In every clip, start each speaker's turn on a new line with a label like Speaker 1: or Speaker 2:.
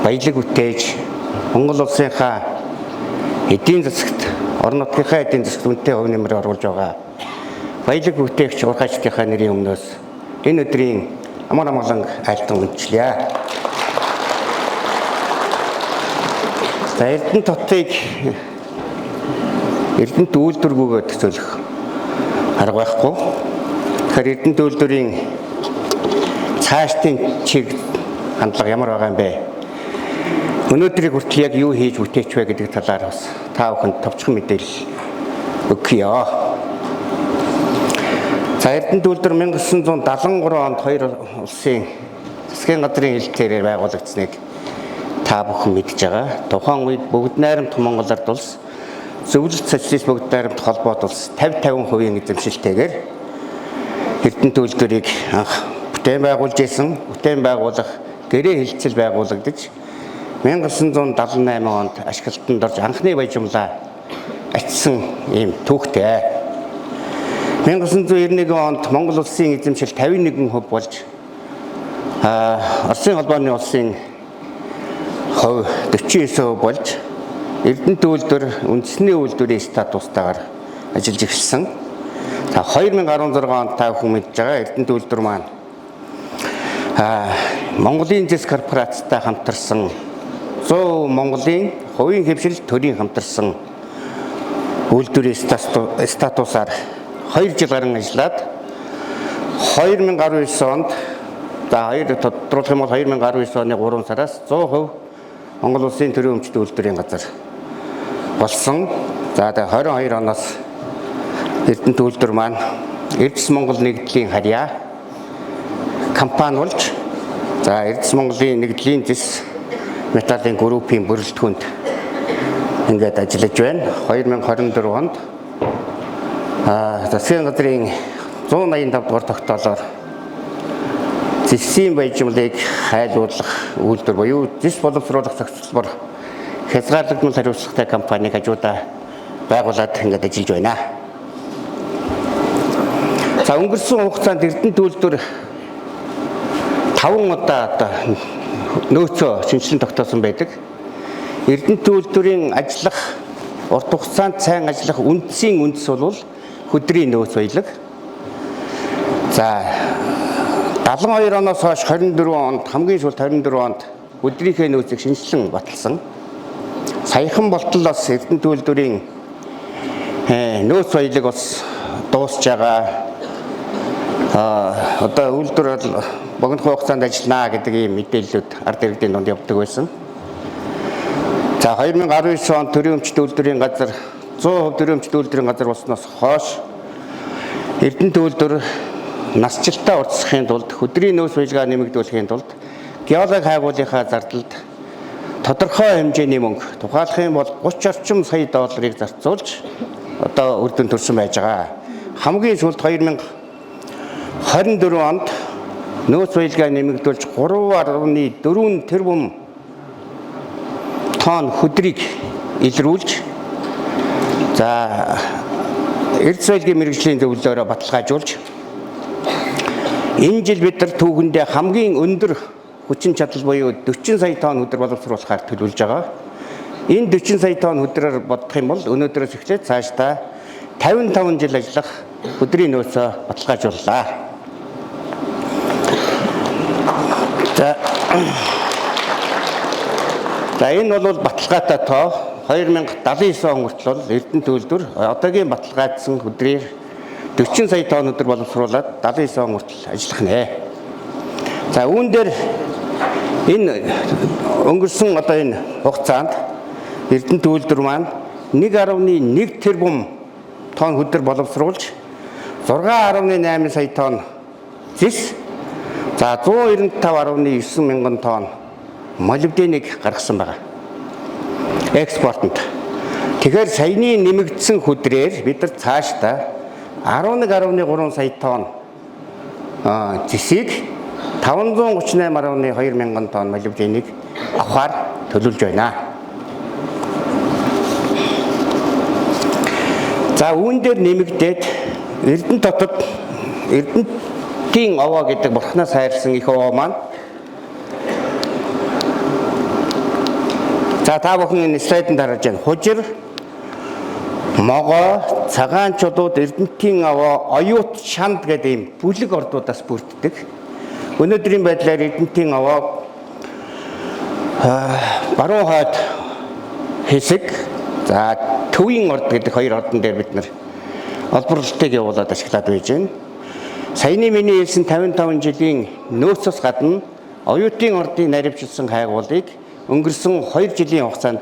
Speaker 1: баялаг үтээж Монгол улсынхаа эдийн засагт орон нутгийнхаа эдийн засагт үнэтэй хувь нэмрээ оруулж байгаа баялаг бүтээгч ургаачдынхаа нэрийн өмнөөс энэ өдрийн амар амгалан айлтан үндэслэе. За Эрдэнэт хотыг Эрдэнэт үйлдвэргүйгээд зөвлөх арга байхгүй. Тэгэхээр Эрдэнэт үйлдвэрийн цаашдын чиг хандлага ямар байгаа юм бэ? Өнөөдрийг хүртэл яг юу хийж бүтээч вэ гэдэг талаар бас та бүхэнд товчхон мэдээлэл өгье. За Эрдэнэт үйлдвэр 1973 онд хоёр улсын засгийн газрын хэлтээрээр байгуулагдсныг та бүхэн мэдж байгаа. Тухайн үед бүгд найрамд Монгол Ард улс зөвлөлт социалист бүгд найрамд холбоот улс 50% эзэмшилтэйгээр Эрдэнэт үйлдвэрийг анх бүтээн байгуулж исэн. Бүтээн байгуулах гэрээ хэлцэл байгуулагдаж 1978 онд ашиглалтанд орж анхны баяжмлаа ачсан ийм түүхтэй. 1991 онд Монгол улсын эзэмшил 51% болж Оросын холбооны улсын хувь 49% болж Эрдэнэт үйлдвэр үндэсний үйлдвэрийн статустайгаар ажиллаж эхэлсэн. За 2016 онд та бүхэн мэдж байгаа Эрдэнэт үйлдвэр маань Монголын зэс корпорацтай хамтарсан 100 Монголын хувийн хэвшил төрийн хамтарсан үйлдвэрийн статусаар 2 жил гарan ажиллаад 2019 онд тодруулах юм бол 2019 оны 3 сараас 100% Монгол улсын төрийн өмчт үйлдвэрийн газар болсон. За 22 оноос Эрдэнэт үйлдвэр маань Эрдэс Монгол нэгдлийн харьяа компани болж за Эрдэс Монголын нэгдлийн зэс металлын группийн бүрэлдэхүүнд ингээд ажиллаж байна. 2024 онд засгийн газрын 185 дугаар тогтоолоор зэсийн баяжмлыг хайлуулах үйлдвэр буюу зэс боловсруулах зохицолбор хязгаарлагдмал хариуцлагатай компаниг хажуудаа байгуулад ингээд ажиллаж байна. За өнгөрсөн хугацаанд Эрдэнэт үйлдвэр 5 удаа нөөцөө шинжилэн тогтоосон байдаг. Эрдэнэт үйлдвэрийн ажиллах урт хугацаанд сайн ажиллах үндсийн үндэс бол хөдрийн нөөц баялаг. За 72 оноос хойш 24 онд хамгийн сүүлд 24 онд өдрийнхөө нөөцийг шинжилэн баталсан. Саяхан болтол бас Эрдэнэт үйлдвэрийн нөөц баялаг бас дуусж байгаа. Одоо үйлдвэр богино хугацаанд ажиллана гэдэг ийм мэдээллүүд ард иргэдийн донд явдаг байсан. За 2019 онд төрийн өмчт үйлдвэрийн газар 100% төрийн өмчт үйлдвэрийн газар болсноос хойш Эрдэнэт үйлдвэр насжилтаа уртсахын тулд хөдрийн нөөц баялгаа нэмэгдүүлэхийн тулд геолог хайгуулынхаа зардалд тодорхой хэмжээний мөнгө тухайлах юм бол 30 орчим сая долларыг зарцуулж одоо үр дүн төрсөн байж байгаа. Хамгийн сүүлд 2024 онд нөөц баялгаа нэмэгдүүлж 3.4 тэрбум тонн хөдрийг илрүүлж за Эрдэс баялагын мэргэжлийн зөвлөлөөрөө баталгаажуулж энэ жил бид нар түүхэндээ хамгийн өндөр хүчин чадал буюу 40 сая тонн хөдөр боловсруулахаар төлөвлөж байгаа. Энэ 40 сая тонн хөдрөөр бодох юм бол өнөөдрөөс эхлээд цаашдаа 55 жил ажиллах хөдрийн нөөцөө баталгаажууллаа. За энэ бол баталгаатай тоо 2079 он хүртэл Эрдэнэт үйлдвэр одоогийн баталгаажсан хөдрийг 40 сая тонн өдөр боловсруулад 79 он хүртэл ажиллах нэ. За үүн дээр энэ өнгөрсөн одоо энэ хугацаанд Эрдэнэт үйлдвэр маань 1.1 тэрбум тонн хөдөр боловсруулж 6.8 сая тонн зэс за 195.9 мянган тонн молибденыг гаргасан байна. Экспортод. Тэгэхээр саяны нэмэгдсэн хөдрээр бид нар цаашдаа 11.3 сая тонн зэсийг 538.2 мянган тонн молибденыг авахар төлөвлөж байна. За үүн дээр нэмэгдээд Эрдэнэт хотод Эрдэнэтийн овоо гэдэг бурхнаас хайрлсан их овоо маань За та бүхэн энэ слайданд харж байна. Хужир, могоо, цагаан чулууд, Эрдэнэтийн аваа, оюут шанд гэдэг ийм бүлэг ордуудаас бүрддэг. Өнөөдрийн байдлаар Эрдэнэтийн аваа баруун хойд хэсэг, за төвийн орд гэдэг хоёр ордон дээр бид нар олборлолтыг явуулаад ашиглаад байж байна. Саяны миний хэлсэн 55 жилийн нөөцөөс гадна оюутын ордын наривчилсан хайгуулыг өнгөрсөн 2 жилийн хугацаанд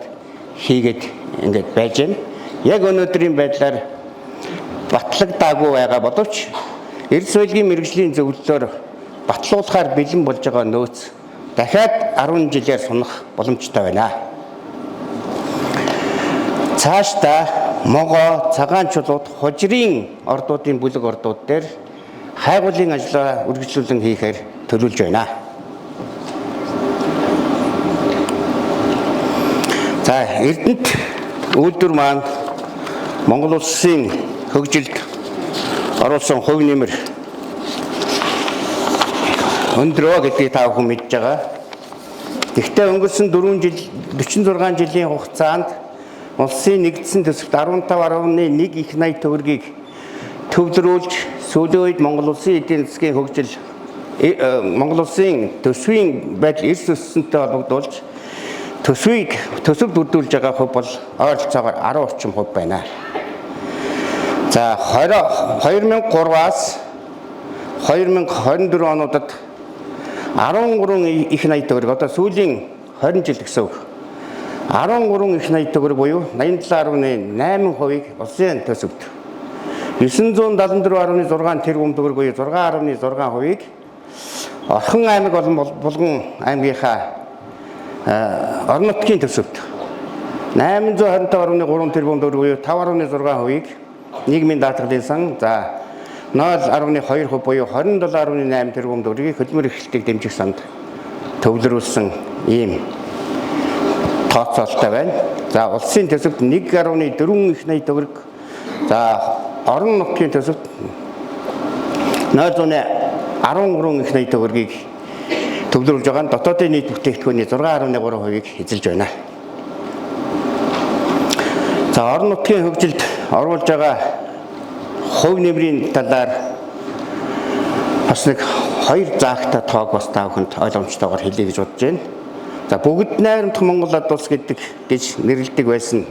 Speaker 1: хийгээд ингээд байж байна. Яг өнөөдрийн байдлаар батлагдаагүй байгаа боловч эрс соёлын мэргэжлийн зөвлөлөөр батлуулахаар бэлэн болж байгаа нөөц дахиад 10 жилээр сунах боломжтой байна. Цаашдаа могоо, цагаан чулууд, хужирын ордуудын бүлэг ордууд дээр хайгуулын ажлаа үргэлжлүүлэн хийхээр төлөвлөж байна. За Эрдэнэт үйлдвэр маань Монгол улсын хөгжилд оруулсан хувь нэмэр өндрөө гэдгийг та бүхэн мэдж байгаа. Гэхдээ өнгөрсөн 46 жилийн хугацаанд улсын нэгдсэн төсөвт 15.1 их найт төгрөгийг төвлөрүүлж сүүлийн үед Монгол улсын эдийн засгийн хөгжил Монгол улсын төсвийн байдал эрс өссөнтэй холбогдуулж төсөв бүрдүүлж байгаа хувь бол ойролцоогоор 10 орчим хувь байна. За 2003-аас 2024 онуудад 13 их найт төгрөг, одоо сүүлийн 20 жил гэсэн үг. 13 их найт төгрөг буюу 87.8%-ийг улсын төсөвт, 974.6 тэрбум төгрөг буюу 6.6%-ийг Орхон аймаг болон Булган аймгийнхаа орон нутгийн төсөвт, 825.3 тэрбум төгрөг буюу 5.6%-ийг нийгмийн даатгалын сан, за 0.2% буюу 27.8 тэрбум төгрөгийг хөдөлмөр эрхлэлтийг дэмжих санд төвлөрүүлсэн ийм тооцоололтой байна. За улсын төсөвт 1.4 их найт төгрөг, за орон нутгийн төсөвт 0.13 их найт төгрөгийг төвлөрүүлж байгаа нь дотоодын нийт бүтээгдэхүүний 6.3%-ийг эзэлж байна. За орон нутгийн хөгжилд оруулж байгаа хувь нэмрийн талаар бас нэг хоёр заагтай тоог бас та бүхэнд ойлгомжтойгоор хэлье гэж бодож байна. За бүгд найрамдах Монгол Ард улс гэж нэрлэдэг байсан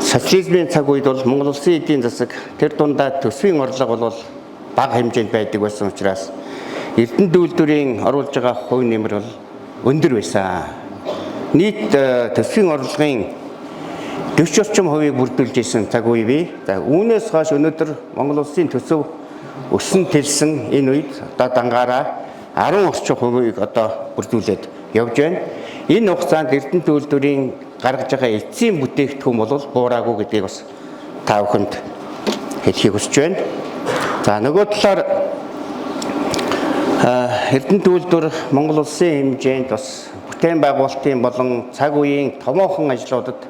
Speaker 1: социализмын цаг үед бол Монгол улсын эдийн засаг тэр дундаа төсвийн орлого бол бага хэмжээнд байдаг байсан учраас Эрдэнэт үйлдвэрийн оруулж байгаа хувь нэмэр бол өндөр байсан. Нийт төсвийн орлогын 40 орчим хувийг бүрдүүлж исэн цаг үе бий. За үүнээс хойш өнөөдөр Монгол улсын төсөв өссөн тэлсэн энэ үед одоо дангаараа 10 орчим хувийг одоо бүрдүүлээд явж байна. Энэ хугацаанд Эрдэнэт үйлдвэрийн гаргаж байгаа эцсийн бүтээгдэхүүн бол буураагүй гэдгийг бас та бүхэнд хэлхийг хүсэж байна. За нөгөө талаар Эрдэнэт үйлдвэр Монгол улсын хэмжээнд бас бүтээн байгуулалтын болон цаг үеийн томоохон ажлуудад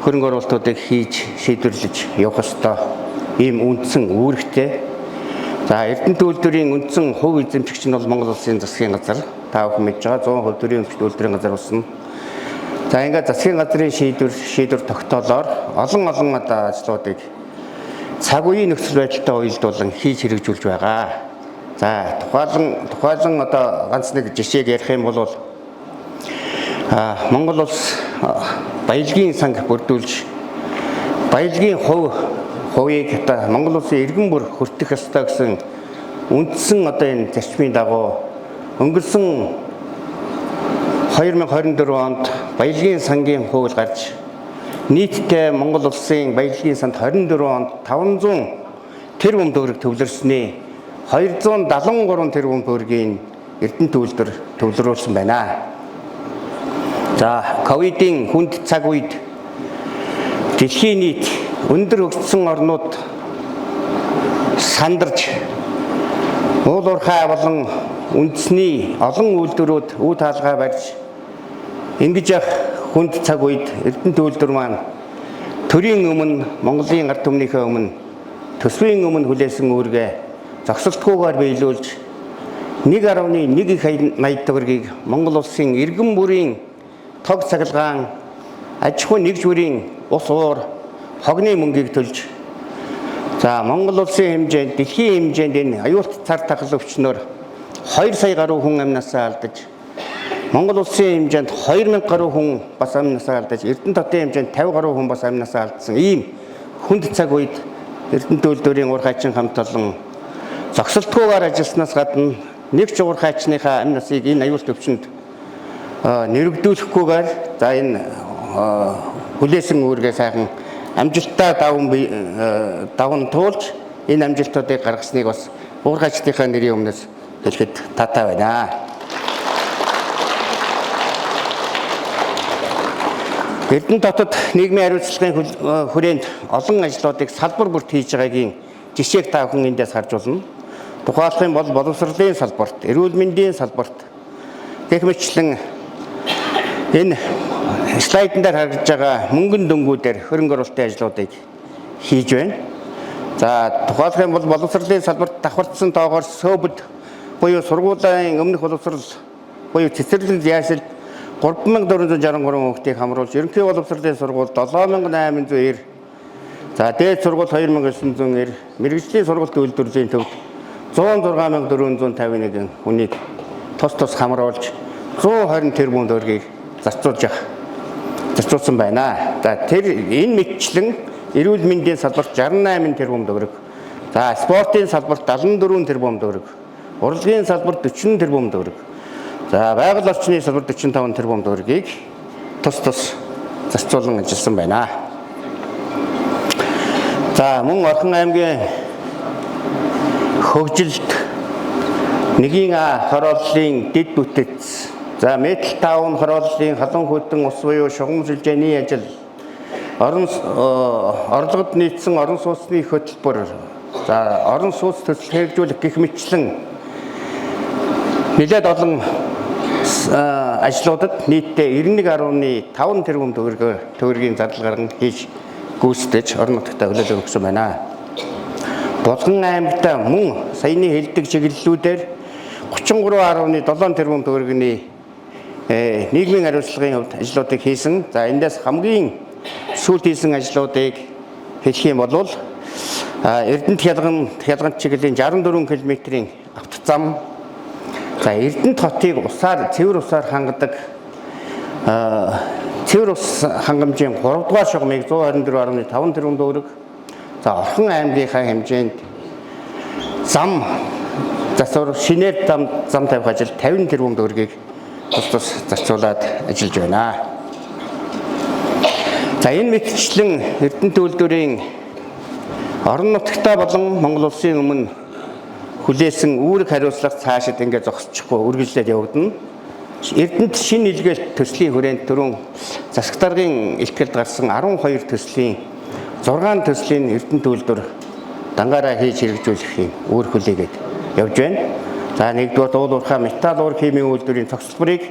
Speaker 1: хөрөнгө оруулалтуудыг хийж шийдвэрлэж явах ёстой ийм үндсэн үүрэгтэй. За Эрдэнэт үйлдвэрийн үндсэн хувь эзэмшигч нь бол Монгол улсын засгийн газар. Та бүхэн мэдж байгаа 100% төрийн үйлдвэрийн газар болсон. За ингээд засгийн газрын шийдвэр тогтоолоор олон одоо ажлуудыг цаг үеийн нөхцөл байдалтай уялдуулан хийж хэрэгжүүлж байгаа. За тухайлан одоо ганц нэг жишээг ярих юм бол Монгол улс баялагын санг бүрдүүлж баялагын хувийг одоо Монгол улсын иргэн бүр хүртэх ёстой гэсэн үндсэн одоо энэ зарчмын дагуу өнгөрсөн 2024 онд баялагын сангийн хувь гарч нийтдээ Монгол улсын баялагын санд 24 онд 500 тэрбум төгрөг төвлөрснээ 273 тэрбум төгрөгийн Эрдэнэт үйлдвэр төвлөрүүлсэн байна. За ковидын хүнд цаг үед дэлхийн нийт өндөр хөгжсөн орнууд сандарч уул уурхай болон үндэсний олон үйлдвэрүүд үе таалгаа барьж ингэж явах хүнд цаг үед Эрдэнэт үйлдвэр маань төрийн өмнө Монголын ард түмнийхээ өмнө төсвийн өмнө хүлээсэн үүргээ зогсолтгүйгээр биелүүлж 1.1 их найт төгрөгийг Монгол улсын иргэн бүрийн тог цахилгаан, аж ахуйн нэгжүүрийн ус уур, хогны мөнгийг төлж за Монгол улсын хэмжээнд, дэлхийн хэмжээнд энэ аюулт цар тахал өвчнөөр 2 сая гаруй хүн амнасаа алдаж, Монгол улсын хэмжээнд 2000 гаруй хүн бас амнасаа алдаж, Эрдэнэ хотын хэмжээнд 50 гаруй хүн бас амнасаа алдсан ийм хүнд цаг үед Эрдэнэ төлөвлөрийн ур хайчин хамт олон зогсолтгүйгээр ажилласнаас гадна нэг ч ур хайчныхаа амь насыг энэ аюулт өвчнөд нэрвдүүлэхгүйгээр за энэ хүлээсэн үүргээ сайхан амжилттай даван туулж энэ амжилтуудыг гаргасныг бас ур хайчныхаа нэрийн өмнөөс хэлэхэд таатай байна. Эрдэнэ хотод нийгмийн хариуцлагын хүрээнд олон ажлуудыг салбар бүрт хийж байгаагийн жишээг та бүхэн эндээс харж болно. Тухайлах юм бол боловсролын салбарт, эрүүл мэндийн салбарт гэх мэтлэн энэ слайдн дээр харагдж байгаа мөнгөн дөнгүүдээр хөрөнгө оруулалтын ажлуудыг хийж байна. За тухайлах юм бол боловсролын салбарт давхардсан тоогоор СОБ-д буюу сургуулийн өмнөх боловсрол буюу цэцэрлэг яашил 3463 хүүхдийг хамруулж ерөнхий боловсролын сургууль 7890, за дээд сургууль 2990, мэргэжлийн сургуульд үйлдвэрлэлийн төвд 106451 хүнийг тус хамруулж 120 тэрбум төгрөгийг зарцуулсан байна. За тэр энэ мэтчлэн эрүүл мэндийн салбарт 68 тэрбум төгрөг, за спортын салбарт 74 тэрбум төгрөг, урлагийн салбарт 40 тэрбум төгрөг, за байгаль орчны салбарт 45 тэрбум төгрөгийг тус зарцуулан ажилласан байна. За мөн Орхон аймгийн хөгжилд нэгийн хорооллын дэд бүтэц, за метал таун хорооллын халуун хөдөн ус буюу шугам сүлжээний ажил, орлогод нийцсэн орон сууцны хөтөлбөр, за орон сууц төсөл хэрэгжүүлэх гэх мэтчлэн нэлээд олон ажлуудад нийтдээ 91.5 тэрбум төгрөгийн зардал гарган хийж гүйцэтгэж орон нутагтаа хөлөөлөл өгсөн байна. Булган аймагт мөн саяны хэлдэг чиглэлүүдээр 33.7 тэрбум төгрөгийн нийгмийн хариуцлагын хувьд ажлуудыг хийсэн. За эндээс хамгийн сүүлд хийсэн ажлуудыг хэлэх юм бол Эрдэнэт хялгант чиглэлийн 64 км-ийн автозам, за Эрдэнэт хотыг цэвэр усаар хангадаг цэвэр ус хангамжийн 3 дугаар шугамыг 124.5 тэрбум төгрөг, за Орхон аймгийнхаа хэмжээнд зам засвар шинээр зам тавих ажил 50 тэрбум төгрөгийг тус зарцуулаад ажиллаж байна. За энэ мэтчлэн Эрдэнэ төлөвлөрийн орон нутагтаа болон Монгол улсын өмнө хүлээсэн үүрэг хариуцлага цаашид ингээд зогсчихгүй үргэлжлээд явагдана. Эрдэнэт шинэ илгээлт төслийн хүрээнд түрүүн засаг даргын илтгэлд гарсан 12 төслийн 6 төслийн Эрдэнэ төлөвлөр дангаараа хийж хэрэгжүүлэх юм үүрэг хүлээгээд явж байна. За нэгдүгээр уулуурхай металл уур химийн үйлдвэрийн цогцлборыг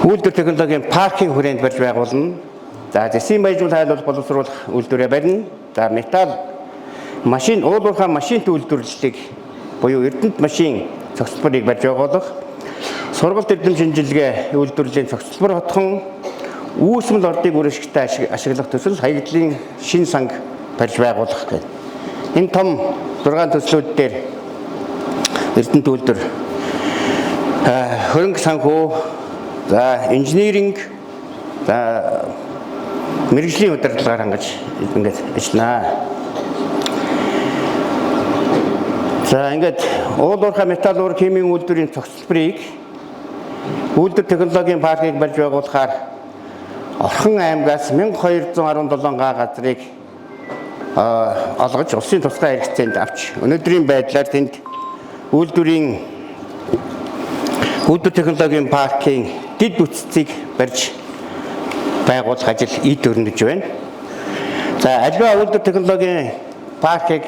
Speaker 1: үйлдвэр технологийн паркийн хүрээнд барьж байгуулна. За засгийн баяжуул хайлуулах боловсруулах үйлдвэрээ барина. За металл машин уулуурхай машинт үйлдвэрлэлийг буюу Эрдэнэт машин цогцлборыг барьж байгуулах. Сургалт эрдэм шинжилгээ үйлдвэрлэлийн цогцлбор хотхон үүсмэл ордыг үржигтэй ашиглах төсөл хаягдлын шин санг барьж байгуулах гэдэг. Энэ том 6 төслүүд дээр Эрдэнэ төлөвлөр хөрөнгө санхүү, за инженеринг, за мэргэжлийн удирдлагаар хангаж ингээд ажиллана. За ингээд уулуурхай металл уур химийн үйлдвэрийн цогцлборыг үйлдвэр технологийн паркийг барьж байгуулахаар Орхон аймгаас 1217 га газрыг олгож улсын тусгай хэрэгцээнд авч өнөөдрийн байдлаар тэнд үйлдвэр технологийн паркийн дэд бүтцийг барьж байгуулах ажил ийд өрнөж байна. За аливаа үйлдвэр технологийн паркийг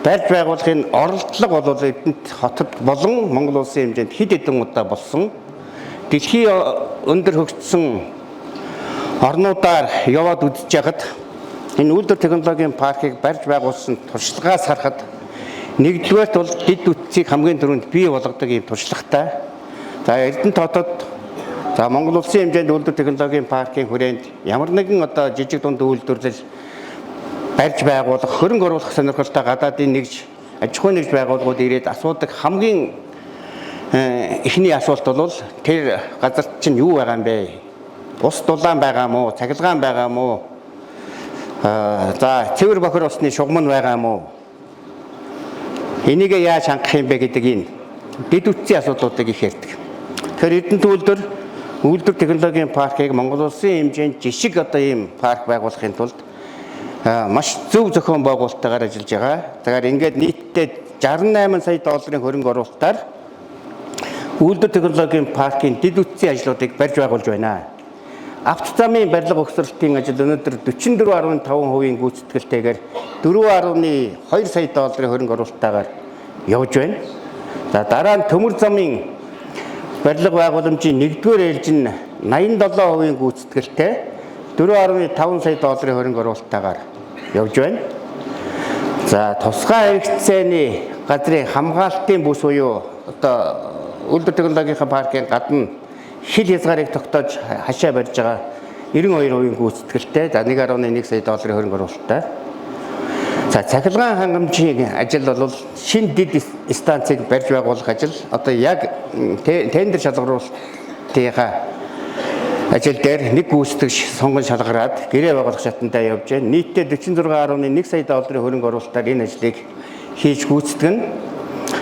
Speaker 1: барьж байгуулахын оролдлого бол Эрдэнэт хотод болон Монгол улсын хэмжээнд хэд хэдэн удаа болсон. Дэлхийн өндөр хөгжсөн орнуудаар яваад үзэж байхад энэ үйлдвэр технологийн паркийг барьж байгуулсан туршлагаас харахад нэгдүгээрт бол дэд бүтцийг хамгийн түрүүнд бий болгодог ийм туршлагатай. За Эрдэнэт хотод За Монгол улсын хэмжээнд үйлдвэр технологийн паркийн хүрээнд ямар нэгэн одоо жижиг дунд үйлдвэрлэл барьж байгуулах, хөрөнгө оруулах сонирхолтой гадаадын нэгж аж ахуйн нэгж байгууллагууд ирээд асуудаг хамгийн эхний асуулт бол тэр газарт чинь юу байгаа юм бэ? Ус дулаан байгаа мó, цахилгаан байгаа мó? За цэвэр бохир усны шугам нь байгаа мó? Энийг яаж хангах юм бэ гэдэг энэ дэд үтсийн асуудлуудыг их ярьдаг. Тэгэхээр Эрдэнэт үйлдвэр технологийн паркийг Монгол улсын хэмжээнд жишг одоо ийм парк байгуулахын тулд маш зөв зохион байгуулалтаар ажиллаж байгаа. Тэгэхээр ингээд нийтдээ 68 сая долларын хөрөнгө оруулалтаар үйлдвэр технологийн паркийн дэд үтсийн ажлуудыг барьж байгуулж байна. Авто замын барилга угсралтын ажил өнөөдөр 44.5% гүйцэтгэлтэйгээр 4.2 сая долларын хөрөнгө оруулалтаар явж байна. За дараа нь төмөр замын барилга байгууламжийн 1-р ээлж нь 87% гүйцэтгэлтэй 4.5 сая долларын хөрөнгө оруулалтаар явж байна. За тусгай хэрэгцээний газрын хамгаалтын бүс буюу одоо үйлдвэр технологийн паркийн гадна хил хязгаарыг тогтоож хашаа барьж байгаа 92% гүйцэтгэлтэй за 1.1 сая долларын хөрөнгө оруулалттай. За цахилгаан хангамжийн ажил бол шинэ дэд станцыг барьж байгуулах ажил одоо яг тендер шалгаруулалтынхаа ажил дээр нэг гүйцэтгэгч сонгон шалгараад гэрээ байгуулах шатндаа явж байна. Нийтдээ 46.1 сая долларын хөрөнгө оруулалтаар энэ ажлыг хийж гүйцэтгэн.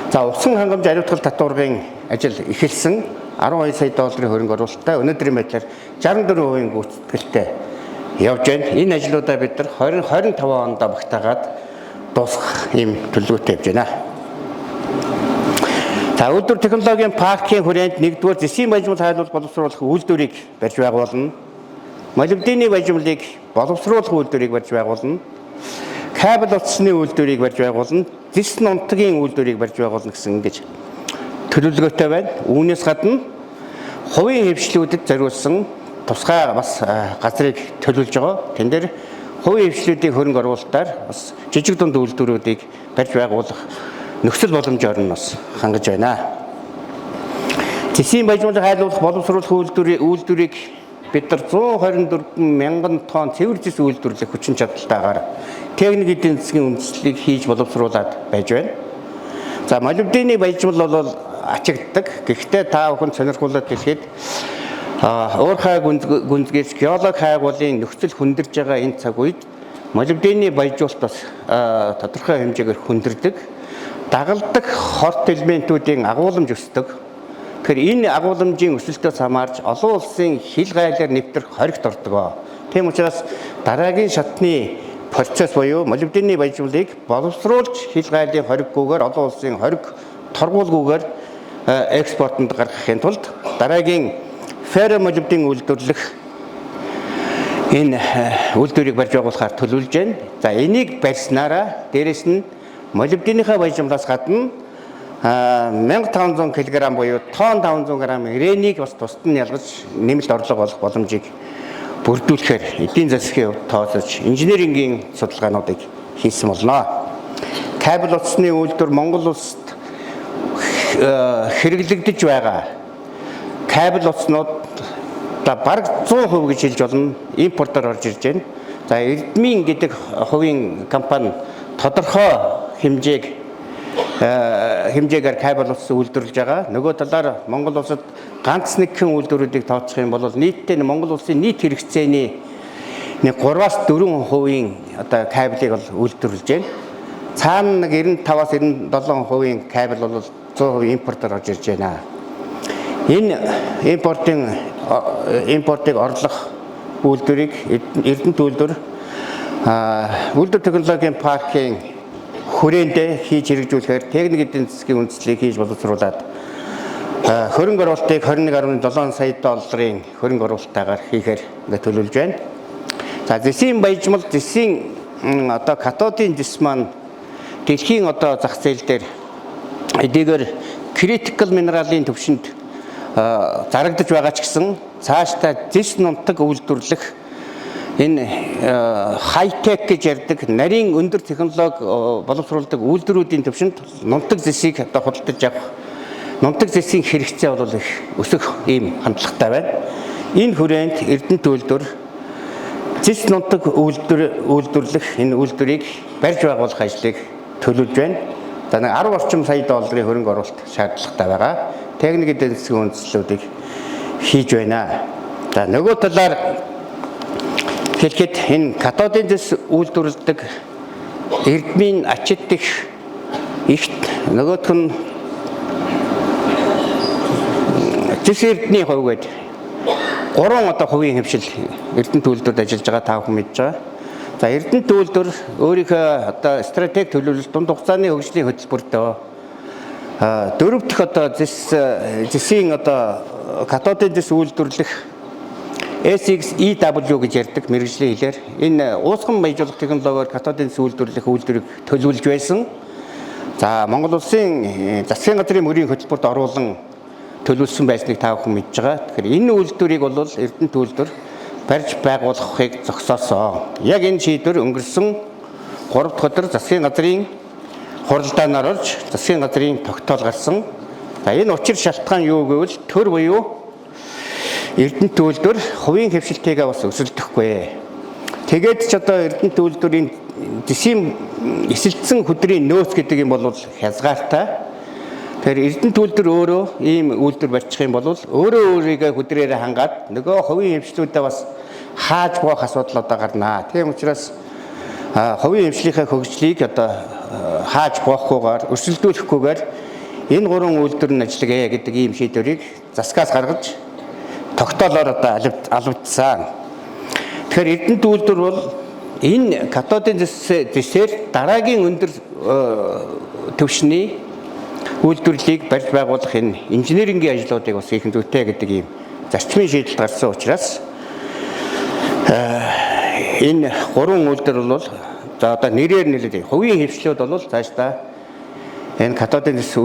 Speaker 1: За усан хангамж ариутгал татваргын ажил эхэлсэн 12 сая долларын хөрөнгө оруулалттай өнөөдрийн байдлаар 64% гүйцэтгэлтэй явж байна. Энэ ажлуудаа бид нар 2025 онд багтаагаад дуусгах ийм төлөвлөгөөтэй явж байна. За үйлдвэр технологийн паркийн хүрээнд 1-р зэсийн бажимал хайлуулах боловсруулах үйлдвэрийг барьж байгуулна. Молибдены бажимлыг боловсруулах үйлдвэрийг барьж байгуулна. Кабель утасны үйлдвэрийг барьж байгуулна. Зэс нунтгийн үйлдвэрийг барьж байгуулна гэсэн ингэж төлөвлөгөөтэй байна. Үүнээс гадна хувийн хвшлүүдэд зориулсан тусгай бас газрыг төлөвлөж байгаа. Тэн дээр хувийн хвшлүүдийн хөрөнгө оруулалтаар бас жижиг дунд үйлдвэрүүдийг барьж байгуулах нөхцөл боломжоор нь бас хангаж байна. Зэсийн бажимлыг хайлуулах боловсруулах үйлдвэрийг бид нар 124 мянган тонн цэвэр зэс үйлдвэрлэх хүчин чадалтайгаар техник эдийн засгийн үндэслэлийг хийж боловсруулад байж байна. За молибдены бажимл бол ачигддаг. Гэхдээ та бүхэн сонирхуулаад хэлэхэд уурхай гүнзгийс геолог хайгуулын нөхцөл хүндэрж байгаа энэ цаг үед молибдены баяжуулалт бас тодорхой хэмжээгээр хүндэрдэг. Дагалдаг хорт элементүүдийн агуулмж өсдөг. Тэгэхээр энэ агуулмжийн өсөлтөөс хамаарч олон улсын хил гайлаар нэвтрэх хоригт ордог. Тийм учраас дараагийн шатны процесс буюу молибдены баяжуулыг боловсруулж хил гайлын хориггүйгээр олон улсын хориг торгуулгүйгээр экспортод гаргахын тулд дараагийн ферромолибден үйлдвэрлэх энэ үйлдвэрийг барьж байгуулахаар төлөвлөж байна. За энийг барьснараа дээрэс нь молибденыхаа бажимлаас гадна 1500 кг буюу тонн 500 г ирэнийг бас тусад нь ялгаж нэмэлт орлого олох боломжийг бүрдүүлэхээр эдийн засгийн хувьд тооцож инженерингийн судалгаануудыг хийсэн болно. Кабель утасны үйлдвэр Монгол улсад хэрэглэгдэж байгаа кабель утаснууд бараг 100% гэж хэлж болно импортоор орж ирж байна. За Эрдмийн гэдэг хувийн компани тодорхой хэмжээгээр кабель утас үйлдвэрлэж байгаа. Нөгөө талаар Монгол улсад ганц нэгэн үйлдвэрүүдийг тооцох юм бол нийтдээ Монгол улсын нийт хэрэгцээний 3-4% одоо кабелийг бол үйлдвэрлэж байна. Цаана нэг 95-аас 97% кабель бол 100% импортоор орж ирж байна. Энэ импортыг орлох үйлдвэрийг Эрдэнэт үйлдвэр технологийн паркийн хүрээндээ хийж хэрэгжүүлэхээр техник эдийн засгийн үндэслэлийг хийж боловсруулад хөрөнгө оруулалтыг 21.7 сая долларын хөрөнгө оруулалтаар хийхээр ингээд төлөвлөж байна. За зэсийн баяжмал зэсийн одоо катодын зэс маань дэлхийн одоо зах зээл дээр эдгээр critical mineral-ийн төвшөнд зарагдаж байгаа ч гэсэн цаашдаа зэс нунтаг үйлдвэрлэх энэ хайтек гэж ярьдаг нарийн өндөр технологи боловсруулдаг үйлдвэрүүдийн төвшөнд нунтаг зэсийг одоо худалдаж авах нунтаг зэсийн хэрэгцээ бол их өсөх ийм хандлагатай байна. Энэ хүрээнд Эрдэнэт үйлдвэр зэс нунтаг үйлдвэрлэх энэ үйлдвэрийг барьж байгуулах ажлыг төлөвлөж байна. За нэг 10 орчим сая долларын хөрөнгө оруулалт шаардлагатай байгаа. Техник эдийн засгийн үндэслэлүүдийг хийж байна. За нөгөө талаар хэлэхэд энэ катодын зэс үйлдвэрлэдэг эрдмийн ачид их ихт нөгөөх нь зэс эрдний хувь гээд 3 одоо хувийн хэмшил Эрдэнэт үйлдвэрт ажиллаж байгаа та бүхэн мэдж байгаа. За Эрдэнэт үйлдвэр өөрийнхөө одоо стратеги төлөвлөлт дунд хугацааны хөгжлийн хөтөлбөртөө 4 дахь одоо зэсийн одоо катодын зэс үйлдвэрлэх SXEW гэж ярьдаг мэргэжлийн хэлээр энэ уусган баяжуулах технологиор катодын зэс үйлдвэрлэх үйлдвэрийг төлөвлөж байсан. За Монгол улсын засгийн газрын мөрийн хөтөлбөрт оруулан төлөвлөсөн байсныг та бүхэн мэдж байгаа. Тэгэхээр энэ үйлдвэрийг бол Эрдэнэт үйлдвэр барьж байгуулахыг зогсоосон. Яг энэ шийдвэр өнгөрсөн 3 дахь өдөр засгийн газрын хуралдаанаар орж засгийн газрын тогтоол гарсан. За энэ учир шалтгаан юу гэвэл төр буюу Эрдэнэт үйлдвэр хувийн хөвшилтэйгээ бас өсөлдөхгүй. Тэгээд ч одоо Эрдэнэт үйлдвэрийн зэсийн эсэлдсэн хөдрийн нөөц гэдэг юм бол хязгаартай. Тэгэхээр Эрдэнэт үйлдвэр өөрөө ийм үйлдвэр барьчих юм бол өөрийгөө хөдрөөрөө хангаад нөгөө хувийн хөвшлүүдээ бас хааж боох асуудал одоо гарнаа. Тийм учраас хувийн хөвшлийн хөгжлийг одоо хааж боохгүйгээр өрсөлдүүлэхгүйгээр энэ 3 үйлдвэр нь ажиллагээ гэдэг ийм шийдвэрийг засгаас гаргаж тогтоолоор одоо албадсан. Тэгэхээр Эрдэнэт үйлдвэр бол энэ катодын зэсээр дараагийн өндөр түвшний үйлдвэрлэлийг барьж байгуулах энэ инженерингийн ажлуудыг бас их зүйтэй гэдэг ийм зарчмын шийдэл гарсан учраас энэ 3 үйлдвэр бол за одоо нэрээр нэлээд хувийн хөвшлүүд бол цаашдаа энэ катодын зэс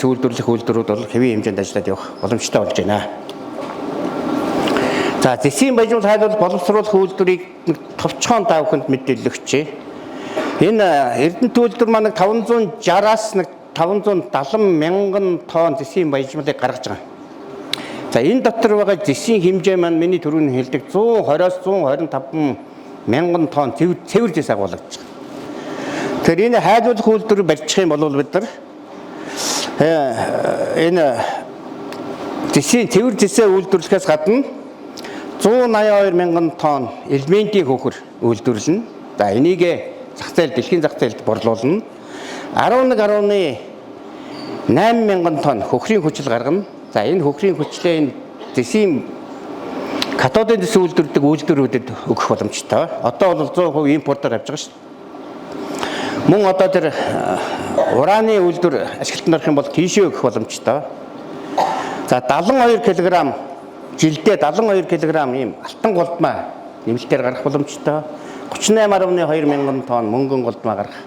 Speaker 1: үйлдвэрлэх үйлдвэрүүд бол хэвийн хэмжээнд ажиллаад явах боломжтой болж байна. За зэсийн баяжуул хайлуулах боловсруулах үйлдвэрийг товчхон та бүхэнд мэдээлэгчээ. Энэ Эрдэнэт үйлдвэр маань 560-аас 570 мянган тонн зэсийн баяжуулыг гаргаж байгаа. За энэ дотор байгаа зэсийн хэмжээ маань миний түрүүн хэлдэг 120-аас 125 мянган тонн цэвэр зэс агуулж байгаа. Тэгэхээр энэ хайлуулах үйлдвэр барьчих юм бол бид нар энэ зэсийн цэвэр зэсээ үйлдвэрлэхээс гадна 182 мянган тонн элементийн хөхөр үйлдвэрлэнэ. За энийг дэлхийн зах зээлд борлуулна. 11.8 мянган тонн хөхрийн хүчил гаргана. За энэ хөхрийн хүчлээ энэ зэсийн катодын зэс үйлдвэрлэдэг үйлдвэрүүдэд өгөх боломжтой. Одоо бол 100% импортоор авч байгаа шүү дээ. Мөн одоо тэр ураны үйлдвэр ашиглалтанд орох юм бол тийшээ өгөх боломжтой. За 72 кг жилдээ 72 кг ийм алтан голдмаа нэмэлтээр гарах боломжтой. 38.2 мянган тонн мөнгөн голдмаа гарах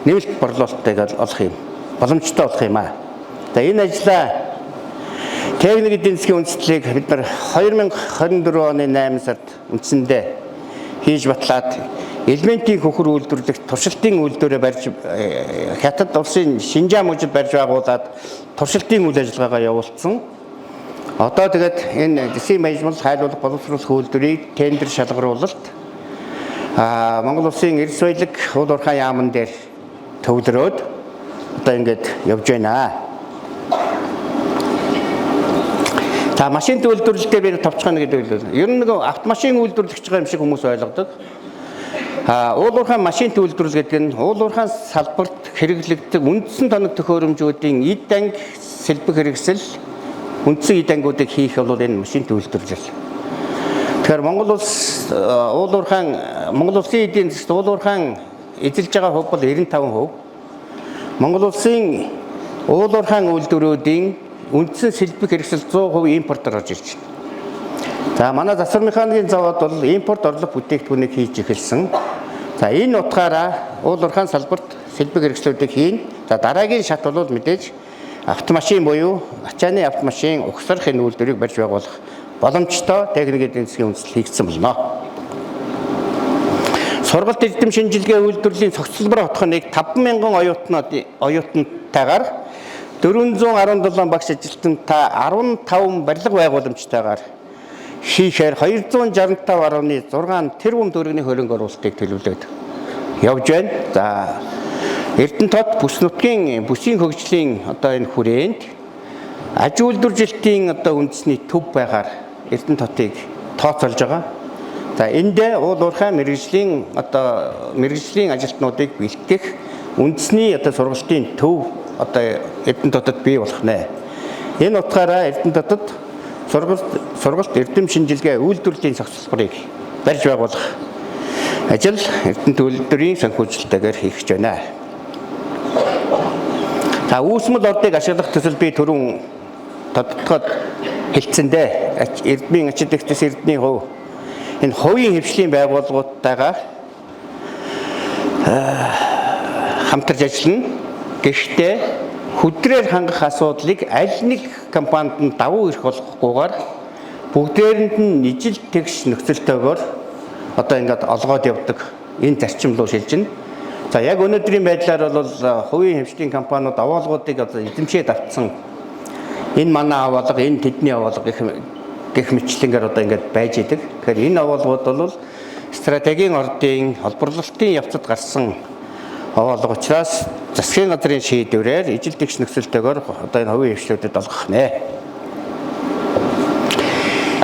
Speaker 1: нэмэлт борлуулалтыг олох юм боломжтой болох юм аа. За энэ ажлаа техник эдийн засгийн үндэслэлийг бид нар 2024 оны 8 сард үндсэндээ хийж батлаад элементийн хөхөр үйлдвэрлэх туршилтын үйлдвэрээ барьж хятад улсын Шинжаан мужид барьж байгуулад туршилтын үйл ажиллагаагаа явуулсан. Одоо тэгээд энэ зэсийн баяжмал хайлуулах боловсруулах үйлдвэрийг тендер шалгаруулалт Монгол улсын эрс баялаг уул уурхай яамн дээр төвлөрөөд одоо ингэж явж байна. Та машин үйлдвэрлэлээр би товчхон гэдэг. Ер нь нэг автомашин үйлдвэрлэгч байгаа юм шиг хүмүүс ойлгодог. Уул уурхай машин үйлдвэрлэл гэдэг нь уул уурхай салбарт хэрэглэгддэг үндсэн тоног төхөөрөмжүүдийн эд анги сэлбэг хэрэгсэл үндсэн эд ангиудыг хийх бол энэ машин үйлдвэрлэл. Тэгэхээр Монгол улсын эдийн засгт уул уурхай эзэлж байгаа хувь бол 95%. Монгол улсын уул уурхай үйлдвэрүүдийн үндсэн сэлбэг хэрэгсэл 100% импортоор орж ирж байна. За манай засвар механикийн завод бол импорт орлого бүтээгдэхүүнийг хийж эхэлсэн. За энэ утгаараа уул уурхай салбарт сэлбэг хэрэгслүүдийг хийн. За дараагийн шат бол мэдээж автомашин буюу ачааны автомашин угсрах энэ үйлдвэрийг барьж байгуулах боломжтой техник эдийн засгийн үндэслэл хийгдсэн болно. Сургалт эрдэм шинжилгээ үйлдвэрлэлийн цогцлбор хотхоныг 50000 оюутнуудтайгаар 417 багш ажилтнтай 15 барилга байгууламжтайгаар хийхээр 265.6 тэрбум төгрөгийн хөрөнгө оруулалтыг төлөвлөд явж байна. За Эрдэнэт бүс нутгийн бүсийн хөгжлийн одоо энэ хүрээнд аж үйлдвэржилтийн одоо үндэсний төв байгаар Эрдэнэтийг тооцоолж байгаа. За эндээ уул уурхай мэрэгжлийн ажилтнуудыг бэлтгэх үндэсний одоо сургалтын төв одоо Эрдэнэтед бий болох нэ. Энэ утгаараа Эрдэнэтед сургалт эрдэм шинжилгээ үйлдвэрлэлийн зохицолгыг барьж байгуулах ажил Эрдэнэт үйлдвэрийн санхүүжилтээр хийх гэж байна. За үүсмэл ордыг ашиглах төсөл би түрүүн тодтогод хэлцэндээ Эрдмийн ачид ихтэс Эрдэнийн хувь энэ хувийн хвшлийн байгууллагуудтайгаа хамтарч ажиллана. Гэхдээ хүдрээр хангах асуудлыг аль нэг компанид нь давуу эрх олгохгүйгээр бүгдээрэнд нь нийжил тэгш нөхцөлтөөр одоо ингээд олгоод явдаг энэ зарчим руу шилжинэ. За яг өнөөдрийн байдлаар бол хувийн хвшлийн компаниуд аваалгуудыг одоо эзэмшээд авцсан энэ манай аваалга, энэ тэдний аваалга гэх мэтлэнгээр одоо ингээд байж идэг. Тэгэхээр энэ аваалгууд бол стратегийн ордын холбоорлолтын явцад гарсан аваалга учраас засгийн газрын шийдвэрээр ижил тэгш нөхцөлтөөр одоо энэ хувийн хвшлүүдэд олгох нэ.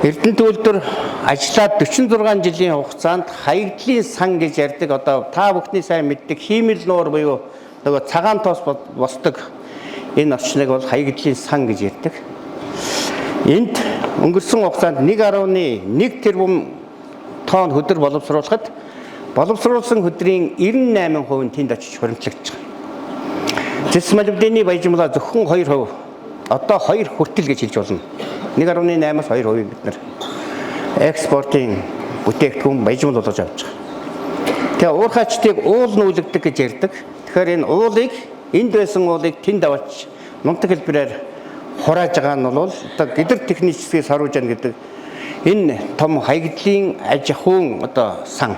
Speaker 1: Эрдэнэт үйлдвэр ажиллаад 46 жилийн хугацаанд хаягдлын сан гэж ярьдаг одоо та бүхний сайн мэддэг хиймэл нуур буюу нөгөө цагаан тоос босдог энэ орчныг бол хаягдлын сан гэж ярьдаг. Энд өнгөрсөн хугацаанд 1.1 тэрбум тонн хөдөр боловсруулахад боловсруулсан хөдрийн 98% нь тэнд очиж хуримтлагдж байгаа. Зэс молибдены баяжмлаа зөвхөн 2%, одоо 2 хүртэл гэж хэлж болно. 1.8-аас 2% бид нар экспортын бүтээгдэхүүн баяжмал болгож авч байгаа. Тэгээ уурхайчдыг уул нүүлгдэг гэж ярьдаг. Тэгэхээр энэ уулыг энд байсан уулыг тэнд аваач нунтаг хэлбэрээр хурааж байгаа нь бол одоо гидэр техникчдээс харуулж яана гэдэг энэ том хаягдлын аж ахуйн одоо сан.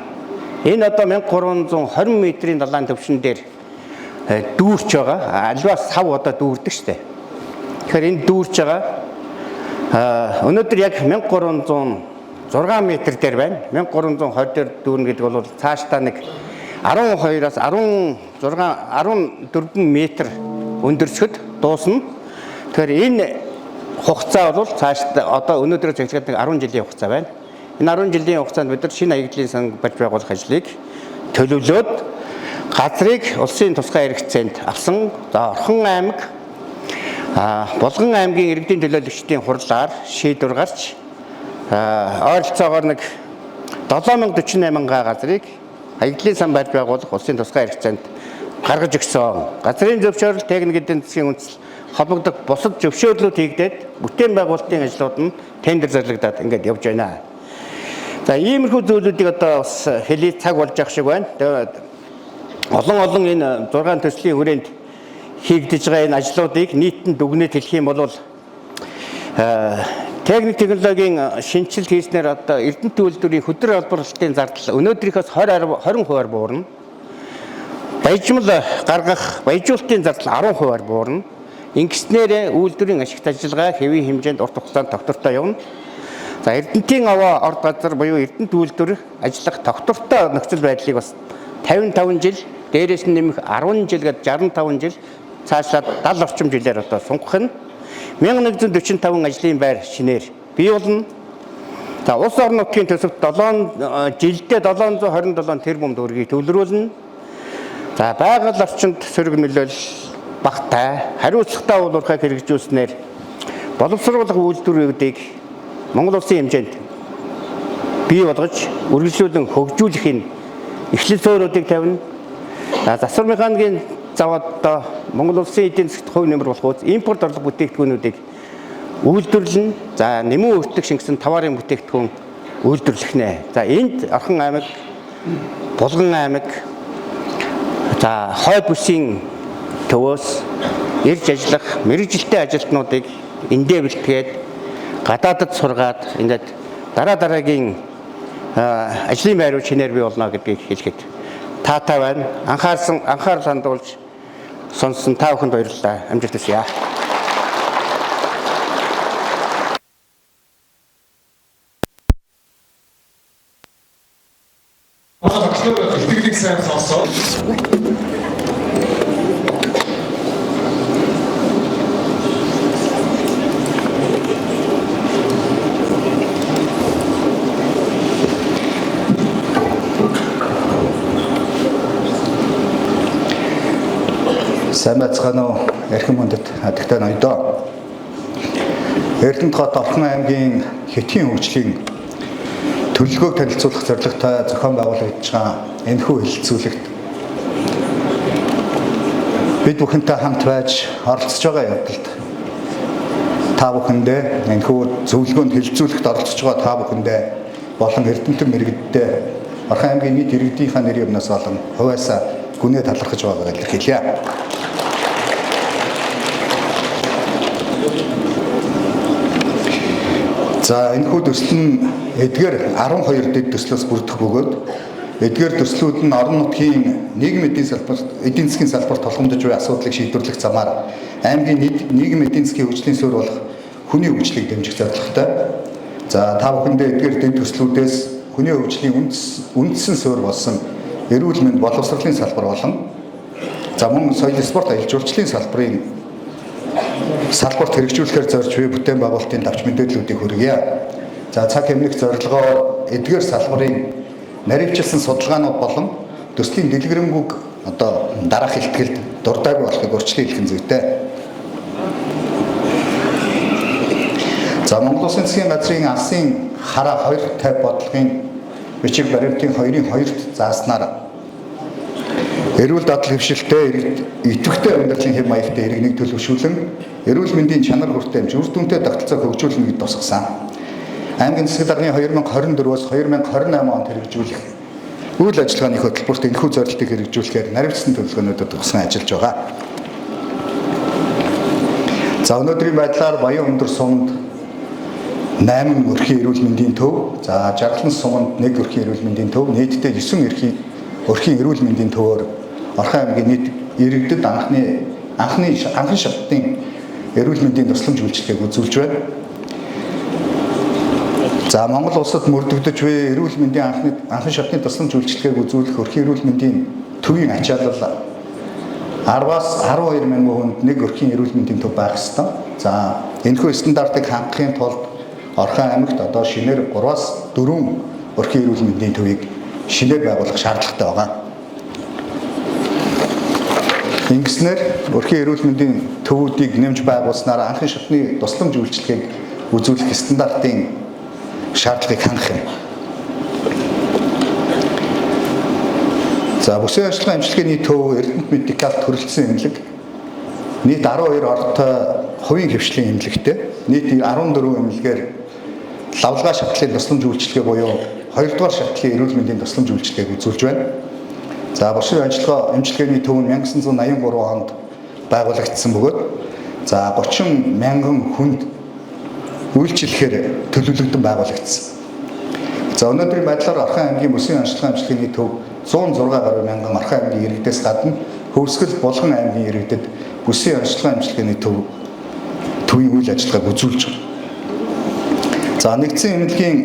Speaker 1: Энэ одоо 1320 метрийн далайн төвшин дээр дүүрч байгаа. Альва сав одоо дүүрдэг штэ. Тэгэхээр энэ дүүрч байгаа. Өнөөдөр яг 1306 метр дээр байна. 1320 дээр дүүрнэ гэдэг бол цаашдаа нэг 12-аас 14 метр өндөрсгöd дуусна. Тэгэхээр энэ хугацаа бол цаашдаа одоо өнөөдрөөс эхлээд 10 жилийн хугацаа байна. Энэ 10 жилийн хугацаанд бид нар шинэ хаягдлын сан барьж байгуулах ажлыг төлөвлөөд газрыг улсын тусгай хэрэгцээнд авсан. За Орхон аймаг Болгон аймгийн иргэдийн төлөөлөгчдийн хурлаар шийдвэр гарч ойролцоогоор нэг 7048 га газрыг хаягдлын сан барьж байгуулах улсын тусгай хэрэгцээнд гаргаж өгсөн. Газрын зөвшөөрөл техник эдийн засгийн үндэслэл холбогдох бусад зөвшөөрлүүд хийгдээд бүтээн байгуулалтын ажлууд нь тендер зарлагдаад ингээд явж байна. За иймэрхүү зүйлүүдийг одоо бас хэлий цаг болж явах шиг байна. Тэгээд олон энэ 6 төслийн хүрээнд хийгдэж байгаа энэ ажлуудыг нийтэнд дүгнэж хэлэх юм бол техник технологийн шинжилт хийснээр одоо Эрдэнэт үйлдвэрийн хөдөр олборлолтын зардал өнөөдрийнхөөс 20% буурна. Баяжмал гаргах баяжуулалтын зардал 10% буурна. Ингэснээр үйлдвэрийн ашигт ажиллагаа хэвийн хэмжээнд урт хугацаанд тогтвортой явна. За Эрдэнэтийн аваа орд газар буюу Эрдэнэт үйлдвэр ажиллах тогтвортой нөхцөл байдлыг бас 55 жил, дээрээс нь нэмэх 10 жил гээд 65 жил цаашлаад 70 орчим жилээр одоо сунгах нь 1145 ажлын байр шинээр бий болно. За улс орон нутгийн төсөвт 7 жилдээ 727 тэрбум төгрөгийг төвлөрүүлнэ. За байгаль орчинд сөрөг нөлөөлөл багтай хариуцлагатай уулуурхайг хэрэгжүүлснээр боловсруулах үйлдвэрүүдийг Монгол улсын хэмжээнд бий болгож үргэлжлүүлэн хөгжүүлэхийн эхлэл суурьуудыг тавина. Засвар механикийн заводдоо Монгол улсын эдийн засгт хувь нэмэр болох импорт орлого бүтээгдэхүүнүүдийг үйлдвэрлэн за нэмэн өртөг шингэсэн товарын бүтээгдэхүүн үйлдвэрлэх нэ. За энд Орхон аймаг, Булган аймаг за хой бүсийн төвөөс ирж ажиллах мэрэгжилтэй ажилтнуудыг эндээ бэлтгээд гадаадд сургаад ингээд дараагийн ажлын байрууд шинээр бий болно гэдгийг хэлэхэд таатай байна. Анхаарал хандуулж сонссон та бүхэнд баярлалаа. Амжилт хүсье.
Speaker 2: Итгэдэг сайн сонсоод
Speaker 3: сайн байцгаана уу эрхэм хүндэт хадагтай ноёдоо. Эрдэнэт хот Орхон аймгийн Хэтийн хөгжлийн төлөвлөгөөг танилцуулах зорилготой зохион байгуулагдж байгаа энэхүү хэлэлцүүлэгт бид бүхэнтэй хамт байж оролцож байгаа явдалд та бүхэндээ энэхүү зөвлөгөөнд хэлэлцүүлэхт оролцож байгаа та бүхэндээ болон эрдэмтэн мэргэдтэй Орхон аймгийн нийт иргэдийнхээ нэрийн өмнөөс болон хувьяасаа гүнээ талархаж байгааг илэрхийлье. За энэхүү төсөл нь эдгээр 12 дэд төслөөс бүрдэх бөгөөд эдгээр төслүүд нь орон нутгийн нийгмийн эдийн салбарт эдийн засгийн салбарт тулгамдж буй асуудлыг шийдвэрлэх замаар аймгийн нийгмийн эдийн засгийн хөгжлийн суурь болох хүний хөгжлийг дэмжих зорилготой. За та бүхэндээ эдгээр дэд төслүүдээс хүний хөгжлийн үндсэн суурь болсон эрүүл мэнд боловсролын салбар болон за мөн соёл спорт аялал жуулчлалын салбарт хэрэгжүүлэхээр зорж буй бүтээн байгуулалтын давч мэдээллүүдийг хүргье. За цаг хэмнэх зорилгоор эдгээр салбарын наривчилсан судалгаанууд болон төслийн дэлгэрэнгүй дараах хэлтгэлд дуртайг болохыг урьдчилан хэлэх зүйтэй. За Монгол Улсын засгийн газрын алсын хараа 250 бодлогын бичиг баримтын 2-ын 2-т зааснаар эрүүл дадал хөвшилтэй идэвхтэй амьдралын хэв маягтай иргэнийг төлөвшүүлэн эрүүл мэндийн чанар хүртээмж үр дүнтэй тогтолцоог хөгжүүлнэ гэж тусгасан. Аймгийн засаг даргын 2024-өөс 2028 онд хэрэгжүүлэх үйл ажиллагааны хөтөлбөрт энэхүү зорилтыг хэрэгжүүлэхээр наривчсан төлөвлөгөөнүүдэд тусган ажиллаж байгаа. За өнөөдрийн байдлаар Баян өндөр суманд 8 өрхийн эрүүл мэндийн төв, за Жаргалан суманд 1 өрхийн эрүүл мэндийн төв, нийтдээ 9 өрхийн эрүүл мэндийн төвөөр Орхон аймгийн нийт иргэдэд анхны шатны эрүүл мэндийн тусламж үйлчилгээг үзүүлж байна. За Монгол улсад мөрдөгдөж буй эрүүл мэндийн анхны шатны тусламж үйлчилгээг үзүүлэх өрхийн эрүүл мэндийн төвийн ачаалал 10-аас 12 мянган хүнд 1 өрхийн эрүүл мэндийн төв байх ёстой. За энэхүү стандартыг хангахын тулд Орхон аймагт одоо шинээр 3-аас 4 өрхийн эрүүл мэндийн төвийг шинээр байгуулах шаардлагатай байгаа. Ингэснээр өрхийн эрүүл мэндийн төвүүдийг нэмж байгуулснаар анхны шатны тусламж үйлчилгээг үзүүлэх стандартын шаардлагыг хангах юм. За бүсийн ажиллагаа эмчилгээний төв Эрдэнэт медикалт төрөлцсөн эмнэлэг нийт 12 ортой хувийн хөвшлийн эмнэлэгтэй нийт 14 эмнэлгээр лавлгаа шатлалын тусламж үйлчилгээ буюу 2 дугаар шатлалын эрүүл мэндийн тусламж үйлчилгээг үзүүлж байна. За бүсийн ажиллагаа эмчилгээний төв нь 1983 онд байгуулагдсан бөгөөд за 30 мянган хүнд үйлчилэхээр төлөвлөгдөн байгуулагдсан. За өнөөдрийн байдлаар Орхон аймгийн бүсийн ажиллагаа эмчилгээний төв 106 гаруй мянган Орхон аймгийн иргэдээс гадна Хөвсгөл Булган аймгийн иргэдэд бүсийн ажиллагаа эмчилгээний төвийн үйл ажиллагааг үзүүлж байна. За нэгдсэн эмнэлгийн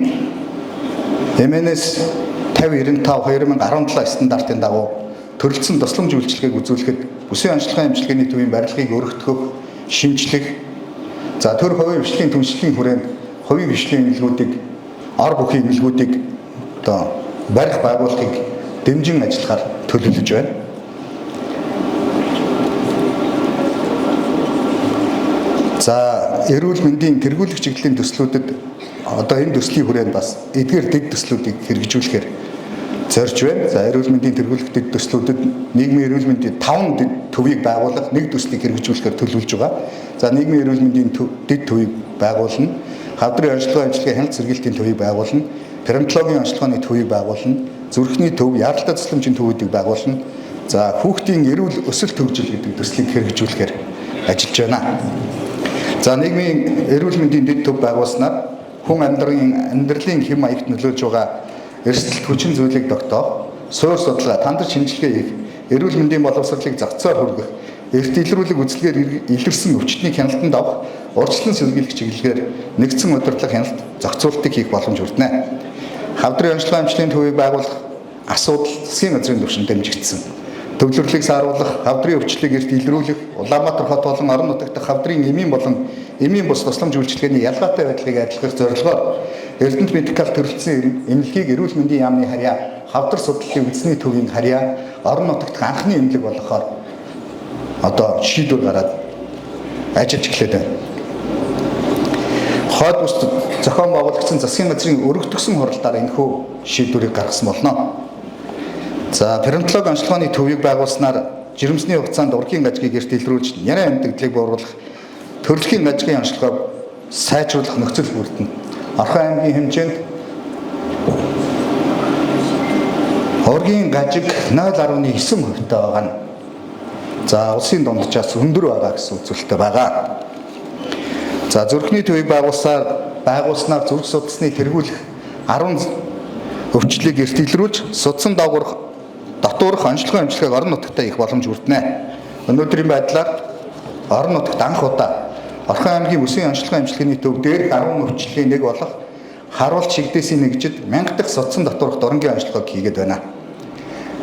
Speaker 3: MNS 5095/2017 стандартын дагуу төрөлцсөн тусламж үйлчилгээг үзүүлэхэд бүсийн ажиллагаа эмчилгээний төвийн барилгыг өргөтгөх, шинжлэх, за төр хувийн хвшлийн түншлэлийн хүрээнд хувийн хвшлийн эмнэлгүүдийг ор бүхий эмнэлгүүдийг барих байгуулахыг дэмжин ажиллахаар төлөвлөж байна. За эрүүл мэндийн тэргүүлэх чиглэлийн төслүүдэд одоо энэ төслийн хүрээнд бас эдгээр дэд төслүүдийг хэрэгжүүлэхээр зорж байна. За эрүүл мэндийн тэргүүлэх дэд төслүүдэд нийгмийн эрүүл мэндийн 5 дэд төвийг байгуулах, нэг төслийг хэрэгжүүлэхээр төлөвлөж байгаа. За нийгмийн эрүүл мэндийн дэд төвийг байгуулна, хавдрын онцлогоо эмчилгээ хяналт сэргийлтийн төвийг байгуулна, перинатологийн онцлогооны төвийг байгуулна, зүрхний төв, яаралтай цэцлэмжийн төвүүдийг байгуулна. За хүүхдийн эрүүл өсөлт хөгжил гэдэг төслийг хэрэгжүүлэхээр ажиллаж байна. За нийгмийн эрүүл мэндийн дэд төв байгуулснаар хүн амьдралын хэм маягт нөлөөлж байгаа эрсдэлт хүчин зүйлийг тогтоох, суур судалгаа, тандар шинжилгээ хийх, эрүүл мэндийн боловсролыг зохицоор хүргэх, эрт илрүүлэг үзлэгээр илэрсэн өвчтний хяналтанд авах урьдчилан сэргийлэх чиглэлээр нэгдсэн удирдлага хяналт зохицуултыг хийх боломж хүртэнэ. Хавдрын онцлогын амжилтын төвийг байгуулах асуудал засгийн газрын түвшинд дэмжигдсэн. Төвлөрлийг сааруулах, хавдрын өвчлөлийг эрт илрүүлэх, Улаанбаатар хот болон орон нутагт хавдрын эмийн болон эмийн бус тусламж үйлчилгээний ялгаатай байдлыг адилгах зорилгоор Эрдэнэт медикал төрөлцсөн эмнэлгийг эрүүл мэндийн яамны харьяа, хавдар судлалын үндэсний төвийн харьяа, орон нутагт анхны эмнэлэг болгохоор одоо шийдвэр гараад ажиллаж эхлэв байна. Хойд бүс зохион байгуулагдсан засгийн газрын өргөдөгсөн хуралдаар энэхүү шийдвэрийг гаргасан болно. За, перинатологи онцлогооны төвийг байгуулснаар жирэмсний хугацаанд ургийн гажгийг эрт илрүүлж, нярайн амьтагдлыг бууруулах, төрөлхийн гажгийн онцлогоог сайжруулах нөхцөл бүрдэнэ. Орхон аймгийн хэмжээнд ургийн гажиг 0.9% байгаа нь. За, улсын дунджаас өндөр байгаа гэсэн үзүүлэлттэй байгаа. За, зүрхний төвийг байгуулснаар зүрх судасны тэргүүлэх 10 өвчлөлийг эрт илрүүлж, судсан дотуурах онцлогын эмчилгээг орон нутагтаа их боломж хүртэнэ. Өнөөдрийн байдлаар орон нутагт анх удаа Орхон аймгийн үсгийн онцлогын эмчилгээний төв дээр 10 өвчлөлийн нэг болох харуулт шигдээсийн нэгжид 1000 дахь судсан дотуурах дөрөнгийн онцлогыг хийгээд байна.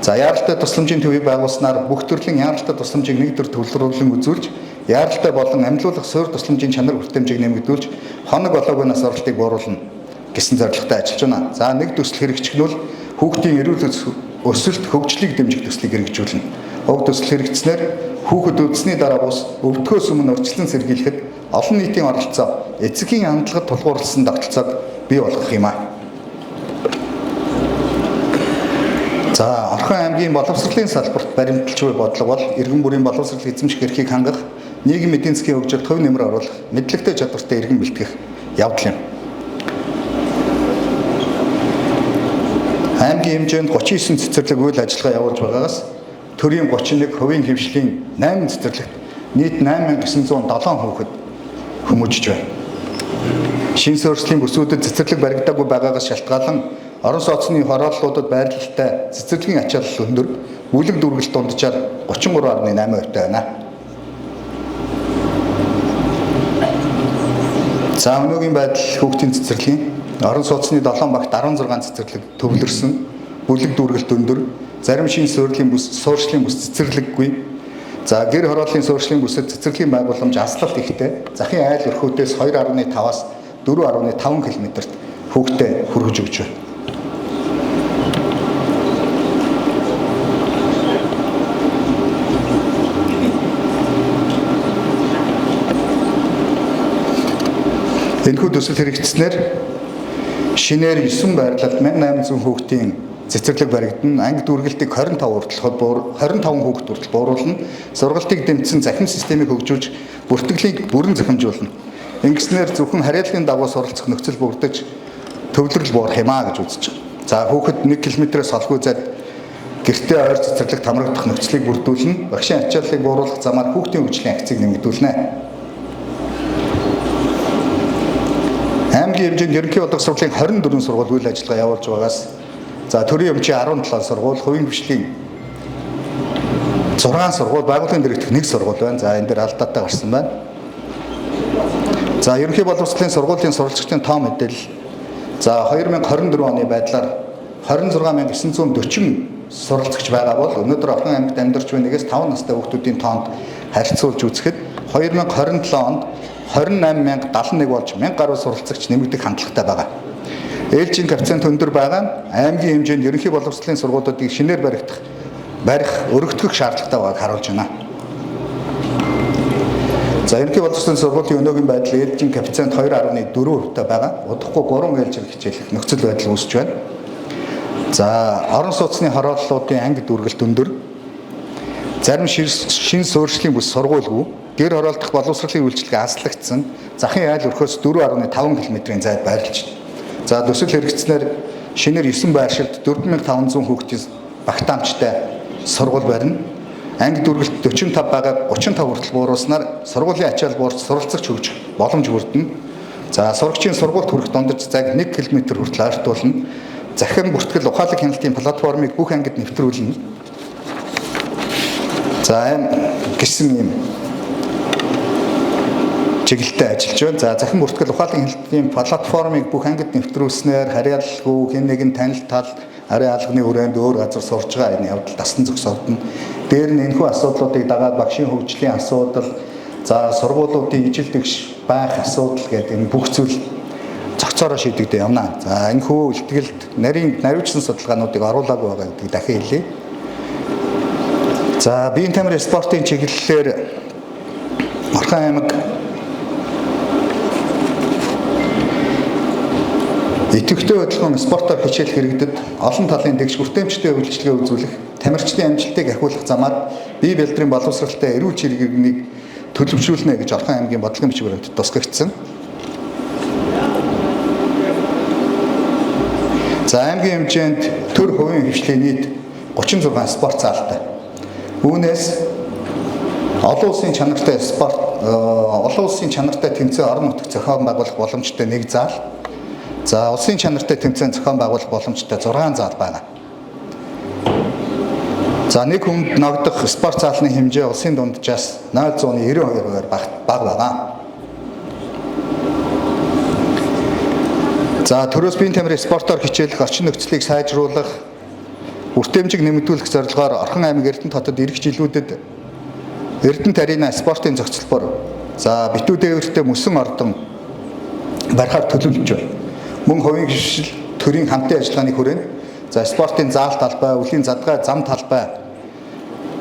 Speaker 3: За, яаралтай тусламжийн төвийг байгуулснаар бүх төрлийн яаралтай тусламжийг нэг төр төвлөрүүлэн үзүүлж, яаралтай болон амьлуулах суурь тусламжийн чанар хүртээмжийг нэмэгдүүлж, хоног олоогүй нас оролтыг бууруулна гэсэн зорилготой ажиллаж байна. За, нэг төсөл хэрэгжигнүүл хүүхдийн эрүүл өсөлт хөгжлийг дэмжих төслийг хэрэгжүүлнэ. Уг төсөл хэрэгжснээр хүүхэд өвдсөний дараа бус өвдгөөс өмнө урьдчилан сэргийлэхэд олон нийтийн оролцоо, эцгийн хандлагад тулгуурласан тогтолцоог бий болгох юм а. За, Орхон аймгийн боловсролын салбарт баримталж буй бодлого бол иргэн бүрийн боловсрол эзэмших эрхийг хангах, нийгмийн эдийн засгийн хөгжилд хувь нэмэр оруулах, мэдлэгтэй чадвартай иргэн бэлтгэх явдал юм. Аймгийн хэмжээнд 39 цэцэрлэг үйл ажиллагаа явуулж байгаагаас төрийн 31 хувийн хэвшлийн 8 цэцэрлэгт нийт 8907 хүүхэд хүмүүжиж байна. Шин суурьшлийн бүсүүдэд цэцэрлэг баригдаагүй байгаагаас шалтгаалan орон сууцны хорооллуудад байрлалтай цэцэрлэгийн ачаалал өндөр, бүлэг дүргэлт дунджаар 33.8% байна. За, өнөөгийн байдал хүүхдийн цэцэрлэгийн орон сууцны 7 багт 16 цэцэрлэг төвлөрсөн, бүлэг дүргэлт өндөр, зарим шин суурьшлийн бүс цэцэрлэггүй. За, гэр хорооллын суурьшлийн бүсэд цэцэрлэгийн байгууламж аслалт ихтэй, захын айл өрхөөдөөс 2.5-аас 4.5 км-т хүүхдэд хүргэж өгч байна. Энэхүү төсөл хэрэгжснээр шинээр 9 байрлалд 1800 хүүхдийн цэцэрлэг баригдана. Анги дүүргэлтийг 25 хүүхэд хүртэл бууруулна. Сургалтыг дэмжсэн захин системийг хөгжүүлж, бүртгэлийг бүрэн зохимжуулна. Ингэснээр зөвхөн харьяаллын дагуу суралцах нөхцөл бүрдэж төвлөрөл буурах юм а гэж үзэж байна. За, хүүхэд 1 км-ээс холгүй зайд гэртээ ойр цэцэрлэгт хамрагдах нөхцөлийг бүрдүүлнэ. Багшийн ачааллыг бууруулах замаар хүүхдийн хөгжлийн акцийг нэмэгдүүлнэ. Аймгийн хэмжээнд ерөнхий боловсролын 24 сургууль үйл ажиллагаа явуулж байгаагаас за, төрийн өмчийн 17 сургууль, хувийн хвшлийн 6 сургууль, байгууллагын дэргэдэх 1 сургууль байна. За, энэ дээр алдаатай гарсан байна. За, ерөнхий боловсролын сургуулийн сурвалжчдын тоо мэдээлэл. За, 2024 оны байдлаар 26940 суралцагч байгаа бол өнөөдөр Орхон аймагт амьдарч буй 1-5 настай хүүхдүүдийн тоонд харьцуулж үзэхэд 2027 онд 28071 болж 1000 гаруй суралцагч нэмэгдэх хандлагатай байгаа. Ээлжийн коэффициент өндөр байгаа нь аймгийн хэмжээнд ерөнхий боловсролын сургуулиудыг шинээр барих өргөдгөх шаардлагатай байгааг харуулж байна. За, ерөнхий боловсролын сургуулийн өнөөгийн байдал ээлжийн коэффициент 2.4%-тай байгаа. Удахгүй 3 ээлжийг хичээлэх нөхцөл байдал үүсэж байна. За, орон сууцны хорооллуудын анги дүүргэлт өндөр, зарим шин суурьшлийн бүс сургуульгүй, гэр хороолдох боловсролын үйлчилгээ аслагдсан, захын айл өрхөөс 4.5 км-ийн зайд байрлаж байна. За, төсөл хэрэгжснээр шинээр 9 байршилд 4500 хүүхдийн багтаамжтай сургууль барина. Анги дүүргэлт 45 байгааг 35 хүртэл бууруулснаар сургуулийн ачаал буурч суралцагч хөгжих боломж бүрдэнэ. За, сурагчийн сургуульд хүрэх дундаж зайг 1 км хүртэл ойртуулна. Захин бүртгэл ухаалаг хяналтын платформыг бүх ангид нэвтрүүлнэ. За, гэсэн юм чиглэлтэй ажиллаж байна. За захин бүртгэл ухаалаг хэлтийн платформыг бүх ангид нэвтрүүлснээр харьяалалгүй хэн нэгэн танил тал ариун алганы хүрээнд өөр газар сурж байгаа энэ явдал тасн зогсоодно. Дээр нь энэхүү асуудлуудыг дагаад багшийн хөгжлийн асуудал, за сургуулиудын ижил тэгш байх асуудал гэдэг энэ бүх зүйл зохицоороо шийдэгдэж явна. За энэхүү илтгэлд нарийн наривчсан судалгаануудыг оруулаагүй байгаа гэдгийг дахин хэлье. За биеийн тамирын спортын чиглэлээр Орхон аймаг идэвхтэй хөдөлгөөн спортоор хичээл хэрэгдэд олон талын дэгш хүртээмжтэй үйлчлэгээ үзүүлэх, тамирчдын амжилтыг ахиулах замаар бие бэлтрийн боловсралтай эрүүл чиргээгнийг төлөвшүүлнэ гэж Орхон аймгийн бодлогын бичвэрт тусгагдсан. За аймгийн хэмжээнд төр хувийн хвшлийн нийт 36 спорт залтай. Үүнээс олон улсын чанартай тэмцээн орон нутагт зохион байгуулах боломжтой 1 зал. За улсын чанартай тэмцээн зохион байгуулах боломжтой 6 зал байна. За нэг хүнд ногдох спорт заалны хэмжээ улсын дунджаас 0.92%-аар бага байна. За төрөөс биеийн тамирын спортоор хичээлэх орчин нөхцөлийг сайжруулах, хүртээмжийг нэмэгдүүлэх зорилгоор Орхон аймаг Эрдэнэт хотод ирэх жилүүдэд Эрдэнэт арена спортын зохицолбор за битүү дээвэртэй мөсөн ордон барихаар төлөвлөж байна. Мөн хувийн хвшил төрийн хамтын ажиллагааны хүрээнд за спортын заал талбай, үлийн задгай, зам талбай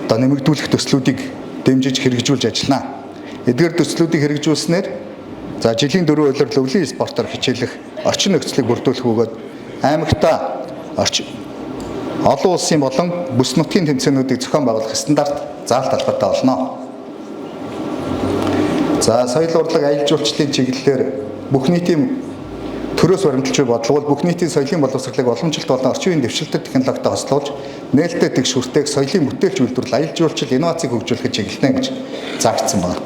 Speaker 3: одоо нэмэгдүүлэх төслүүдийг дэмжиж хэрэгжүүлж ажиллана. Эдгээр төслүүдийг хэрэгжүүлснээр за жилийн 4 улирал өвлийн спортоор хичээлэх орчин нөхцөлийг бүрдүүлэх бөгөөд аймагтаа олон улсын болон бүс нутгийн тэмцээнүүдийг зохион байгуулах стандарт заал талбартай болно. За соёл урлаг аялал жуулчлалын чиглэлээр бүх нийтийн төрөөс баримталж буй бодлого бүх нийтийн соёлын боловсролыг уламжлалт болон орчин үеийн дэвшилтэд технологитой хослуулж нээлттэй тэгш хүртээх соёлын бүтээлч үйлдвэрлэл аялал жуулчлал инновацийг хөгжүүлэхэд чиглэлтэй гэж заагдсан байна.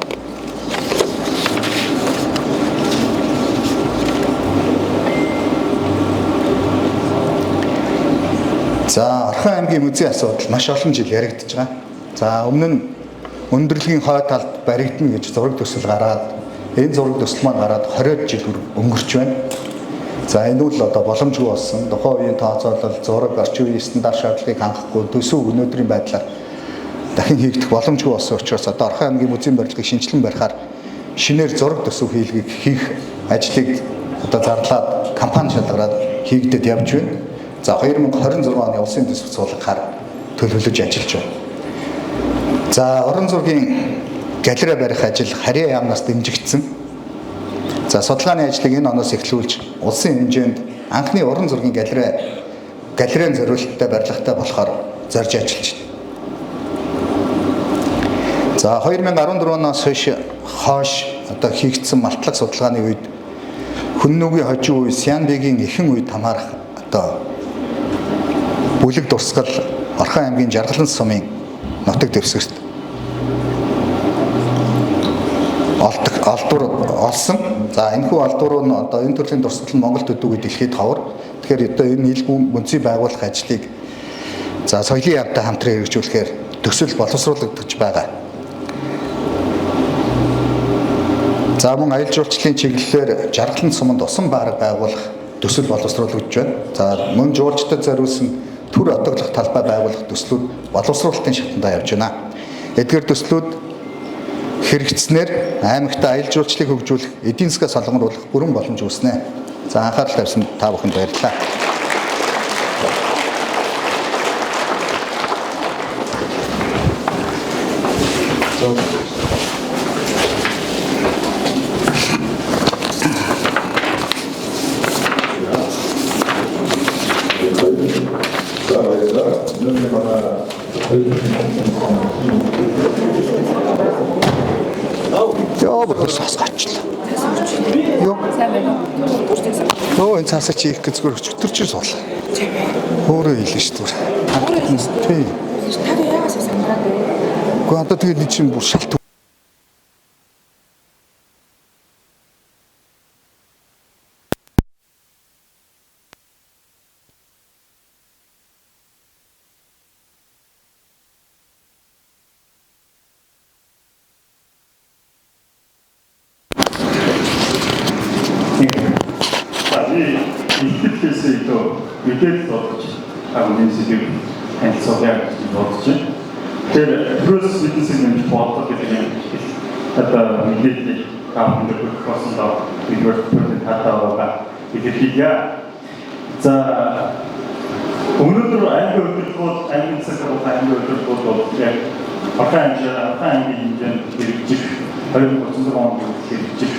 Speaker 3: За Орхон аймгийн музейн асуудал маш олон жил яригдж байгаа. За өмнө нь өндөрлөгийн хой талд баригдана гэж зураг төсөл гараад энэ зураг төсөл маань гараад 20 жил өнгөрч байна. За энэ үл одоо боломжгүй болсон. Тухайн үеийн тооцоолол, зураг, орчин үеийн стандарт шаардлагыг хангахгүй төсөв өнөөдрийн байдлаар дахин хийгдэх боломжгүй болсон учраас одоо Орхон аймгийн музейн барилгыг шинжилэн барихаар шинээр зураг төсөв хийх ажлыг одоо зарлаад компани шалгараад хийгдэд явж байна. За 2026 оны улсын төсөв суулгахаар төлөвлөж ажиллаж байна. За орон зургийн галерей барих ажил харьяа яамнаас дэмжигдсэн. За судалгааны ажлыг энэ оноос эхлүүлж улсын хэмжээнд анхны уран зургийн галерейн зориулалттай барилгатай болохоор зорж ажиллаж байна. За 2014 оноос хойш одоо хийгдсэн малтлаг судалгааны үед Хүннүүгийн хожим үе, Сянбегийн эхэн үед хамаарах одоо бүлэг дурсгал Орхон аймгийн Жаргалан сумын нутаг дэвсгэрт олдвор олсон. За энэхүү олдвор нь одоо энэ төрлийн дурсгал нь Монголд төдийгүй дэлхийд ховор. Тэгэхээр одоо энэ нийлбүү мөнцийг байгуулах ажлыг за соёлын яамтай хамтран хэрэгжүүлэхээр төсөл боловсруулагдаж байгаа. За мөн аялал жуулчлалын чиглэлээр Жаргалан суманд усан баараг байгуулах төсөл боловсруулагдж байна. За мөн жуулчдад зориулсан төр отоглох талбай байгуулах төслүүд боловсруулалтын шатндаа явж байна. Эдгээр төслүүд хэрэгжснээр аймагтаа аялал жуулчлалыг хөгжүүлэх, эдийн засгаа солонгоруулах бүрэн боломж үүснэ. За анхаарал тавьсан та бүхэнд баярлалаа. Яа бүр сасгаачлаа. Юу? Энэ цаасаа чи их гэж зүгээр өчтөр чи суул. Өөрөө хэлнэ шүү дээ. Тийм.
Speaker 4: Та яагаас сандраад вэ?
Speaker 3: Гэхдээ одоо тэгээд нэг чинь бүр шалт
Speaker 5: ихтэйгээс илүү мэдээлэл бодож хамгийн сэдв танилцуулъя гэж бодож байна. Тэгэхээр process бизнесийн нэмж бодлого гэдэг юм. Одоо мэдээлэл авах гэдэг процессыг бидгээр төлөв хатаага илэрхийлье. За өнөөдөр аймгийн удирдлагууд аймгийн засаг аймгийн удирдлагууд бол яг аймгийн хэмжээнд хэрэгжих 2036 онд хэрэгжих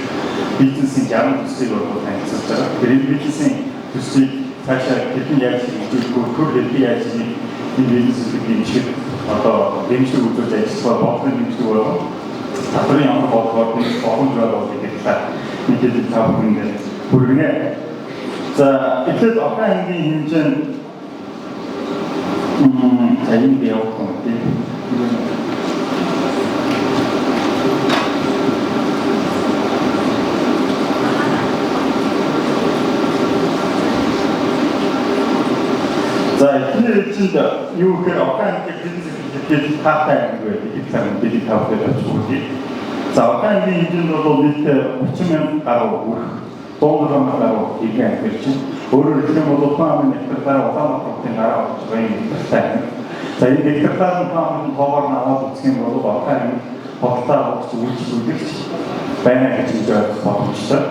Speaker 5: бизнесийн 60 төслийг бол танилцуулж байгаа. Тэр энэ бизнесийн төслийг цаашаа хэдэн яаж хэрэгжүүлэх вэ? Төр хэдэн яаж энэ бизнесийг дэмжих одоо дэмжлэг үзүүлж ажиллах бодлогын дэмжлэг болон татварын ямар бодлогоор боломжтой гэдэг талаар мэдээлэл тавьсан хүргэнэ. За эхлээд Орхон аймгийн хэмжээнд цаим явах юм. За эхний ээлжинд юу гэхээр Орхон аймгийн бизнес хаатай аймаг байдаг. Их цаг мэдээлэл тавьдаг очгоодыг. За Орхон аймгийн хэмжээнд бол нийт 30,000 гаруй хүрэх доллар гаруй иргэн амьдарч байна. Өөрөөр хэлбэл Улаанбаатар нефтээр Улаанбаатарын гараа болж байгаа юм байна. За энэ нефтээр Улаанбаатарын тоогоор наваад үзэх юм бол Орхон аймаг бодлоо авч үйлчлүүлэгч байна гэж үзэж боломжтой.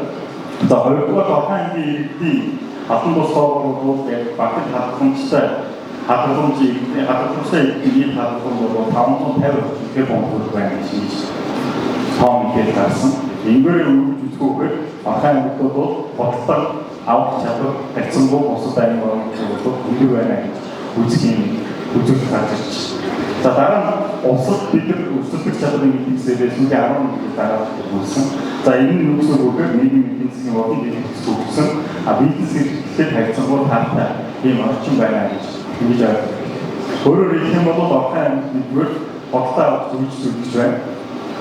Speaker 5: За хоёрдугаар Орхон аймгийн иргэдийн хатан бус тоогоор яг багт хадгаламжтай хадгаламжтай ийм хадгалам бол 550 гэх бомбор байна гэж тоон мэдээлэл гарсан. Ингэрээ үргэлж үзэхгүйгээр Орхон аймагт бол бодлого авах чадвар харьцангуй бусад аймагт бол өндөр байна гэж үзэх юм үзүүлэлт гарч ирж байна. За дараа нь улсад бид нар өсөлтөх чадрын эдийн засгээс сүүлийн 10 жилийн дараа үүссэн. За энэ нь нөхцөлөөр нийгмийн эдийн засгийн бодлого дэвшиж өгсөн. Бизнес эрхлэлтэй харьцангуй таатай ийм орчин байна гэж ингэж ойлгож байна. Өөрөөр хэлэх юм бол Орхон аймагт нэгдүгээр бодлого авах зүйлс байна.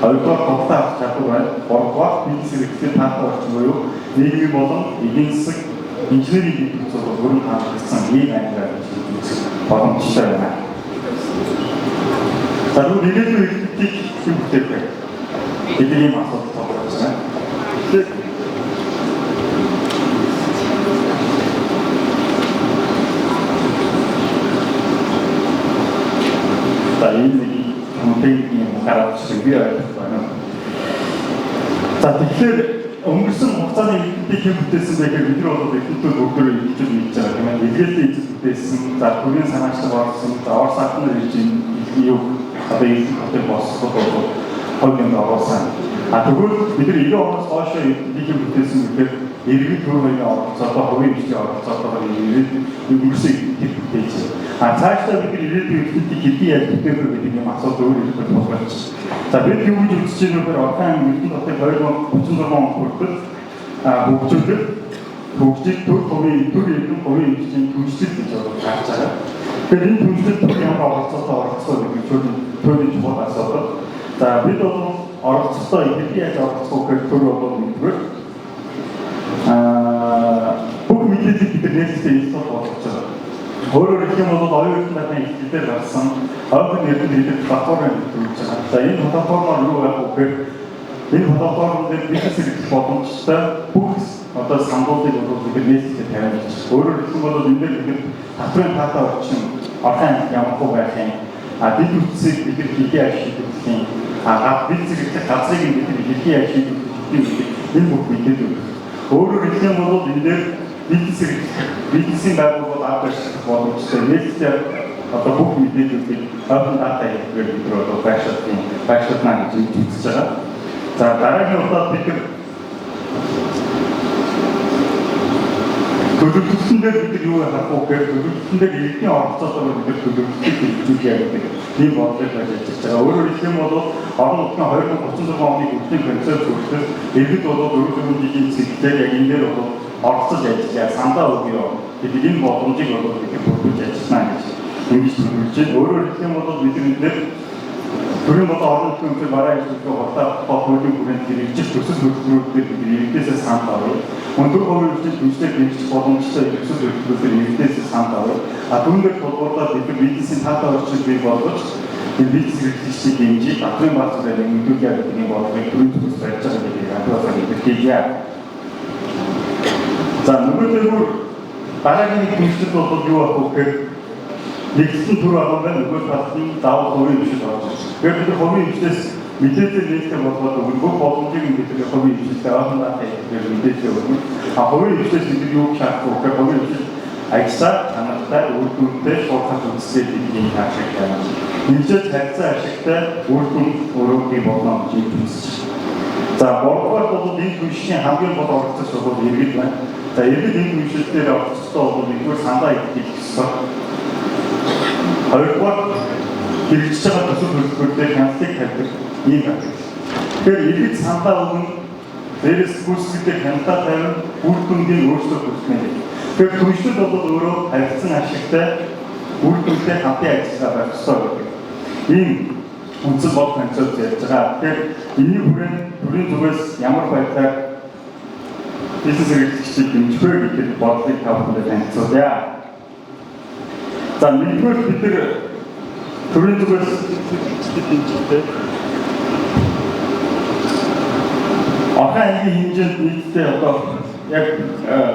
Speaker 5: Хоёрдугаар бодлого авах чадвар байна. Гуравдугаар бизнес эрхлэлтэй таатай орчин буюу нийгмийн болон эдийн засаг инженерийн дэвших зорилгоор бүрэн хамаарсан ийм аймаг гэж үзэх боломжтой байна. За нэгдүгээр эрхлэлтийг хэвлэх бүтээх байна. Бидний ийм асуудал тохиолдож байна. За энэ компьютерийн гаргаж би ойлгох байна. За тэгэхээр өнгөрсөн хугацааны эрхлэлтийг бүтээсэн байхаар бид нар бол эрхлэлтүүд бүгдөө хийж мэдж байгаа тийм ээ. Эрхлэлтийг хийж бүтээсэн, за төрийн санаачлаг орсон, за Орос ахны режим юу одоо эрхлэлтийг босгох бол хоёрын оруулсан. Тэгвэл бид нар 90 оноос хойш эрхлэлтийг бүтээсэн гэхээр иргэн төрийн оролцоотоо хувийн бичгийн оролцоотоо өнгөрсөн эрхлэлтийг бүтээж. Цаашдаа бид ирээдүйн эрхлэлтийг хэдий яаж бүтээх вэ гэдэг юм асуудал өөр их болж байна. За бид юу гэж үзэж байгаа вэ? Орхон аймгийн эрдэнэ хотын 2036 он хүртэл хөгжил төр эрдэнэ хувийн бичгийн түншлэл гэж гарч байгаа. Тэгэхээр энэ түншлэлд ямар оролцоотой гэдэг төрийн чухал асуудал. За бид бол оролцоотой хэдий яаж оролцох вэ гэхээр төр бол нэгдүгээр бүх мэдээллийг бид нээлттэй институт болгож байгаа. Өөрөөр хэлэх юм бол оюутан нарийн ихтэй гарсан ойрхон эрдэнэ хэлбэр платформ төлөвлөж байгаа. За энэ платформоор юу байх вэ гэхээр энэ платформ дээр бизнес эрхлэх боломжтой бүх одоо сандлуудыг бол бид нээлттэй тавиад байна. Өөрөөр хэлэх юм бол энэ дээр бид татварын таатай орчин Орхон аймагт ямар хөө байх юм. Бид үтсийг бид хэдий ашиглах юм. Бизнес эрхлэх газрыг бид хэдий ашиглах юм. Энэ бүх мэдээлэл. Өөрөөр хэлэх юм бол энэ дээр бизнесийн байгууллагууд авч боломжтой нээлттэй одоо бүх мэдээллүүдийг open data хэлбэрээр бид одоо байршуулна гэж үзэж байгаа. За дараагийн удаад бид төлөвлөлтөн дээр бид юу харах вэ гэхээр төлөвлөлтөн дээр иргэдийн оролцоотойгоо бид төлөвлөлтийг хэрэгжүүлж явдаг. Тийм бодлого байж байгаа. Өөрөөр хэлэх юм бол орон нутгийн 2036 оны өвлийн концепт хүртэл иргэд бол өргөдөл жилийн цэглэлээр яг энэ дээр бол оролцож ажиллаа, сандаа өгөө. Тэгээд энэ боломжийг бол бид бүрдүүлж ажиллана гэж ингэж төлөвлөж байна. Өөрөөр хэлэх юм бол бид энэ төрийн болон орон нутгийн өмчөөр бараа ажиллах хурдтай хуулийн хүрээнд хэрэгжих төсөл хөтөлбөрүүдээр бид иргэдээс санал авъя. Өндөр хувийн хөгжил хүчтэй дэмжих боломжтой төсөл хөтөлбөрүүдээр иргэдээс санал авъя. Түүнээр тулгуурлаад бид бизнесийн таатай орчныг бий болгож энэ бизнес эрхлэгчдийг дэмжиж татварын бааз зэрэг нэмэгдүүлэх гэдэг юм бодлогыг төрийн төсөс барьж байгаа гэдэг анхаарал илэрхийлье. За нөгөөдөр Дараагийн нэг төвчд бол юу ах вэ гэхээр нэгэн төр байгаа байна. Нөгөө талд нь заавал хувийн хэмжээ орж ирж байна. Тэгэхээр бид хувийн хэмжээс мэдээлэл нээлттэй болгоод бүх боломжийг бид хувийн хэмжээтэй авахнаа хэлбэр мэдээлэл өгнө. А хувийн хэмжээс бид юу шаардах вэ гэхээр хувийн хэмжээ ажлаа хангалттай үйлдвэртэй шуурхаж үзсээр бидний хаашиг байна. Хэмжээ харьцаа ашигтай үйлдвэр өөрөө бий болно гэж үзэж байна. За бодлогоор бол энэ түвшний хамгийн гол оролцогч бол иргэд байна. За иргэд энэ түвшинээр оролцохтой бол нэгдүгээр сандаа идэх гэсэн. Хоёрдугаар хэрэгжиж байгаа төсөл хөтөлбөртэй хяналтыг тавьдаг ийм байна. Тэгэхээр иргэд сандаа өгөн дээрээс гүйцэтгэдэг хяналтаа тавин үр дүнгийн өөрчлөлт үүснэ. Тэгэхээр түвшнүүд бол өөрөө харилцан ашигтай үр дүнтэй хамтын ажиллагаа байх ёстой гэдэг. Ийм үндсэн бод концепт ярьж байгаа. Тэгэхээр энэний хүрээнд төрийн зүгээс ямар байдлаар бизнес эрхлэгчдийг дэмжих вэ гэдэг бодлыг тавьдаг танилцуулъя. За нэгдүгээр бид нар төрийн зүгээс дэмжихтэй ахаа ангийн хэмжээнд нийтдээ одоо яг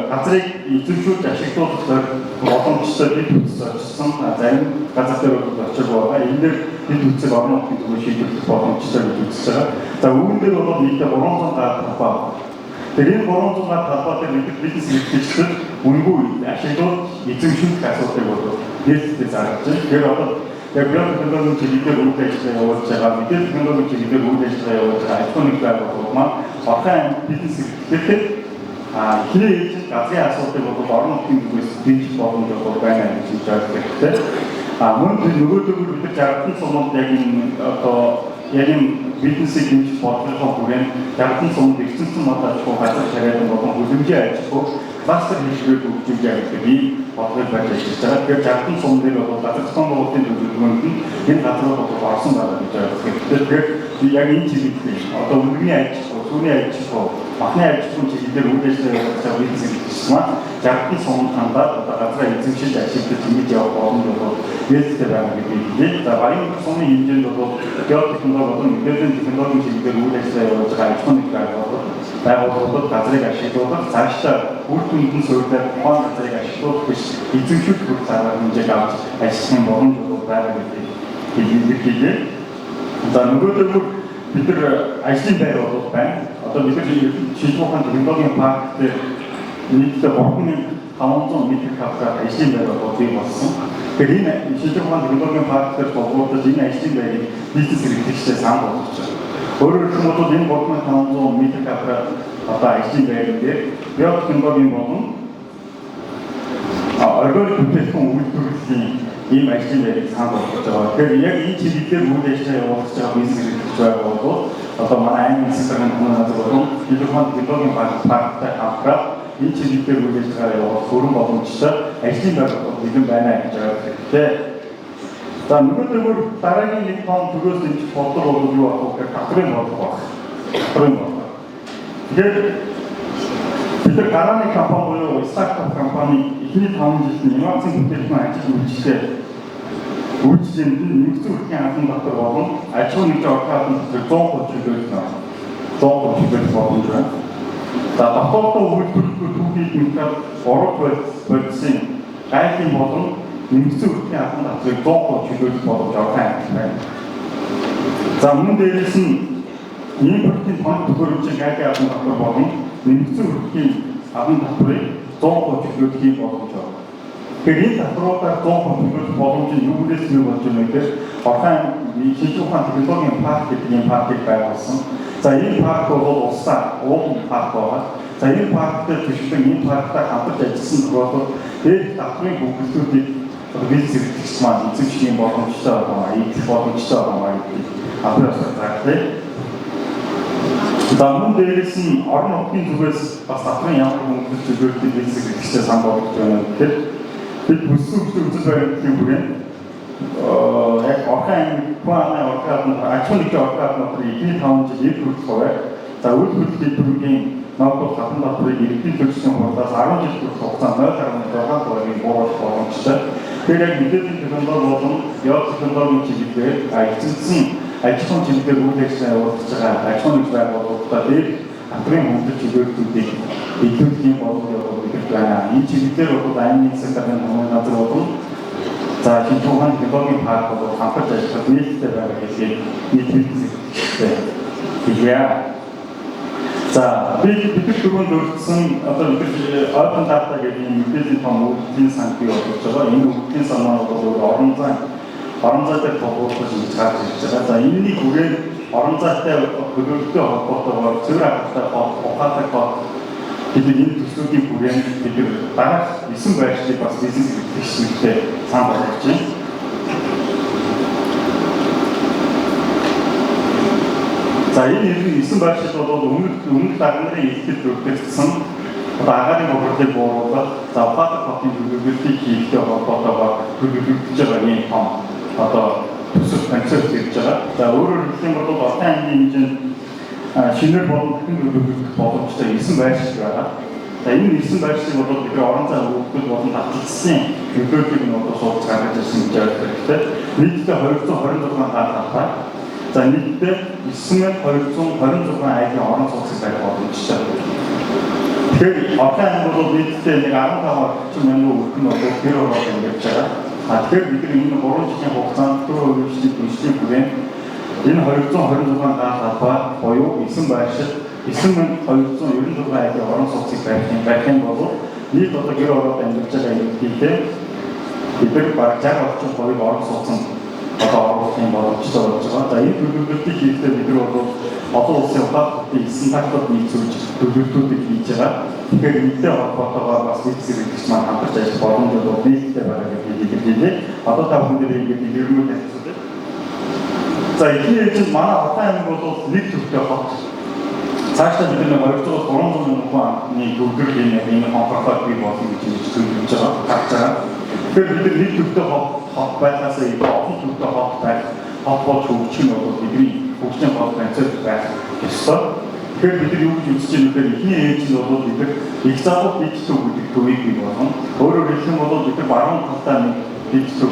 Speaker 5: газрыг эзэмшүүлж ашиглуулах боломжтой бид үзсэн зарим газар дээр очиж байгаа. Энэ дээр бид үзэх орон нутгийн түвшин шийдвэрлэх боломжтой гэж үзэж байгаа. За үүн дээр бол нийтдээ 300 га талбай. Тэгэхээр энэ 300 га талбай дээр бид бизнес эрхлэгчид үнгүй ашиглуулж эзэмшүүлэх асуудлыг бол нээлттэй зарж байна. Тэгэхээр одоо яг технологийн чиглэлээр үйл ажиллагаа явуулж байгаа, мэдээлэл технологийн чиглэлээр үйл ажиллагаа явуулж байгаа альбомыг байгуулах маань орхон бизнес эрхлэгчид эхний ээлжид газрын асуудлыг бол орон нутгийн зүгээс дэмжих боломж бол байна гэж үзэж байгаа. Мөн нөгөөдөөр бид жардсан сумд яг энэ одоо яг энэ бизнесийг дэмжих бодлогын хүрээнд жардсан сумд эрчимсэн мод аж ахуй газар тариалан болон хүлэмжийн аж ахуй кластер хэлбэрээр хөгжүүлж байгаа ийм бодлогыг барьж ажиллаж байгаа. Тэгэхээр жардсан сум дээр бол газар зохион байгуулалтын төлөвлөгөөнд нь энэ газрууд бол орсон байгаа гэж байгаа. Тэгэхээр яг энэ чиглэлээр одоо үнэний аж ахуй, сүүний аж ахуй, махны аж ахуйн чиглэлээр үйл ажиллагаа явуулж байгаа бизнес эрхлэгчид маань жардсан сумд хандаад одоо газраа эзэмшиж ашиглаж ингэж явах боломж бол нээлттэй байгаа гэдэг хэлээ. За баян сумны хэмжээнд бол геотехнологи болон мэдээллийн технологийн чиглэлээр үйл ажиллагаа явуулж байгаа аж ахуйн байгууллагууд газрыг ашиглуулах, цаашдаа үр дүндэн суурьлаад тухайн газрыг ашиглуулах биш эзэмшүүлэх бүх зарвар хэмжээг авч ажиллах боломж бол байгаа гэдэг хэлээ. За нөгөөдөр бид нар ажлын байр бол байна. Одоо бид нар шинжлэх ухааны технологийн парк дээр нийтдээ 3500 м квадрат ажлын байр бол бий болсон. Тэгэхээр энэ шинжлэх ухааны технологийн парк дээр болгоодож энэ ажлын байрыг бизнес эрхлэгчдээ сан болгож байна. Өөрөөр хэлбэл энэ 3500 м квадрат одоо ажлын байр дээр биотехнологийн болон органик бүтээгдэхүүн үйлдвэрлэлийн ийм ажлын байрыг сан болгож байгаа. Тэгэхээр яг энэ чиглэлээр үйл ажиллагаа явуулж байгаа бизнес эрхлэгч байгаа бол одоо манай аймгийн засгийн хүмүүст болон шинжлэх ухааны технологийн парктай хамтраад энэ чиглэлээр үйл ажиллагаа явуулах бүрэн боломжтой ажлын байр бэлэн байна гэж байгаа хэрэгтэй. За нөгөөдөр дараагийн нэг том төгөөс дэмжих бодлого бол юу ах вэ гэхээр татврын бодлого баг. Татврын бодлого. Тэгэхээр бид нар гарааны компани буюу стартап компани эхний 5 жилд инновацийн бүтээгдэхүүн ажил үйлчлэгэнд нэгдсэн үрхийн хадгалан татвар болон аж ахуйн нэгж орхон хадгалан татвар 130 чиглэлд боломж байна. За дотооддоо үйлдвэрлэлгүй түүхийг мэдээд орох бодисын гайлын болон нэгдсэн үрхийн хадгалан татварыг 130 чиглэлд болгож орхон байна. За мөн дээрээс нь импортын тоног төхөөрөмжийн гайлын хадгалан татвар болон нэгдсэн үрхийн хадгалан татварыг 130 чиглэлд хийх боломж байна. Тэгэхээр энэ татваруудаар 130 чиглэлд боломж нь юунээс бий болж байгаа вэ гэхээр орхон шинжлэх ухааны технологийн парк гэдэг ийм паркийг байгуулсан. За энэ парк бол улсаа уулын парк байгаа. За энэ парктай төшлөн энэ парктай хамтарч ажилласан тохиолдолд дээрх татврын хөгжлүүдийг бизнес эрхлэгч маань эзэмших юм боломжтой байгаа. Ийгдэх боломжтой байгаа гэдэг апроч гаргая. За мөн дээрээс нь орон нутгийн зүгээс бас татврын ямар хөнгөлөлт зөвлөлтийг бизнес эрхлэгчдээ сан болгож байна гэхээр бид бүсгүй үзэл баримтлалын хүрээнд яг орхон аймгийн аж ахуйн нэгж орхон хадгалан эхний 5 жил эд хүртэх хуваар за үйл хөдлөлийн төрлийн ноогдол хатан татварыг иргэдийн төлөвшсөн хурлаас 10 жил хүртэх хугацаанд 0.6%-ийг бууруулах боломжтой. Тэгэхээр яг мэдээллийн технологи болон биотехнологийн чиглэлээр эзэмсэн аж ахуйн чиглэлээр үйл ажиллагаа явуулж байгаа аж ахуйн нэгж байгууллагуудаа дээр татврын хөнгөлөлт чиглэлүүдийг илүүх юм болов уу гэдэг байна. Энэ чиглэлээр бол аймгийн засгийн хамгаалалт газар болон за шинжлэх технологийн парк бол хамтарч ажиллах нийлэлтэй байгаа гэдгийг нийтлэлтэй хэлье. За бид түрүүнд өргөсөн одоо бид open data гэдэг юм мэдээллийн том үйлдвэрлэлийн сан бий болж байгаа. Энэ үйлдвэрлэлийн сан маань бол орон зайтай холбоотой гэж гарч ирж байгаа. За энэний хүрээнд орон зайтай хөлөөлөлтөй холбоотойгоор цэвэр хангалттай ухаалаг гэдэг энэ төслүүдийн хүрээнд бид дараах 9 байршлыг бас бизнес эрхлэгчтэй сан болгож байна. За энэ 9 байршил бол өмнөх дарга нарын ихтгэл бүртгэгдсэн агаарын бохирдлыг бууруулах, за ухаалаг хотын төлөвлөлтийг хийхтэй холбоотойгоор төлөвлөгдөж байгаа юм том одоо төсөл концепт хийж байгаа. За өөрөөр хэлбэл бол олон аймгийн хэмжээнд шинээр болон бүхэн төлөвлөлт боломжтой 9 байршил байгаа. За энэ 9 байршлыг бол бид орон зай хөгжил болон татгалзсан төлөвлөлтийг нь одоо суулж гаргаж ирсэн гэж байгаа хэрэгтэй. Нийтдээ 226 гаалтай. За нийтдээ 9226 айлын орон сууцыг барих боломжтой. Тэгэхээр олон аймаг бол нийтдээ нэг 15 орчим мянган өргөн бол тэр ороод ингэж байгаа. Тэгэхээр бид энэ 3 жилийн хугацаанд төр хөгжлийн түвшлийн хүрээнд энэ 226 гаалтай буюу 9 байршил 9296 айлын орон сууцыг барих юм бол нийт одоо гэр ороод амьдарч байгаа иргэдтэй бид баг 60 орчим хувийг орон сууцсан одоо оруулахын боломжтой болж байгаа. За энэ төлөвлөлтийг хийхдээ бид бол олон улсын ухаалагчдын стандартууд нийцүүлж төлөвлөлтүүдийг хийж байгаа. Тэгэхээр энэтэй холбоотойгоор бас бизнес эрхлэгч маань хамтарч ажиллах боломж бол нийтдээ байгаа гэдгийг хэлээ. Одоо та бүхэнд ингээд илэрхийлж хэлцүүлээ. За эхний ээлжинд манай Хотын аймаг бол нэг төвтэй хот. Цаашдаа бид нэг 200-300 мянган хүний төвлөрөл энэ конференц бий болно гэж төлөвлөж байгаа. Гарч байгаа. Тэгэхээр бид нэг төвтэй хот байхаас олон төвтэй хот байх, хот болж хөгжих нь бол бидний хөгжлийн гол концепт байх ёстой. Тэгэхээр бид юу гэж үзэж байгаа вэ? Эхний ээлжинд бол бид их залуу диджитал гэдэг төвийг бий болгоно. Өөрөөр хэлэх юм бол бид баруун талдаа нэг диджитал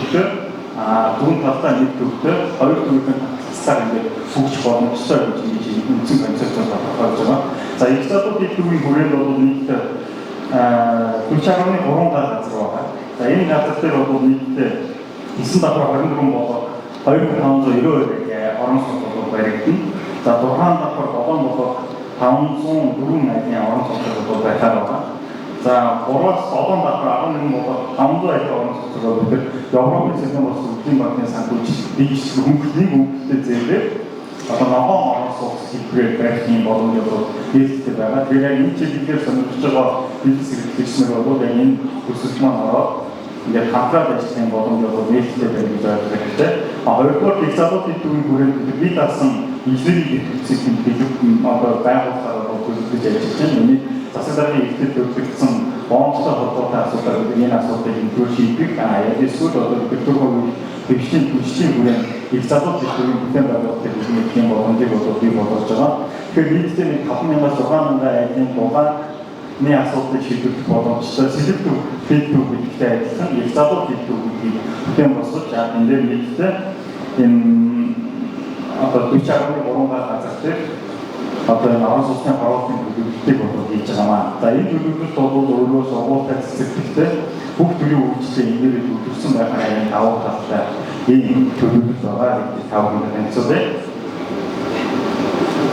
Speaker 5: дөрөв талдаа нэг төвтэй, хоёр төвийн тасаар ингээд хөгжих боломжтой гэж үндсэн концептыг баталгаажж байгаа. За их залуу диджиталын хүрээнд бол нийтдээ 40.3 газар байгаа. За энэ газар дээр бол нийтдээ 9 давхар 24 болоод 2592 орон сууц баригдана. За 6 давхар 7 болоод 504 айлын орон сууц байхаар байгаа. За 3-аас 7 давхар 11 болоод 500 айлын орон сууц бид Европын засгийн боловсрол хөтөлбөрийн банкны санхүүж дижитал хөнгөлөлттэй зээлээ одоо ногоон орон сууц хэлбэрээр барих юм боломж бол нийлдэхтэй байгаа. Тэгэхээр яг энэ чиглэлээр сонирхож байгаа бизнес эрхлэгчнэр бол яг энэ төсөлд маань ороод ингээд хамтраад ажиллах боломж бол нийлдэхтэй байх гэж ойлгох хэрэгтэй. Хоёрдугаар их залуучдын төвийн хүрээнд бид даасан инженерийн хэрэгцээний дэлгүүр одоо байгууллагаар бол төлөвлөж ажиллаж байна. Үүний засаг даргын ихтэй төлөвлөгдсөн боомжтой холбоотой асуудал энэ асуудлыг зөв шийдэх яг эсвэл одоо төлөвлөгөө төвчлийн хүрээнд их залуучдын төвийн бүтээн байгуулалтыг үүсгэх юм боломжийг бол бий болгож байгаа. Тэгэхээр нийтдээ нэг 5,000-аас 6,000 айлын дугаарны асуудлыг шийдвэрлэх боломжтой. Сэлбэг филтр гэдэгтэй адилхан их залуу филтр гэдгийг бүтээн болгож энэ дээр нийтдээ энэ одоо 40.3 газар дээр одоо энэ орон сууцны харуултын төлөвлөлтийг бол хийж байгаа маа. За энэ төлөвлөлт бол өөрөөс сургуультай цэцэрлэгтэй бүх төрлийн үйлчлэгээ энээр төлөвлөсөн байхаар давуу талтай ийм төлөвлөлт байгаа гэдэг тавханд танилцуулъя.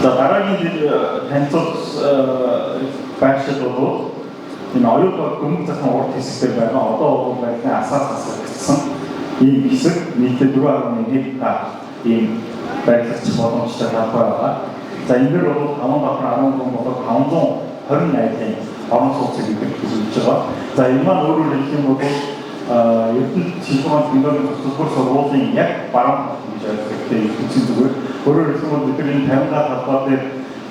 Speaker 5: За дараагийн танилцуулс байшил бол энэ оюутан гүмэг засгийн урд хэсэгтэр байгаа. Одоо бол байрны асаас хасагдсан ийм хэсэг нийтдээ 4.1 га ийм байрлагч боломжтой талбай байгаа. За энэ дээр бол 5 давхар 13 болоод 520 айлын орон сууцыг илэрхийлж байгаа. За энэ маань өөрөөр хэлэх юм бол Эрдэнэт Шинжлэх технологийн төсвөр сургуулийн яг баруун гэж ойлгохтой үндсэн зүгээр. Өөрөөр хэлэх юм бол бидний 50 талбай дээр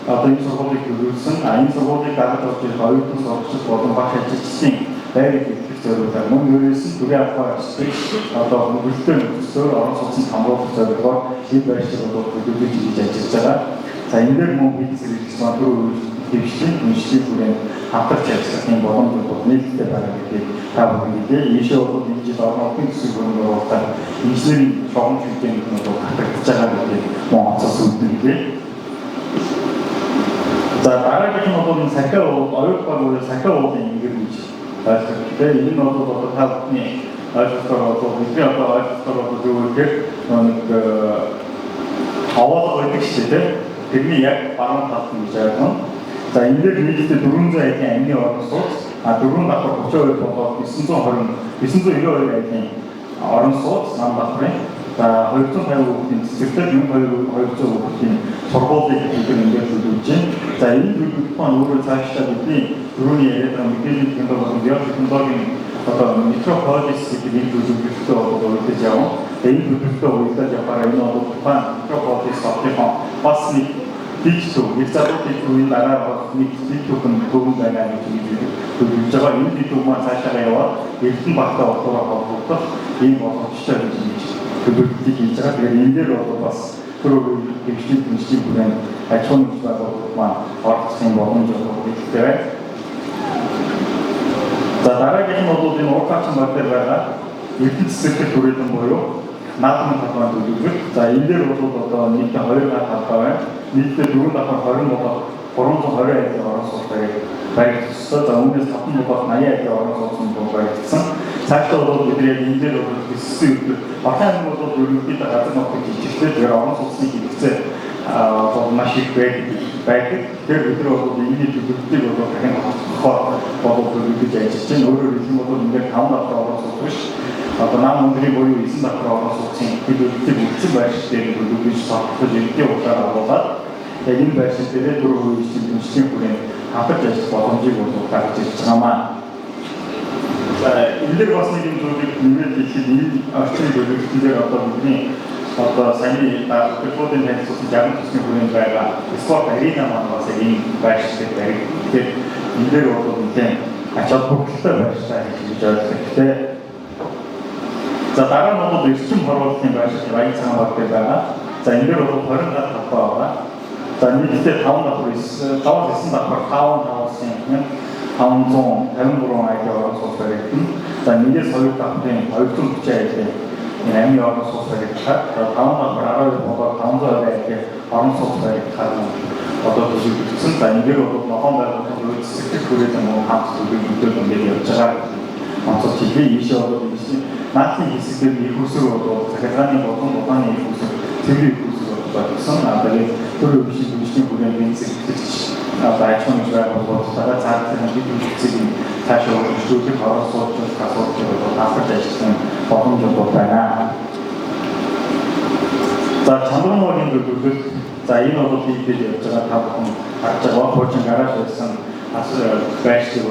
Speaker 5: одоо энэ сургуулийг төлөвлөсөн, энэ сургуулийг дараад орж ирэх оюутан сурагчид болон багш ажилчдын байрыг илэрхийлэх зорилгоор мөн ерөөс нь төрийн авахыг одоо хөгжөлтэй нөхцөл орон сууцны хамруулах зорилгоор энэ байршил бол төлөвлөж хийж ажиллаж байгаа. За энэ дээр мөн бизнес эрхлэгч маань төвшлийн үндэсний хүрээнд хамтарч ажиллах юм боломж бол нийлдэхтэй байгаа гэдгийг та бүхэн хэлээ. Ийшээ бол энэ жил орон нутгийн төсвийн хөрөнгө оруулалтаар инженерийн шугам шилжээний бол хатагдж байгаа гэдгийг мөн онцлог үлдээе. За дараагийн нь бол сахиа ууд, оюутан бол сахиа уудын ингэр гэж ойлгох. Тэгээ энэ нь бол одоо та бүхний ойлгохоор бол бидний одоо ойлгохоор бол юу гэхээр нэг аваад байдаг шүү дээ. Тэрний яг баруун талд нь гэж ойлгоно. За энэ дээр нийтдээ 400 айлын амны орон сууц, 4 давхар 32 болоод 992 айлын орон сууц нам давхрын. За 250 хүүхдийн цэцэрлэг 1200 хүүхдийн сургуулийг ингээд төлөвлөж байна. За энэ төлөвлөлт маань өөрөө цаашдаа бидний түрүүний яриад байгаа мэдээллийн технологи, биотехнологийн одоо микрополис гэдэг энэ төлөвлөлтөд өөрөдөж явна. Энэ төлөвлөлтөд үйлдэл явахаар энэ бол тухайн микрополис оптикон бас нэг дижитал хязгаарлалтын төвийн дараа нэг дижитал төвөнд байна гэж төлөвлөж байгаа. Энэ дижитал маань цаашаа яваад эрдэнэ багтаа болоороо холбогдох ийм боломжтой гэж төлөвлөлтийг хийж байгаа. Тэгэхээр энэ дээр бол бас түрүү хэмжлэг бүрэн аж ахуйн байгууллагууд маань оролцох боломж олгох хэрэгтэй байна. За дараагийн нь бол энэ ургаачсан баг дээр байгаа эрдэнэ цэцэрлэг түрээдэн буюу наадмын талбай төлөвлөлт. За энэ дээр бол одоо нийтдээ 2 га талбай байна. Нийтдээ 4 давхар 20 болоод 320 айлын орон сууц баригдсан. За өмнөөс 5 болоод 80 айлын орон сууц баригдсан. Цаашдаа бол бидний яг энэ дээр бол хэсэг үйл батлан бол ерөнхийдөө газар нутгийн жижигтэй тэр орон сууцны хэрэгцээ маш их байдаг. Тэр бид нар бол энэ төлөвлөлтийг бол дахин хохоор төлөвлөж ажиллаж байна. Өөрөөр хэлбэл ингээд 5 давхар орон сууц биш. Одоо нам өндрийн буюу 9 давхар орон сууцын төлөвлөлтийг үлдсэн байршилтыг төлөвлөж сохтож иргэдийн утгаар авуулаад яг энэ байршил дээр дөрөв үеийн дэмжлэгийн хүрээнд хамтарч ажиллах боломжийг гаргаж ирж байгаамаа. За энэ дээр бас нэг юм зүйлийг нэмээд хэлэхэд энэ орчин төлөвлөлтөөр одоо бидний одоо саяны телефонын хэлцүүлсэн жагсан төсний хүрээнд байгаа спорт арена маань бас энэ байршилд байдаг. Тэгэхээр энэ дээр бол нэлээд ач холбогдолтой байршилтай гэж ойлгохтой. За дараа нь бол эрчим хорооллын байршил Баян цагаан баг дээр байгаа. За энэ дээр бол 20 гар талбай байгаа. За нийтдээ 5 давхар 9 давхар 550-ын 553 айлын орон сууц баригдана. За нэгээс 2 давхрын 240 айлын амны орон сууц баригдахад 5 давхар 12 болоод 520 айлын орон сууц баригдахад одоо төлөвлөгдсөн. За энэ дээр бол нохон байгууллагын цэцэрлэг хүрээнд хамт төлөвлөлтөд ингээд явж байгаа. Онцлог хэлбэл ийшээ бол наадмын хэсгээр их усэр бол захиргааны болон улааны их усэр цэвэр их усэр болсон. Тэгээд төрөө биш дэмжлэгийн хүрээнд бензэгдэж аж ахуйн байгууллагуудаараа цаашдаа бид үздэг цаашаа өргөжлүүлэх орон сууцын асуудлыг хавтаж ажилласан боломж байна. За чанармуугийн төлөвлөлт за энэ бол хийгээд явж байгаа та бүхэн харж байгаа хуучин гараж байсан байршлыг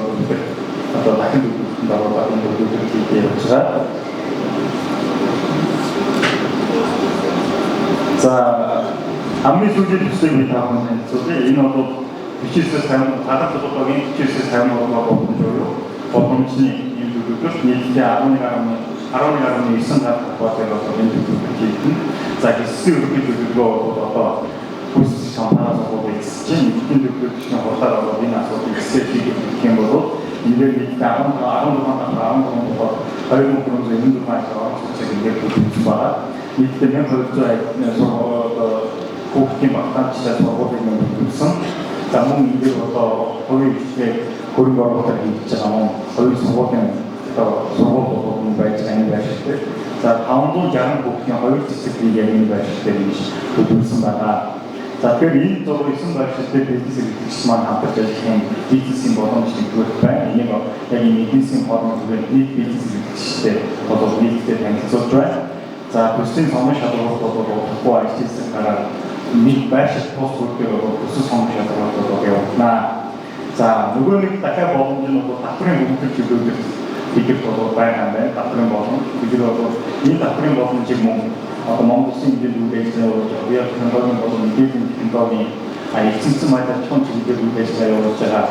Speaker 5: одоо дахин төлөвлөлтөнд оруулаад энэ төлөвлөлт хийгээд явж байгаа. За амны сүлжээ төслийг би та бүхэнд танилцуулъя. Энэ бол бичээсээс тань тарах төлөвлөгөөний бичээсээс тань боломжны юм төлөвлөлт нийтдээ 11.9 гаруй бодлого энэ төлөвлөлт хийгдэн. За хэсэг өргөд төлөвлөгөө бол одоо бүс шантаас боловсруулж чинь энэ төлөвлөлтийн хурлаар бол энэ асуудлыг хэсэг хийх юм бол энэ дээр нийтдээ 13 болоод 2394 айлын ингээд төлөвлөж байгаа. Нийтдээ 1200 хүүхдийн багтаамжтай сургуулийг төлөвлөсөн. За мөн энэ дээр одоо хувийн хичээл хөрөнгө оруулалт хийж байгаа мөн хоёр сургуулийн сургууль байж байгаа юм байна шүү дээ. За 560 хүүхдийн хоёр цэцэрлэгийг яг энэ байршилтай гэж төлөвлөсөн байгаа. За тэгэхээр энэ 9 байршилтай бизнес эрхлэгч маань хамтарч ажиллах бизнесийн боломж нэгдүгээр байна. Энийг яг энэ бизнесийн форм зүгээр нийт бизнес эрхлэгчтэй одоо нийтдээ танилцуулж байна. За төслийн сонгон шалгуулт бол удахгүй ажлын гараад нэг байршил пост бүрдээ төсөл сонгон шалгуулт явуулнаа. За нөгөө нэг дахиад боломж нь бол давхрын хөгжил чиглүүлэлт хийх бол байна. Давхрын боломж бид бол энэ давхрын боломжийг мөн одоо Монголын хэмжээнд үйлдвэрлэж биотехнологийн болон мэдээллийн технологийн эцэгцэн майдан чон чиглэлээр үйлдвэрлэж явуулж байгаа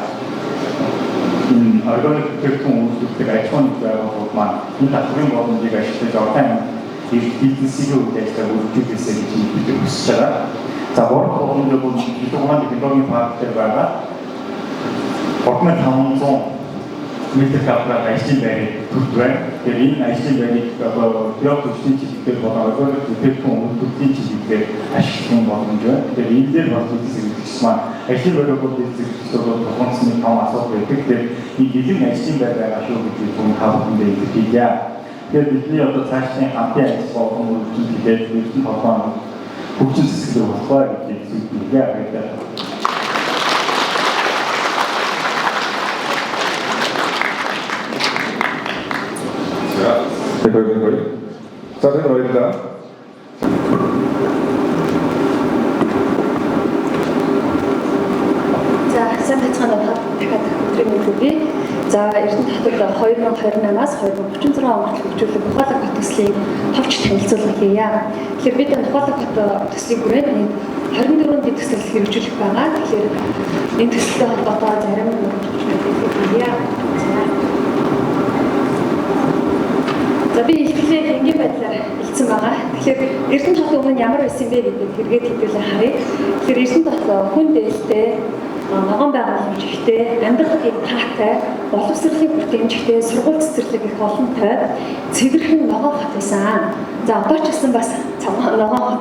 Speaker 5: энэ органик бүтээгдэхүүн үйлдвэрлэх аж ахуйн байгууллагууд маань энэ давхрын боломжийг ашиглаж орхон бизнесийн үйлдвэрлэлээр үйлдвэрлэхээ гэж бид хүсэж байгаа. За гурав боломж бол биотехнологийн парк дээр байгаа 3500 метр квадрат ажлын байрыг төрж байна. Тэгэхээр энэ ажлын байрыг одоо биологи төвчний чиглэлээр болоод бүтээгдэхүүн үйлдвэрлэлийн чиглэлээр ашиглах боломж байна. Тэгэхээр энэ дээр бас эзэмшигч маань ажлын байрыг бол эзэмшигчдод тохиолдсны том асуудал байдаг. Тэгэхээр энэ жилийн ажлын байр байгаа шүү гэж бүгд хаалтандаа илэрхийлье. Тэгэхээр бидний одоо цаашдын хамтын ажил болгон үйлчлэл хийгээд эрдэнэ толгойн хөгжил сэсгэлээ болохгүй гэж хэлээ.
Speaker 2: За тэр хоёулаа
Speaker 6: За сайн байцгаана уу дахиад өдрийн мэндийг. За Эрдэнэ хотод 2028-аас 2036 он хүртэл хөгжүүлэх ухаалаг хот төслийг товч танилцуулга хийе. Тэгэхээр бид ухаалаг хот төслийг хүрээд 24 дэд төсөл хэрэгжүүлэх байгаа. Тэгэхээр энэ төсөлтэй холбоотой зарим мэдээлэл хийе. За би ихлээр энгийн байдлаар хэлсэн байгаа. Тэгэхээр Эрдэнэ хотын өмнө ямар байсан бэ гэдэг хэрэгэд хэвлэлээ харъя. Тэгэхээр Эрдэнэ хот хүн дээлтэй, ногоон байгууламж ихтэй, амьдралын таатай, боловсролын бүртгэмжтэй, сургууль цэцэрлэг их олонтой, цэвэрхэн ногоон хот байсан. За одоо ч гэсэн бас ногоон хот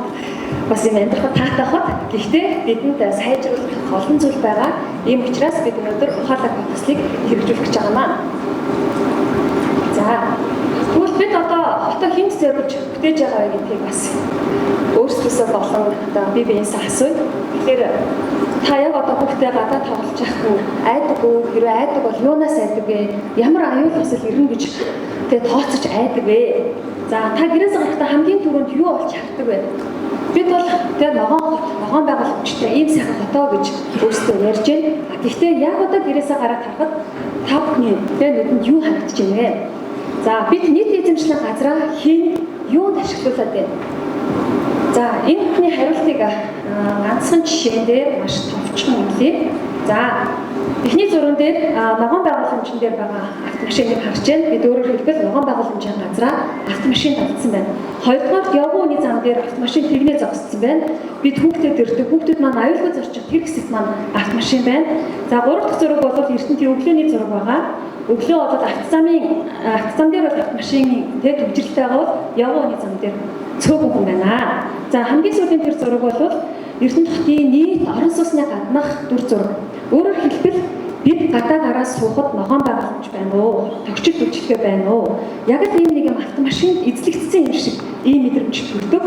Speaker 6: бас юм амьдрах таатай хот. Гэхдээ бидэнд сайжруулах олон зүйл байгаа. Ийм учраас бид өнөөдөр ухаалаг хот төслийг хэрэгжүүлэх гэж байгаа маань. За тэгвэл бид одоо хотоо хинт зориулж бүтээж байгаа гэдгийг бас өөрсдөөсөө болон одоо бие биенээсээ асууя. Тэгэхээр та яг одоо бүгдээ гадаа тоглож явах нь айдаггүй, хэрвээ айдаг бол юунаас айдаг вэ? Ямар аюул хүсэл ирнэ гэж тэгээ тооцож айдаг вэ? За та гэрээс гарахдаа хамгийн түрүүнд юу болж хардаг вэ? Бид бол тэгээ ногоон байгууламжтай ийм сайхан хотоо гэж өөрсдөө ярьж байна. Гэхдээ яг одоо гэрээсээ гараад харахад та бүхний тэгээ нүдэнд юу харагдаж байна вэ? За бид нийт эзэмшлийн газраа хэн юунд ашиглуулад байна? За энэ бүхний хариултыг ганцхан жишээн дээр маш товчхон хэлье. За эхний зураг дээр ногоон байгууламжн дээр байгаа автомашиныг харж байна. Бид өөрөөр хэлбэл ногоон байгууламжийн газраа автомашин тавьсан байна. Хоёрдугаар явган үний зам дээр автомашин тэгнээ зогссон байна. Бид хүүхдэд ирдэг. Хүүхдүүд маань аюулгүй зорчих тэр хэсэгт маань автомашин байна. За гурав дахь зураг бол ертөнцийн өглөөний зураг байгаа. Өглөө бол автозам дээр бол автомашин төвжирэлтэй байгаа бол явган үний зам дээр цөөхөн хүн байна. За хамгийн сүүлийн тэр зураг бол Эрдэнэ хотын нийт орон сууцны гаднах дүр зураг. Өөрөөр хэлбэл бид гадаа гараас суухад ногоон байгууламж байна уу? Төгчл үйлчлэгээ байна уу? Яг л ийм нэг юм автомашинд эзлэгдсэн юм шиг ийм мэдрэмж төрдөг.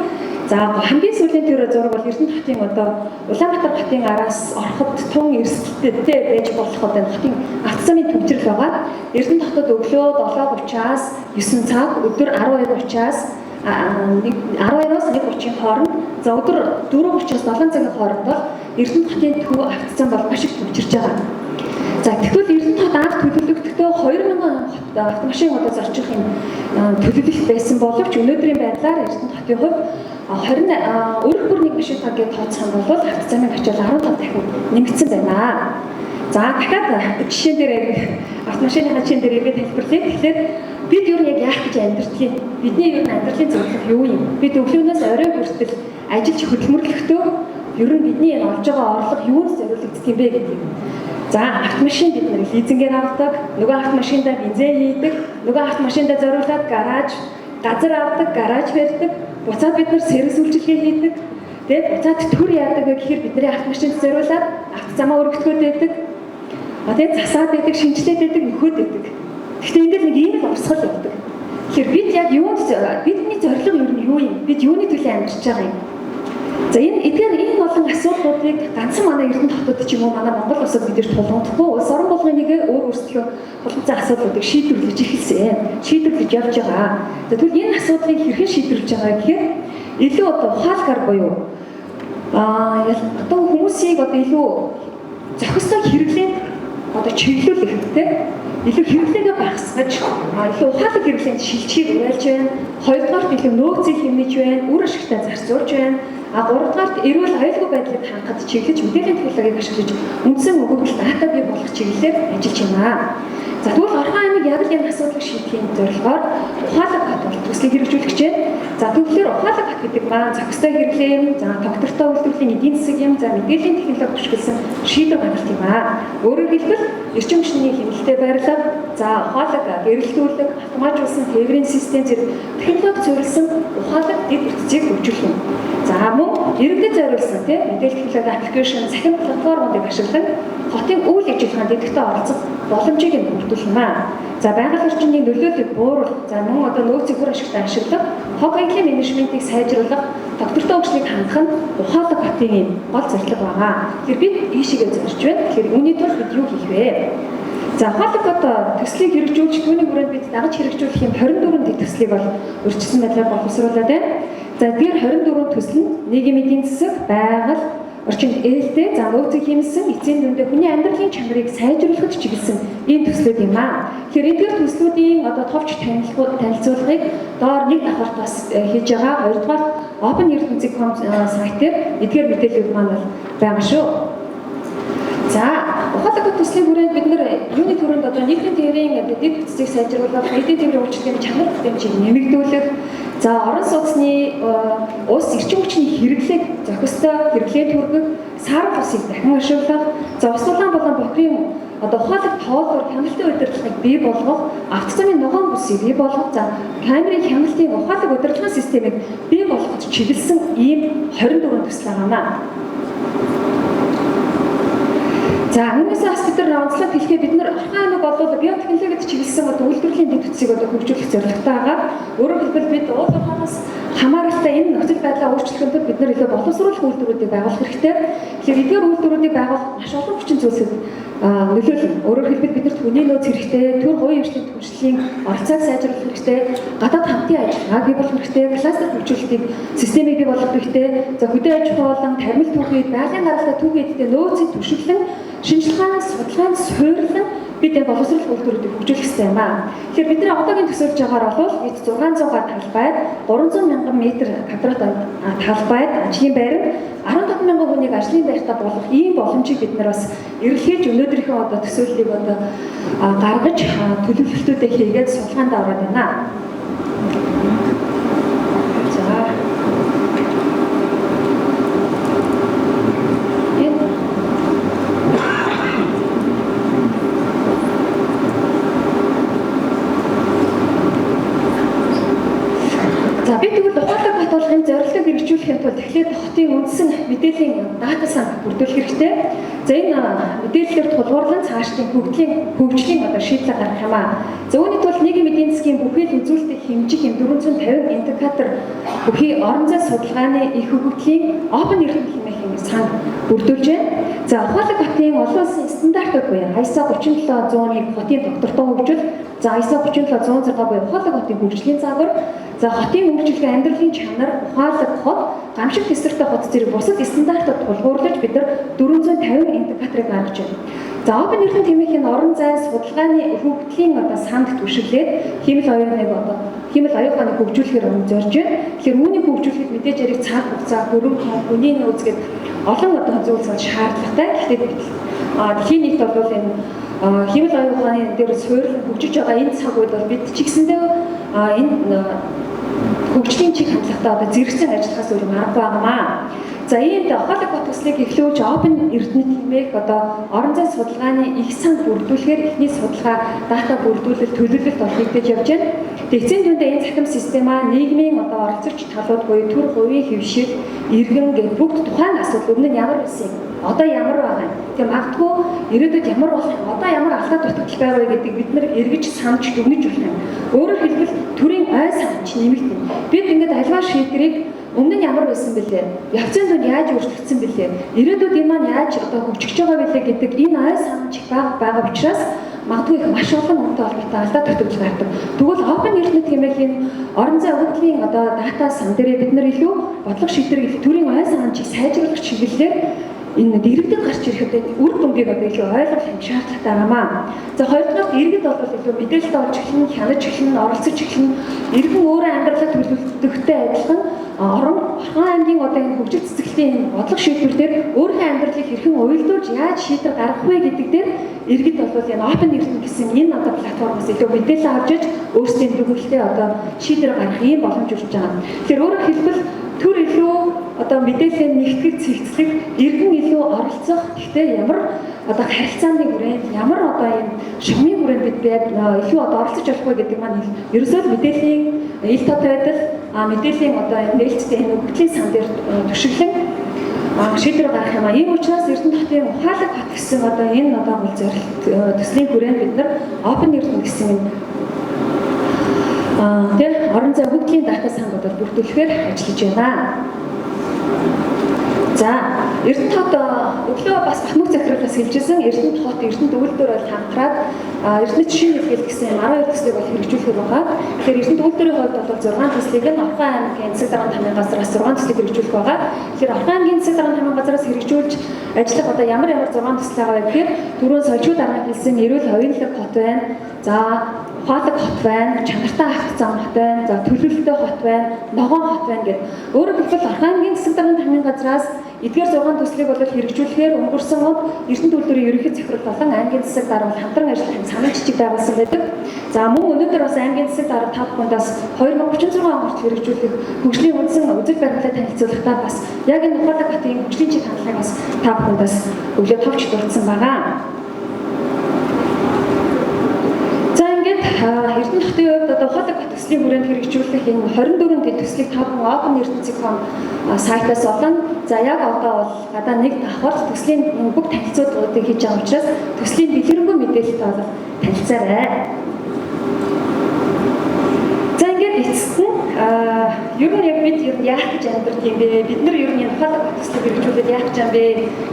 Speaker 6: За хамгийн сүүлийн тэр зураг бол Эрдэнэ хотын одоо Улаанбаатар хотын араас ороход тун эрсдэлтэй байж болох одоо хотын автозамын төвчрэл байгаа. Эрдэнэ хотод өглөө 7:30-аас 9 цаг, өдөр 12:30-аас 12-оос 1:30-ийн хооронд, за өдөр 4:30-аас 7 цагийн хооронд бол Эрдэнэ хотын төв автозам бол маш их төвчирж байгаа. За тэгвэл Эрдэнэ хот анх төлөвлөгдөхдөө 2000 автомашин одоо зорчих юм төлөвлөлт байсан боловч өнөөдрийн байдлаар Эрдэнэ хотын хувьд 20 өрх бүр нэг биш тагийн тооцох юм бол автозамын ачаал 15 дахин нэмэгдсэн байна. За дахиад жишээн дээр автомашины хажийн дээр ирээд хэлбэрлэе. Тэгэхээр бид юу яг яах гэж амьдрэх юм? Бидний юу амьдралын зорилго юу юм? Бид өглөөнөөс орой хүртэл ажиллаж хөдөлмөрлөхдөө ер нь бидний энэ олж байгаа орлого юунд зориулагддаг юм бэ гэдэг. За автомашин бид нэр лизингээр авдаг, нөгөө автомашиндаа бензин хийдэг, нөгөө автомашиндаа зориулаад гараж, газар авдаг, гараж барьдаг, буцаад бид нар сервис үйлчилгээ хийдэг. Тэгээд буцаад төр яадаг гэхээр бидний автомашинд зориулаад автозамаа өргөдгөөд байдаг. Тэгээд засаад байдаг, шинжилээд байдаг, нөхөд байдаг. Гэхдээ ингээд нэг ийм л урсгал явдаг. Тэгэхээр бид яг юунд бидний зорилго ер нь юу юм? Бид юуны төлөө амьдарч байгаа юм? За энэ болон асуудлуудыг ганцхан манай Эрдэнэ хотод ч юм уу манай Монгол улсад бид тулгамдахгүй улс орон болгоны нэг өөрсдөө тулгамдсан асуудлуудыг шийдвэрлэж эхэлсэн. Шийдвэрлэж явж байгаа. Тэгвэл энэ асуудлыг хэрхэн шийдвэрлэж байгаа гэхээр илүү одоо ухаалгаар буюу одоо хүмүүсийг одоо илүү зохистой хэрэглээд одоо чиглүүлэх тийм илүү хэрэглээгээ багасгаж илүү ухаалаг хэрэглээнд шилжихийг уриалж байна. Хоёрдугаарт илүү нөөцийг хэмнэж байна. Үр ашигтай зарцуулж байна. Гуравдугаарт эрүүл аюулгүй байдлыг хангахад чиглэж мэдээллийн технологиг ашиглаж үндсэн өгөгдөл дата бий болгох чиглэлээр ажиллаж байна. За тэгвэл Орхон аймаг яг л энэ асуудлыг шийдэхийн зорилгоор ухаалаг хот төслийг хэрэгжүүлэх гэж байна. За тэгэхээр ухаалаг бат гэдэг маань зохистой хэрэглэм, за тогтвортой үйлдвэрлэлийн эдийн засаг юм, за мэдээллийн технологи түшгэлсэн шийдвэр гаргалт юм аа. Өөрөөр хэлбэл эрчим хүчний хяналттай байрлал, за ухаалаг гэрэлтүүлэг, автоматжуулсан тээврийн систем зэрэг технологи зориулсан ухаалаг дэд бүтцийг хөгжүүлэх юм. За мөн иргэдэд зориулсан тийм мэдээлэл технологи аппликейшн, цахим платформуудыг ашиглан хотын үйл ажиллагаанд дэвтэгтэй оролцох боломжийг нь бүрдүүлэх юм аа. За байгаль орчны нөлөөллийг бууруулах, за мөн одоо нөөцийн хүр ашигтай ашиглах, хог баялагын менежментийг сайжруулах, тогтвортой хөгжлийг хангах нь ухаалаг хотын гол зорилго байгаа. Тэгэхээр бид ийшээгээ зорж байна. Тэгэхээр үүний тулд бид юу хийх вэ? За ухаалаг одоо төслийг хэрэгжүүлж түүний хүрээнд бид дагаж хэрэгжүүлэх юм 24 дэд төслийг бол өрчсөн байдлаар боловсруулад байна. За тэр 24 төсөл нь нийгмийн эдийн засаг, байгаль орчинд ээлтэй, за нөөцийг хэмсэн, эцсийн дүндээ хүний амьдралын чанарыг сайжруулахад чиглэсэн ийм төслүүд юм аа. Тэгэхээр эдгээр төслүүдийн одоо товч танилцуулгыг доор нэг давхарт бас хийж байгаа. Хоёрдугаар open.erdөнцig.com сайтээр эдгээр мэдээлэлүүд маань бол байгаа шүү. За ухаалаг төслийн хүрээнд бид нэр юуны төрөнд одоо нийтийн тээврийн дэд бүтцийг сайжруулах, нийтийн тээврийн үйлчлэгийн чанар хэмжээг нэмэгдүүлэх, за орон сууцны улс эрчим хүчний хэрэглээг зохистой хэрэглээ түргэх, сар бусыг дахин ашиглах, за ус улаан болон бохирын одоо ухаалаг тоолбор хяналтын удирдлагыг бий болгох, автоцомын ногоон бүсийг бий болгох, за камерын хяналтын ухаалаг удирдлагын системийг бий болгоход чиглэсэн ийм 24 төсөл байна. За үүнээс бас бид нар онцлог хэлэхэд бид нар орхон аймаг болоод биотехнологид чиглэсэн одоо үйлдвэрлэлийн дэд бүтцийг одоо хөгжүүлэх зорилготой байгаа. Өөрөөр хэлбэл бид уул уурхаанаас хамааралтай энэ нөхцөл байдлаа өөрчлөхөд бид нар илүү боловсруулах үйлдвэрүүдийг байгуулах хэрэгтэй. Тэгэхээр эдгээр үйлдвэрүүдийг байгуулах маш олон хүчин зүйлсүүд нөлөөлнө. Өөрөөр хэлбэл бид нарт хүний нөөц хэрэгтэй, төр хувийн эрчим түвшлийн оролцоог сайжруулах хэрэгтэй, гадаад хамтын ажиллагааг бий болгох хэрэгтэй, кластер хөгжүүлэлтийг системийг бий болгох хэрэгтэй. За хөдөө аж ахуй болон тармил түүхийд, байгалийн гаралтай түүхийдтэй нөөцийг түшиглэн шинжилгаанаас судалгаанд суйрлан бид энэ боловсруулах үйлдвэрүүдийг хөгжүүлэх хэрэгтэй юм аа. Тэгэхээр бидний одоогийн төсөөлж байгаагаар бол бид 600 га талбайд 300 мянган метр квадрат талбайд ажлын байр 15 мянган хүнийг ажлын байртаа болгох ийм боломжийг бид нар бас эргэлхийлж өнөөдрийнхөө одоо төсөөллийг одоо гаргаж төлөвлөлтүүдээ хийгээд судалгаанд ороод байна. Эхлээд хотын үндсэн мэдээллийн дата санал бүрдүүлэх хэрэгтэй. За энэ мэдээллээр тулгуурлан цаашдын хөгжлийн одоо шийдлээ гаргах юм аа. За үүний тулд нийгмийн эдийн засгийн бүхий л үзүүлэлтийг хэмжих юм 450 индикатор бүхий орон зай судалгааны их хөгжлийн open ертөнц хэмээх санал бүрдүүлж байна. За ухаалаг хотын олон улсын стандартууд буюу ISO 37101 хотын доктортой хөгжил, за ISO 37106 буюу ухаалаг хотын хөгжлийн загвар, за хотын хөгжлийн амьдралын чанар, ухаалаг хот, гамшиг тесрэлтэй хот зэрэг бусад стандартууд тулгуурлаж бид нар 450 индикаторыг гаргаж байна. За open ертөнц хэмээх энэ орон зай судалгааны хөгжлийн одоо санд түшиглээд хэмэл оюуны хөгжүүлэхээр зорж байна. Тэгэхээр үүнийг хөгжүүлэхэд мэдээж яриг цаг хугацаа, хөрөнгө, хүний нөөц гэдэг олон одоо зүйлс шаардлагатай. Гэхдээ дэлхийн нийт бол энэ хэмэл оюуны дээр суурилан хөгжиж байгаа энэ цаг үед бол бид ч гэсэндээ энэ хөгжлийн чиг хандлагатай одоо зэрэгцэн ажиллахаас өөр аргагүй байнамаа. За иймд ухаалаг бот төслийг эхлүүлж open ертөнц хэмээх одоо орон зай судалгааны их сан бүрдүүлэхээр эхний судалгаа дата бүрдүүлэлт төлөвлөлт бол хийгдэж явж байна. Эцсийн дүндээ энэ цахим системаа нийгмийн одоо оролцогч талууд буюу төр хувийн хэвшил, иргэн гэдэг бүгд тухайн асуудал өмнө нь ямар байсан юм, одоо ямар байгаа юм. Тэгээ магадгүй ирээдүйд ямар болох юм, одоо ямар алдаа дутагдал байгаа вэ гэдэг бид нар эргэж санаж дүгнэж болох юм. Өөрөөр хэлбэл төрийн ой санч нэмэгдэнэ. Бид ингээд альваа шийдвэрийг өмнө нь ямар байсан бэлээ? Явцын дунд яаж өөрчлөгдсөн бэлээ? Ирээдүйд энэ маань яаж одоо хөгжиж байгаа бэлээ гэдэг энэ ой санч байгаа учраас магадгүй их маш олон үнэтэй холбоотой алдаа дутагдал гардаг. Тэгвэл open ертөнц хэмээх энэ орон зай өгөгдлийн одоо дата сан дээр бид нар илүү бодлого шийдвэрийг төрийн ой санчийг сайжруулах чиглэлээр энэ дэрэгдэл гарч ирэхэд үр дүнгийг одоо илүү ойлгох юм шаардлагатай байнамаа. За хоёрдугаар иргэд бол илүү мэдээлэлд орж эхлэн, хянаж эхлэн, оролцож эхлэн, иргэн өөрөө амьдралаа төлөвлөлтөдөгтэй адилхан Орхон аймгийн одоо энэ хөгжил цэцэглэлийн бодлого шийдвэр дээр өөрийнхөө амьдралыг хэрхэн уялдуулж яаж шийдвэр гаргах вэ гэдэг дээр иргэд бол энэ Open Ертөнц гэсэн энэ одоо платформоос илүү мэдээлэл авч иж өөрсдийн төвлөрөлтөө одоо шийдвэр гаргах ийм боломж өгч байгаа. Тэгэхээр өөрөөр хэлбэл төр илүү одоо мэдээлэл нэгтгэх цэгцлэг иргэн илүү оролцох. Гэхдээ ямар одоо харилцааны хүрээнд ямар одоо ийм шугамын хүрээнд бид илүү одоо оролцож болох вэ гэдэг маань ерөөсөө мэдээллийн ил тод байдал мэдээллийн одоо нээлттэй энэ хөгжлийн сан дээр төшөглөн шийдвэр гаргах юм. Ийм учраас Эрдэнэ хотын ухаалаг хот гэсэн одоо энэ одоо бол зорилт төслийн хүрээнд бид нар Open Ертөнц гэсэн тэр орон зай хөгжлийн дата сангуудад бүрдүүлэхээр ажиллаж байна. За, Эрдэнэ хот өглөө бас Батмүг захирлаас хэлжсэн Эрдэнэ хот Эрдэнэ төвлөрөөр бол хамтраад Эрдэнэ жишээ хэлбэл гэсэн 12 төслийг бол хэрэгжүүлэх байгаа. Тэгэхээр Эрдэнэ төвлөрийн хувьд бол 6 төслийг нь Орхон аймгийн засаг дарганы тамирын газраас 6 төслийг хэрэгжүүлэх байгаа. Тэгэхээр Орхон аймгийн засаг дарганы тамирын газраас хэрэгжүүлж ажиллах одоо ямар 6 төсөл байгаа вэ гэхээр түрүүн сольчууд дарга хэлсэн эрүүл оюунлаг хот байна. За ухаалаг хот байна, чанартай авах зам хот байна, за төлөвлөлттэй хот байна, ногоон хот байна гэдэг. Өөрөөр хэлбэл Орхон аймгийн засаг дарганы тамирын газраас эдгээр 6 төслийг бол хэрэгжүүлэхээр өнгөрсөн он Эрдэнэ төвлөрийн ерөнхий захирал болон аймгийн засаг дарга хамтран ажиллах санаа жижиг байгуулсан байдаг. За мөн өнөөдөр бас аймгийн засаг дарга 5 хүндээс 2036 онд хэрэгжүүлэх хөгжлийн үндсэн үзэл баримтлалыг танилцуулахдаа бас яг энэ ухаалаг хотын хөгжлийн чиг хандлагыг бас 5 хүндээс өглөө товч дурдсан байгаа. Эрдэнэ хотын хувьд одоо ухаалаг хот төслийн хүрээнд хэрэгжүүлэх энэ 24 дэд төслийг 5 хүн Open Ертөнц.com сайтаас олон за яг одоо бол гадаа нэг давхар төслийн бүх танилцуулгуудыг хийж байгаа учраас төслийн дэлгэрэнгүй мэдээлэлтэй бол танилцаарай. За ингээд эцэст нь ер нь яг бид яах гэж амьдардаг юм бэ? Бид нар ер нь ухаалаг хот төслийг хэрэгжүүлээд яах гэж юм бэ?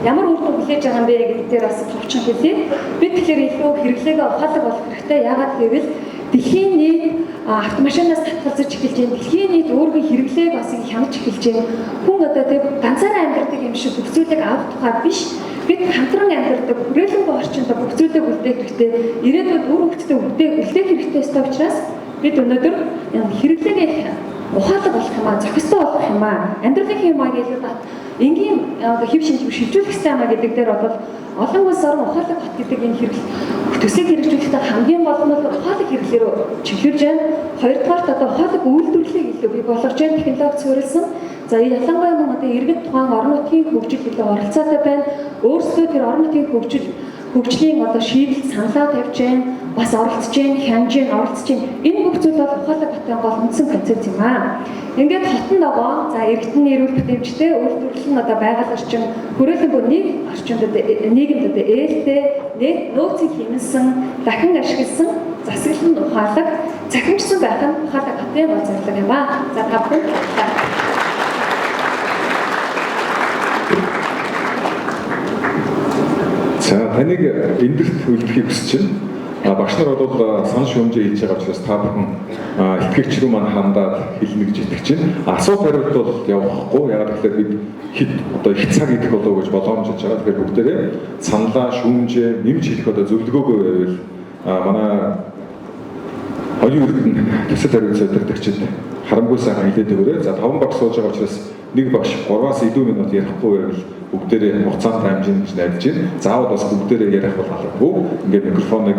Speaker 6: Ямар үр дүн хүлээж байгаа юм бэ гэдэг дээр бас товчхон хэлье. Бид тэгэхээр илүү хэрэглээгээ ухаалаг болох хэрэгтэй. Яагаад гэвэл дэлхийн нийт автомашинаас татгалзаж эхэлж байна. Дэлхийн нийт өөрийн хэрэглээг бас хянаж эхэлж байна. Хүн одоо тэг ганцаараа амьдардаг юм шиг бүх зүйлийг авах тухай биш. Бид хамтран амьдардаг хүрээлэнгүй орчинд бүх зүйлийг үлдээх хэрэгтэй. Ирээдүйд үр хөвгтөд үлдээх хэрэгтэй ёстой учраас бид өнөөдөр хэрэглээгээ ухаалаг болох юм аа, зохистой болох юм аа, амьдралын юм аа гэж одоо энгийн хэв шинжлэх шилжүүлэх хэрэгтэй юм аа гэдэг дээр бол олон улс орн ухаалаг хот гэдэг энэ төслийг хэрэгжүүлэхдээ хамгийн гол нь ухаалаг хэрэглээр чиглүүлж байна. Хоёрдугаарт одоо ухаалаг үйлдвэрлэлийг илүү бий болгож байна, технологи суурилсан. За ялангуяа мөн одоо иргэд тухайн орон нутгийн хөгжил илүү оролцоотой байна. Өөрсдөө тэр орон нутгийн хөгжлийн одоо шийдэл саналаа тавьж байна, бас оролцож байна, хянж байна, оролцож байна. Энэ бүх зүйл бол ухаалаг хотын гол үндсэн концепт юм аа. Ингээд хотон ногоо, за иргэдийн эрүүл бүтээмжтэй үйлдвэрлэл нь одоо байгаль орчин, хүрээлэнгүй нэг орчинд нийгэмд одоо ээлтэй, нөөцийг хэмнэсэн, дахин ашигласан, засаглал нь ухаалаг, цахимжсан байх нь ухаалаг хотын гол зорилго юм аа. За та бүхэн
Speaker 2: За таныг эндэрт үлдэхийг хүсэж байна. Багш нар бол санал шүүмжээ хийж байгаа учраас та бүхэн итгэгч рүү маань хандаад хэлнэ гэж итгэж байна. Асуулт хариулт бол явахгүй. Ягаад гэвэл бид хэд одоо их цаг идэх болов гэж боломжж байгаа. Тэгэхээр бүгдээрээ саналаа шүүмжээ нэмж хэлэх одоо зөвлөгөөгөө байвал манай оюун эрдэнэ төсөл хариуц удирдагчид харамгүй сайхан хэлээд өгөөрэй. За 5 багш сууж байгаа учраас нэг багш 3-аас илүү минут ярихгүй байвал бүгдээрээ хугацаанд хэмжин гэж найдаж байна. Заавал бас бүгдээрээ ярих бол албагүй. Ингээд микрофоныг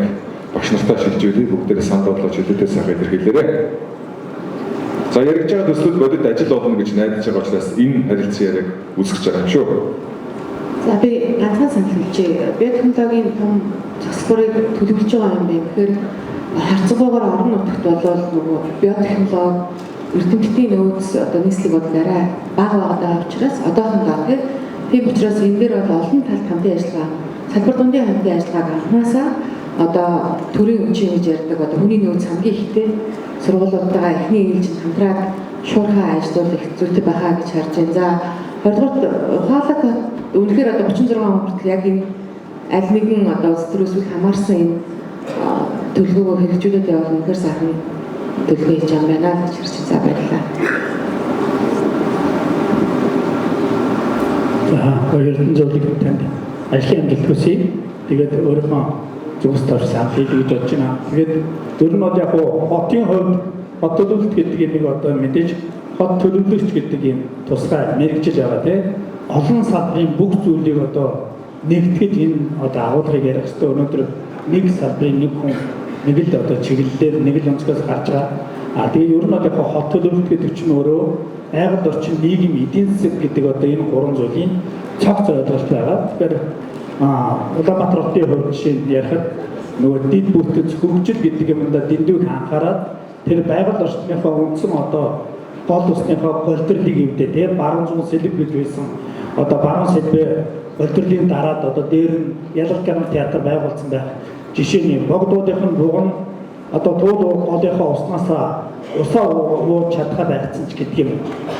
Speaker 2: багш нартай шилжүүлээ. Бүгдээрээ санд бодлоо чөлөөтэй сайхан илэрхийлээрэй. За яригч байгаа төслүүд бодит ажил болно гэж найдаж байгаа учраас энэ харилцан яриаг үүсгэж байгаа юм шүү.
Speaker 4: За би ганцхан санал хэлчихье. Биотехнологийн том засварыг төлөвлөж байгаа юм бэ гэхээр харьцангуйгаар орон нутагт болвол нөгөө биотехнологи эрдэмтдийн нөөц одоо нийслэг бол арай бага байгаа учраас одоохондоо тийм учраас энэ дээр бол олон талт хамтын ажиллагаа, салбар дундын хамтын ажиллагааг анхнаасаа одоо төрийн өмчийн гэж ярьдаг одоо хүний нөөц хамгийн ихтэй сургуулиудаа эхний ээлжинд хамтраад шуурхай ажиллуулах зүйтэй байхаа гэж харж байна. За хоёрдугаар ухаалаг үнэхээр одоо 36 он хүртэл яг энэ аль нэгэн одоо улс төр эсвэл хамаарсан энэ төлөвлөгөөгөө хэрэгжүүлээд явах үнэхээр сайхан төлөвлөгөө хийж байгаа байна гэж хэлж за баярлалаа.
Speaker 7: За хоёрын зөвлөг танд ажлын амжилт хүсье. Тэгээд өөрийнхөө зүгс төр сайн хийж бодож байна. Тэгээд дөрөв нь яг хотын хувьд хот төлөвлөлт гэдэг нэг одоо мэдээж хот төлөвлөгч гэдэг юм тусгай мэрэгжил байгаа тийм олон салбарын бүх зүйлийг одоо нэгтгэж энэ одоо агуулгыг ярих хэрэгтэй. Өнөөдөр нэг салбарын нэг хүн нэг л одоо чиглэлээр нэг л онцгоос гарч байгаа. Тэгээ ер нь одоо хот төлөвлөлт гэдэг чинь өөрөө айгалд орчин нийгэм эдийн засаг гэдэг одоо энэ гурван зүйлийн цогц ойлголт байгаа. Тэгэхээр Улаанбаатар хотын хувьд жишээнд ярихад нөгөө дид бүтэц хөгжил гэдэг юмдаа дэндүүг анхаарал тэр байгаль орчныхоо үндсэн одоо гол усныхоо голдрлыг өвдөө тийм баруун зүүн сэлэг гэж байсан. Одоо баруун сэлбээ голдрлын дараад одоо дээр нь ялгалгын театр байгуулсан байх. Жишээний богдуудынх нь буган одоо туул голынхоо уснасаа усаа ууж чадхаа байцсан ч гэдэг юм.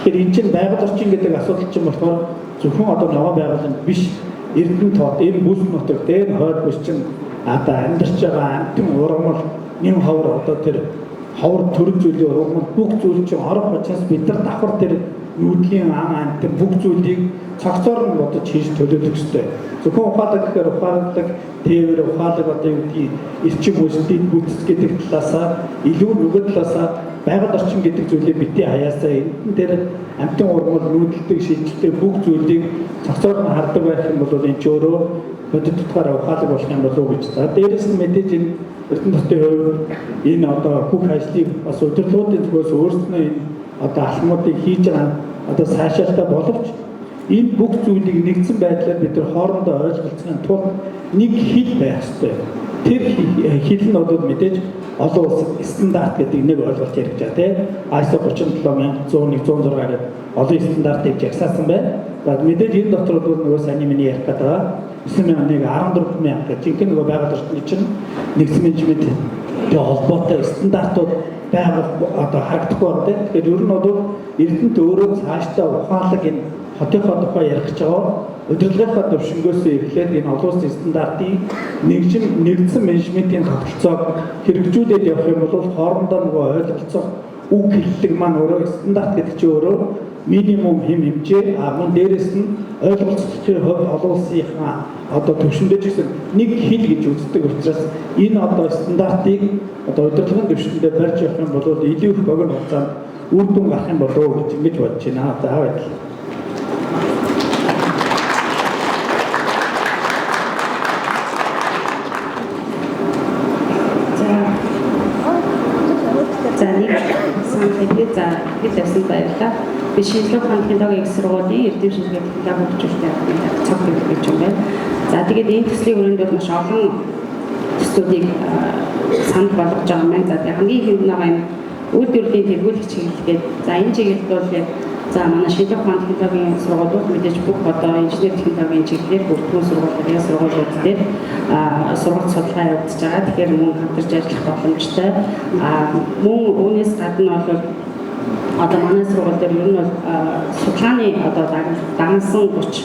Speaker 7: Тэгэхээр энэ чинь байгаль орчин гэдэг асуудал чинь болохоор зөвхөн одоо ногоон байгууллага биш Эрдэнэ тод энэ бүс нутаг дээр хойд бүс чинь одоо амьдарч байгаа амтэн ургамал нэм ховор одоо тэр ховор төрөл зүйлийн ургамал бүх зүйл чинь орох учраас бид нар давхар тэр нүүдлийн амтэн бүх зүйлийг цогцоор нь бодож хийж төлөвлөх ёстой. Зөвхөн ухаалаг гэхээр ухаалаг тээвэр ухаалаг одоо юу гэдгийг эрчим үйлсдийн бүтц гэдэг талаасаа илүү нөгөө талаасаа байгаль орчин гэдэг зүйлийг битгий хаяасаа энэ дээр амтэн ургамал нүүдэлдэг шийдэлтэй бүх зүйлийг цогцоор нь хардаг байх юм бол энэ ч өөрөө бодит утгаараа ухаалаг болох юм болов уу гэж. За дээрэс нь мэдээж энэ Эрдэнэ хотын хувьд энэ одоо бүх ажлыг бас удирдлагын зүгээс өөрснөө энэ одоо алхмуудыг хийж байгаа одоо сайшаалтай боловч энэ бүх зүйлийг нэгдсэн байдлаар бид нар хоорондоо ойлголцохын тулд нэг хил байх ёстой. Тэр хил нь бол мэдээж олон улс стандарт гэдэг нэг ойлголт ярьж байгаа тийм ISO 37100-106 гэдэг олон стандартыг жагсаасан байна. За мэдээж энэ дотор бол нөгөө сайн миний ярих гэдэг байгаа 9,114,000 гэх жинхэнэ нөгөө байгаль орчны чинь нэгдсэн менежменттэй холбоотой стандартууд байгуулах одоо харагдахгүй байна. Тэгэхээр ер нь бол Эрдэнэт өөрөө цаашдаа ухаалаг энэ хотынхоо тухай ярих гэж байгаа удирдлагынхаа төвшнгөөс эхлээд энэ олон улсын стандартын нэгдсэн менежментийн тогтолцоог хэрэгжүүлээд явах юм бол хоорондоо нөгөө ойлголцох үг хэллэг маань өөрөө стандарт гэдэг чинь өөрөө минимум хэмжээ мөн дээрэс нь ойлголцохын хувьд олон улсынхаа одоо төвшөндөө ч гэсэн нэг хил гэж үздэг учраас энэ одоо стандартыг одоо удирдлагын төвшөндөө барьж явах юм бол илүү их богино хугацаанд үр дүн гарах юм болов уу гэж ингэж бодож байна. За баярлалаа.
Speaker 8: За бид тавьсан баярлалаа. Би шинжлэх ухааны технологийн их сургуулийн эрдэм шинжилгээ технологи хөгжүүлэлтийн цог гэж юм байна. За тэгээд энэ төслийн хүрээнд бол маш олон төслүүдийг санал болгож байгаа юм байна. За тэгээд хамгийн ихэнд нэг үйлдвэрлэлийн тэргүүлэх чиглэлгээд за энэ чиглэлд бол за манай шинжлэх ухааны технологийн сургуулиуд мэдээж бүх одоо инженер технологийн чиглэлээр бүртгэн сургуулиудын сургуулиуд дээр сургалт судалгаа явагдаж байгаа. Тэгэхээр мөн хамтарч ажиллах боломжтой. Мөн үүнээс гадна бол одоо манай сургууль дээр ер нь бол судалгааны одоо дагнасан 30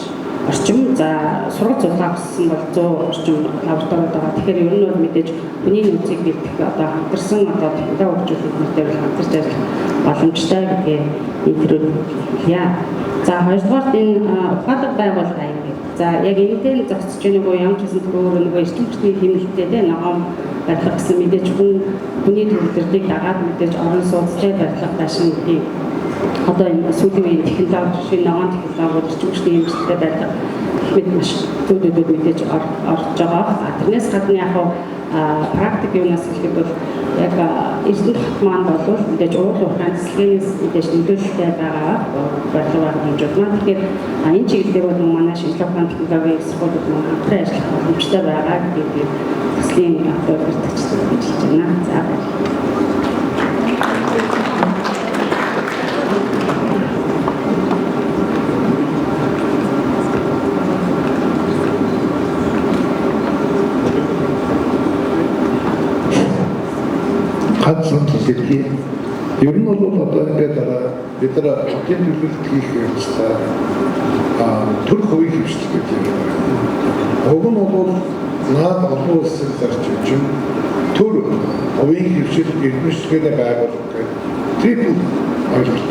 Speaker 8: орчим за сургалт судалгаа авсан бол 100 орчим лабораторид байгаа. Тэгэхээр ер нь бол мэдээж хүний нөөцийг бэлтгэх одоо хамтарсан одоо технологи хөгжүүлэлтээр хамтарч ажиллах боломжтой гэдгийг илэрхийлье. За хоёрдугаар энэ ухаалаг байгууллага юм. За яг энэ дээр зохицож байгаа нөгөө ямар ч гэсэн түрүү нөгөө эрчим хүчний хэмнэлттэй дээ ногоон барилга гэсэн мэдээж хүний төвлөрдгийг дагаад мэдээж орон сууцтай барилга байшин гэдэг одоо энэ сүүлийн үеийн технологи шинэ ногоон технологи эрчим хүчний хэмнэлттэй барилга гэхэд маш зүйлүүд мэдээж орж байгаа. Тэрнээс гадна яг практик юунаас хэлэхэд бол яг Эрдэнэ хот маань бол мэдээж уур уурхайн цэцлэгээс мэдээж нөлөөлөлтэй байгаа барилга хэмжүүд маань. Тэгэхээр энэ чиглэлээр бол манай шинжлэх ухааны технологийн сургуулиуд маань хамтран ажиллах боломжтой байгаа гэдэг төслийн одоо бүртгэгчдүүд хэлж байна. За
Speaker 9: хадсан төлөвлөлт ер нь бол одоо ингээд бид нар хотын төлөвлөлт хийх явцдаа төр хувийн хвшлэл гэдэг юм байна. Уг нь бол наад олон улсын зарчимчин төр хувийн хвшил эрдэмтдийн байгууллага гэдэг трипл ойлголт.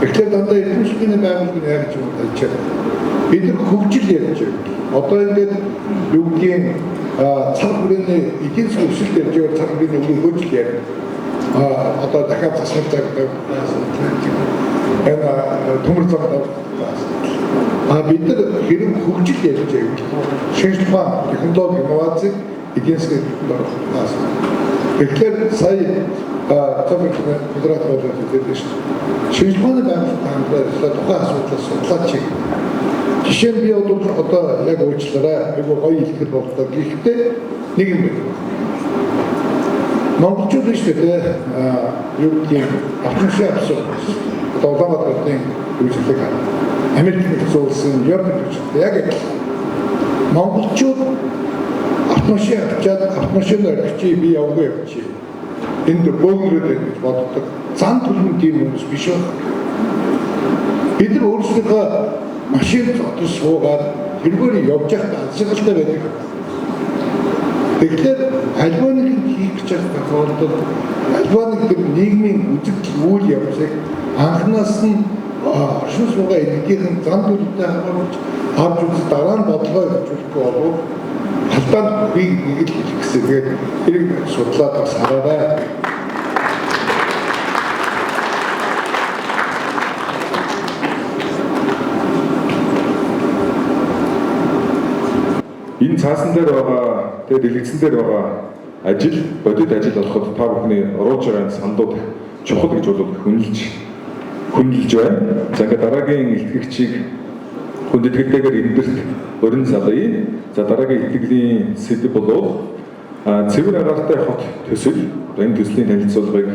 Speaker 9: Тэгэхээр дандаа эрдэмтдийн байгууллага яг ч юм уу бид нар хөгжил ярьж байна. Одоо ингээд юу гэдгийг цаг хүрээний эдийн засгийн хвшилт ярьж байгаа цаг хүрээний хөгжил ярьж одоо дахиад засвар цагтаа энэ төмөр замдаа бид нар хэрэг хөгжил ярьж байгаа. Шинжлэх ухаан, технологи, инноваци эдийн засгийн орохоос. Тэгэхээр сая модератор хэлдэг шүү. Шинжлэх ухааны байгууллагын тухайн асуудлаас судлаач. Жишээ нь би одоо яг уучлаарай. Айгуу гоё хэлэхэд боллоо. Гэхдээ нэг юм байна. Монголчууд шүү дээ. Юу гэдэг автомашин авсан. Одоо Улаанбаатарын үйлчлэг Америк нэгдсэн улсын Европ үйлчлэг яг монголчууд автомашин авчаад автомашин орчих би явгүй явчих. Энд бөөгнөрөд гэж боддог. Зан төлөв тийм хүмүүс биш байна. Бид нар өөрсдөө машин зодос суугаад тэргээр явж байхдаа азгалтай байдаг. Тэгэхээр альва нэг хийх гэж байгаа тохиолдолд альва нэг нийгмийн үзэгдэл үйл явдлыг анхнаас нь оршин суугаа эдгийнхэн зан төлөвтэй хамааруулж авч үзэх дараа нь бодлого өгүүлэхгүй болов халдаанд би нэг л хэлэх гэсэн. Тэгээд хэрэг судлаад бас хараарай.
Speaker 2: Энэ цаасан дээр байгаа, тэгээд дэлгэцэн дээр байгаа ажил, бодит ажил болоход та бүхний оруулж байгаа сандууд чухал гэж бол хүндэлж байна. За ингээд дараагийн илтгэгчийг хүндэтгэлтэйгээр эндэрт өрн салъя. За дараагийн илтгэлийн сэдэв бол цэвэр агаартай хот төсөл. Энэ төслийн танилцуулгыг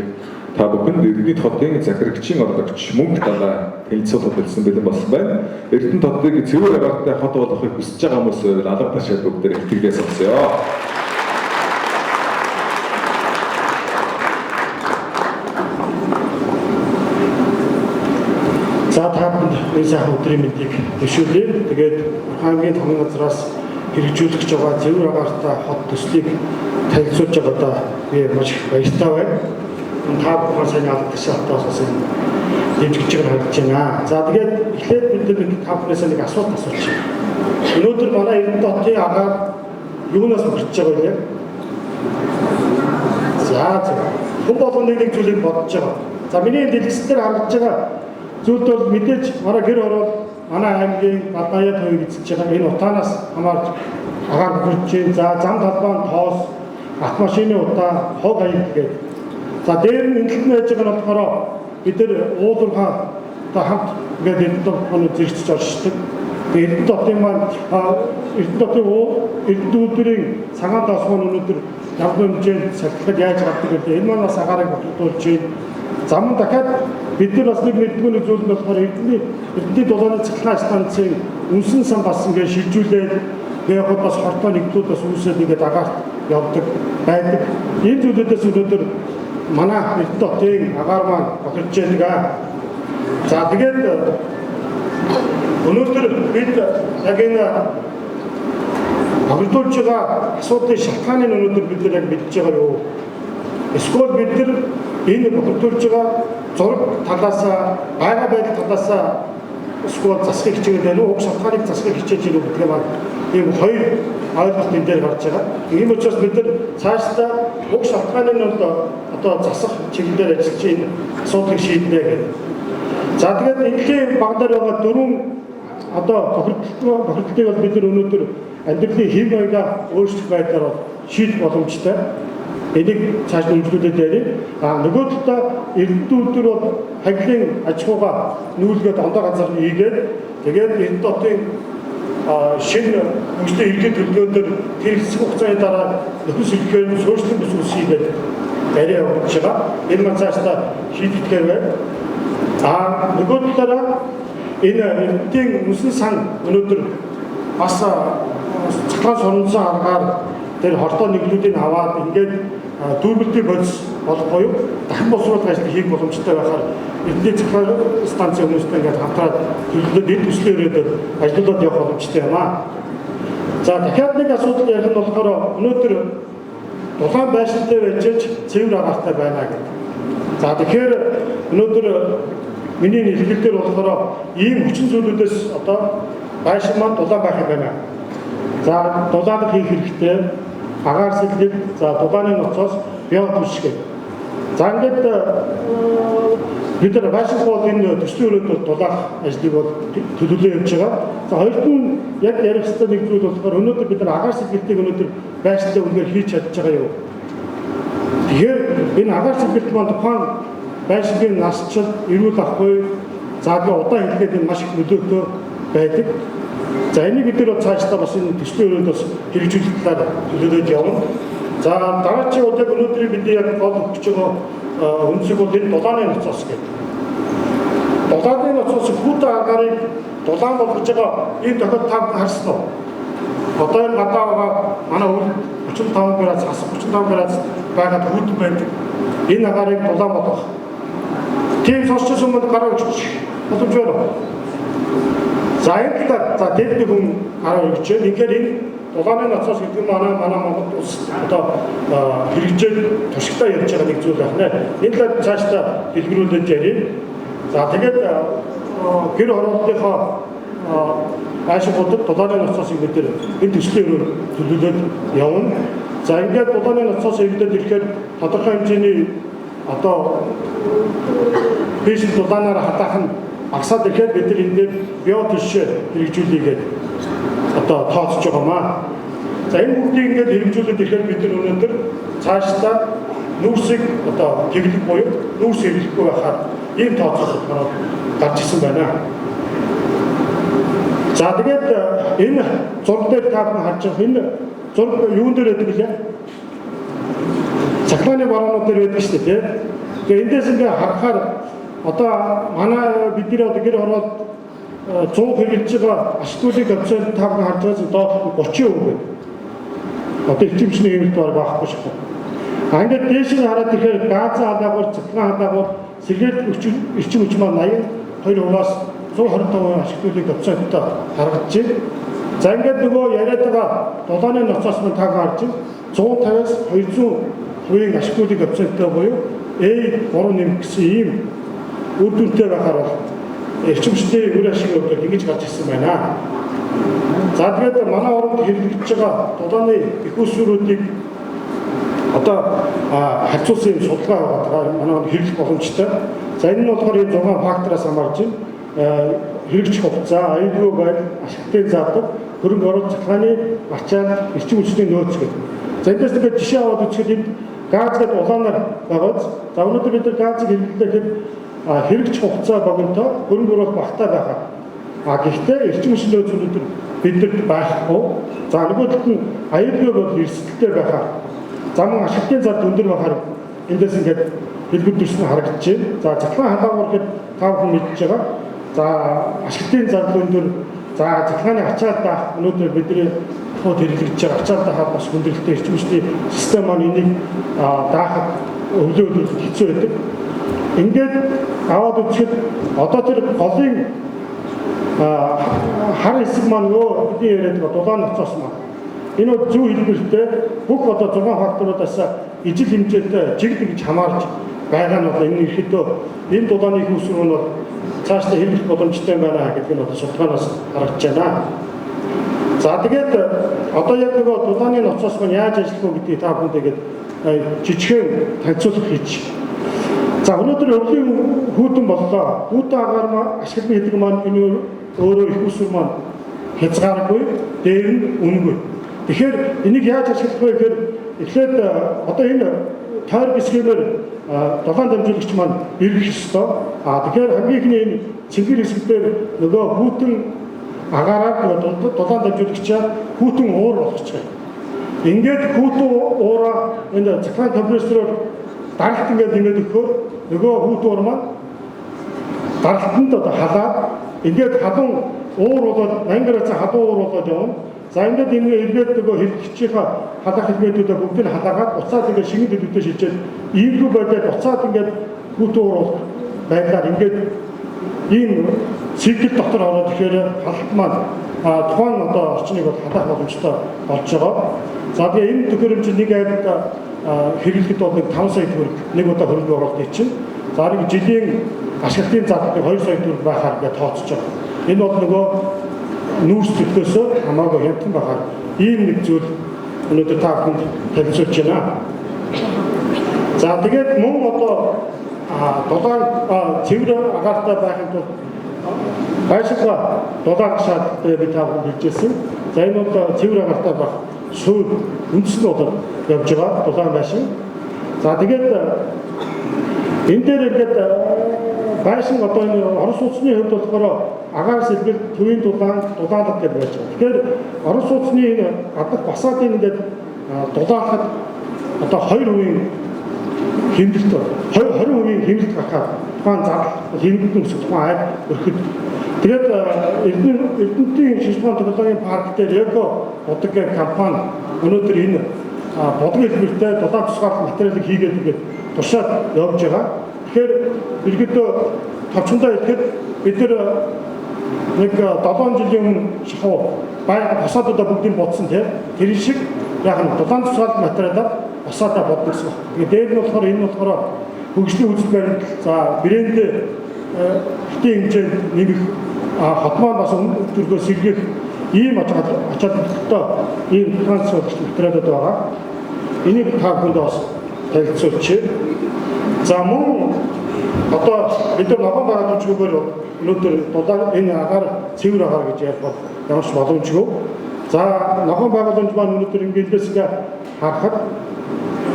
Speaker 2: та бүхэн Эрдэнэт хотын захирагчийн ордогч Мөнх Далаа танилцуулгад болсон бэлэн болсон байна. Эрдэнэт хотыг цэвэр агаартай хот болгохыг хүсэж байгаа хүмүүс алга ташаал бүгдээр илтгэлээ сонсъё.
Speaker 10: За та бүхэнд энэ сайхан өдрийн мэндийг төшөөлье. Тэгээд хамгийн томын газраас хэрэгжүүлэх гэж байгаа цэвэр агаартай хот төслийг танилцуулж байгаадаа би маш их баяртай байна. Та бүхэн сайн алга ташаалтаас бас дэмжиж харагдаж байна. За тэгээд эхлээд бид нэг та бүхнээс нэг асуулт асуучих. Өнөөдөр манай Эрдэнэт хотын агаар юунаас бүрдэж байгаа вэ? За хүн болгоны нэг зүйлийг бодож байгаа. За миний дэлгэцээр харагдаж байгаа зүйлд бол мэдээж манай гэр ороод манай аймгийн Баднаяд хоёрыг эзэлж байгаа энэ утаанаас хамаарч агаар бүрдэж байна. За зам талбайн тоос, автомашины утаа, хог аяг гэдэг. За дээр нь энэлт нь байж байгаа нь болохоор бид нар уулуурхаа хамт ингээд Эрдэнэт хотын зэрэгцэж оршдог. Эрдэнэт хотын маань Эрдэнэт хотын Эрдэнэт үйлдвэрийн цагаан тосгон өнөөдөр ямар хэмжээнд сахилахад яаж гаддаг вэ? Энэ маань бас агаарыг бодлуулж байна. Зам дахиад бид нар бас нэг мэдгүй нэг зүйл нь болохоор Эрдэнэт дулааны цахилгаан станцын үнсэн сан бас ингээд шилжүүлээд яг бас хортой нэгдүүд бас үүсээд ингээд агаарт явдаг байдаг. Энэ зүйлүүдээс өнөөдөр манай Эрдэнэт хотын агаар маань бохирж байгаа. За тэгээд өнөөдөр бид яг энэ бохирдуулж байгаа асуудлын шалтгааныг өнөөдөр бид нар яг мэдж байгаа юу? Эсвэл бид нар энэ бохирдуулж байгаа зураг талаасаа, байгаль байдал талаасаа эсвэл засахыг хичээгээд байна уу? Уг шалтгааныг засахыг хичээж байна уу гэдэг маань ийм хоёр ойлголт энэ дээр гарч байгаа. Ийм учраас бид нар цаашдаа уг шалтгааныг нь одоо засах чиглэлээр ажиллаж энэ асуудлыг шийднэ гэдэг. За тэгээд энэхийн багнаар байгаа дөрвөн одоо бохирдлыг бол бид нар өнөөдөр амьдралын хэв маягаа өөрчлөх байдлаар шийдэх боломжтой. Энийг цааш нэмжлүүлээд ярив. Нөгөө талаа Эрдэнэт үйлдвэр бол хаглын аж ахуйгаа нүүлгээд ондоо газар ийгээд тэгээд Эрдэнэт хотын шинэ хөгжлийн эрхлэл төлөвлөгөөндөр тэр хэсэг хугацааны дараа нөхөс илгээм суурьшилсан бүс хийгээд арай явуулж байгаа. Энэ маань цаашдаа шийдэгдэхээр байна. Нөгөө талаараа энэ Эрдэнэтийн үнсэн сан өнөөдөр бас цахилгаан соронзон аргаар тэр хортой нэглүүдийг аваад ингээд дүүргэлтийн бодис болохгүй юу? Дахин боловсруулах ажил хийх боломжтой байхаар Эрдэнэт цахилгаан станцын хүмүүстэй ингээд хамтраад төлөвлөлд эд төслийн өрөөд ажиллаад явах боломжтой юм аа. За дахиад нэг асуудал ярих нь болохоор өнөөдөр дулаан байшинтай байж цэвэр агаартай байна гэдэг. За тэгэхээр өнөөдөр миний хэлэлтээр болохоор ийм хүчин зүйлүүдээс одоо байшин маань дулаан байх юм байна. За дулаан хийх хэрэгтэй. Агаар сэлгэл, за дулааны ноцоос био түшгэ. За ингээд бид нар Вашингтон энэ төслийн өрөөнд дулаах ажлыг бол төлөвлөө явьж байгаа. За хоёрт нь яг ярих хэвээр нэг зүйл болохоор өнөөдөр бид нар агаар сэлгэлтийг өнөөдөр байшинтай үнээр хийж чадж байгаа юу? Тэгэхээр энэ агаар сэлгэлт маань тухайн байшингийн насчил, эрүүл ахуй, заавал удаан хэлгээд энэ маш их нөлөөтэй байдаг. За энийг бид нар цаашдаа бас энэ төслийн өрөөнд бас хэрэгжүүлэх талаар төлөвлөж явна. За дараагийн удаа өнөөдрийн бидний яг гол өгч байгаа үндсэг бол энэ дулааны ноцоос гэдэг. Дулааны ноцоос хүүтэн агарыг дулаан болгож байгаа энэ тохиолдол та харсан уу? Одоо энэ гадаа байгаа манай үл 35 градус асах 35 градус байгаад хүүтэн байдаг. Энэ агарыг дулаан болгох. Тийм сонсч юмд гараа өгч боломж байна. За энэ талаар за дэд хүн гараа өгч байна. Тэгэхээр энэ дулааны ноцоос гэдэг нь манай Монгол улс одоо хэрэгжил туршигтай явж байгаа нэг зүйл байна. Энэ талаар цаашдаа дэлгэрүүлж ярив. За тэгээд гэр хорооллынхоо ашиглалтад дулааны ноцоос бид энэ төслийн өрөө төлөвлөж явна. За ингээд дулааны ноцоос иргэдэд ирэхээр тодорхой хэмжээний одоо биш дулаанаар хатаах нь багасаад ирэхээр бид нар энэ дээр био төшөө хэрэгжүүлээгээд одоо тооцож байгаамаа. За энэ бүгдийг ингээд хэрэгжүүлээд ирэхээр бид нар өнөөдөр цаашдаа нүүрсийг одоо тэглэх буюу нүүрс хэрэглэхгүй байхаар ийм тооцоолол гарч ирсэн байна. За тэгээд энэ зураг дээр та бүхэн харж байгаа энэ зураг юун дээр байдаг вэ? Цахилгааны баруунууд дээр байдаг шүү дээ. Тэгээ эндээс ингээд харахаар одоо манай бидний одоо гэр ороод 100 хэрэглэж байгаа ашиглуулын коэффициент та бүхэн харж байгаа доод 30% байна. Одоо эвтэмшний хэмжээ баг байхгүй шүү. Ингээд дээш нь хараад ирэхээр газын хадаагаар, цахилгаан хадаагаар сэргээд эрчим хүч маань 82%-аас 125% ашиглуулын коэффициенттэй харагдаж байна. За ингээд нөгөө яриад байгаа дулааны ноцоос нь та харж байна. 150-аас 200% ашиглуулын коэффициенттэй буюу A3 нэмэх гэсэн ийм үр дүнтэй байхаар бол эрчимчдийн үр ашиг өдөр ингэж гарч ирсэн байна. За тэгээд манай оронд хэрэгжиж байгаа дулааны их усруудыг одоо харьцуулсан юм судалгаа байгаа манай хэрэглэх боломжтой. За энэ нь болохоор энэ 6 фактороос хамаарч байна. Хэрэгжих хугацаа, аюулгүй байдал, ашиглалтын заавар, хөрөнгө оруулалт цахилгааны ачаал, эрчим хүчний нөөц гэдэг. За эндээс тэгээд жишээ аваад үзэхэд энэ газ гэдэг улаанаар байгааз. За өнөөдөр бид нар газыг хэрэглэхэд хэрэгжих хугацаа богинотой, хөрөнгө оруулалт багтаа байхаа. Гэхдээ эрчим хүчний нөөц өнөөдөр бидэнд байхгүй. За нөгөө талд нь аюулгүй бол эрсдэлтэй байхаа. Замун ашиглалтын зар өндөр байхаар эндээс ингээд хэлбэрдүүлсэн харагдаж байна. За цахилгаан хадаагаар гэхэд та бүхэн мэдж байгаа. За ашиглалтын зар өндөр, за цахилгааны ачаал даах өнөөдөр бидний тод хэрэгжиж байгаа ачаал даахад бас хүндрэлтэй эрчим хүчний систем маань энийг даахад өвлөөлөх хэцүү байдаг. Ингээд аваад үзэхэд одоо тэр голын хар хэсэг маань нөгөө бидний яриад байгаа дулаан ноцоос маань энэ бол зөв хэлбэртэй бүх одоо 6 факторуудаас ижил хэмжээтэй чиглэл гэж хамаарч байгаа нь бол энэ ихэдөө энэ дулааны их усруу нь бол цаашдаа хэрэглэх боломжтой байна гэдэг нь одоо судалгаанаас харагдаж байна. За тэгээд одоо яг нөгөө дулааны ноцоос маань яаж ажиллах вэ гэдгийг та бүхэндээ жижигхэн танилцуулга хийж. За өнөөдөр өвлийн хүүтэн боллоо. Хүүтэн агаар ашиглан хийдэг маань энэ өөрөө их усруу маань хязгааргүй, дээр нь үнэгүй. Тэгэхээр энийг яаж ашиглах вэ гэхээр эхлээд одоо энэ тойр бисгэмээр дулаан дамжуулагч маань ирэх ёстой. Тэгэхээр хамгийн ихний энэ цэнгэр хэсгээр нөгөө хүүтэн агаараар дулаан дамжуулагчаа хүүтэн уур болгочих. Ингээд хүүтэн уураа энэ цахилгаан компрессороор даралт ингээд нэмээд өгөхөөр нөгөө хүүтэн уур маань даралтанд одоо халаад ингээд хадун уур болоод 80 градус хадун уур болоод явна. За ингээд энэ эргээд нөгөө хэрэглэгчийнхаа халаах хэлбэрүүдээ бүгдийг халаагаад уцаад ингээд шинэ дэдүүдэд шилжээд иймэрхүү байдлаар уцаад ингээд хүүтэн уур байдлаар ингээд ийм цикл дотор ороод ихээр халт маань тухайн одоо орчныг бол халаах боломжтой болж байгаа. За тэгээ энэ төхөөрөмж нэг айлд хэрэглэхэд бол 5 сая төгрөг нэг удаа хөрөнгө оруулалт чинь. За нэг жилийн ашиглалтын зардал 2 сая төгрөг байхаар ингээд тооцож байгаа. Энэ бол нөгөө нүүрс төлөөсөө хамаагүй хямдхан байхаар ийм нэг зүйл өнөөдөр та бүхэнд танилцуулж байна. За тэгээд мөн одоо дулаан цэвэр агаартай байхын тулд байшингаа дулаан шаардлагатай би та бүхэнд хэлжсэн. За энэ бол цэвэр агаартай байх суур үндсэн болоод явж байгаа дулаан байшин. За тэгээд энэ дээр ингээд байшин одоо энэ орон сууцны хувьд болохоор агаараас илбэл төвийн дулаалга гэж байж байгаа. Тэгэхээр орон сууцны энэ гадах басаадын ингээд дулаалахад одоо 2% хэмнэлт 20% хэмнэлт гарахаар тухайн зардал хэмнэлт нөхцөл тухайн айд өрхөд. Тэгээд Эрдэнэтийн шишман технологийн парк дээр Эко бодог компани өнөөдөр энэ бодог хэлбэртэй дулаан тусгаарлах материалыг хийгээд ингээд туршаад явж байгаа. Тэгэхээр иргэдөө товчондоо ихэд бид нэг 7 жилийн өмнө шахуу босоодоо бүгдийг бодсон тийм тэр шиг яг нь дулаан тусгаарлах материалаар босоодоо боддог гэсэн. Тэгээд дээр нь болохоор энэ болохоор хөгжлийн үзэл баримт за брэнд хотын хэмжээнд нэмэх хот маань бас өнөөдрөө сэргээх ийм ачааллалтай ийм транспорт материалууд байгаа. Энийг та бүхэнд бас танилцуулж. За мөн одоо бид нар ногоон байгууламжгүйгээр өнөөдөр дулаан энэ агаар цэвэр агаар гэж ярих бол ямар ч боломжгүй. За ногоон байгууламж маань өнөөдөр ингээдээс харахад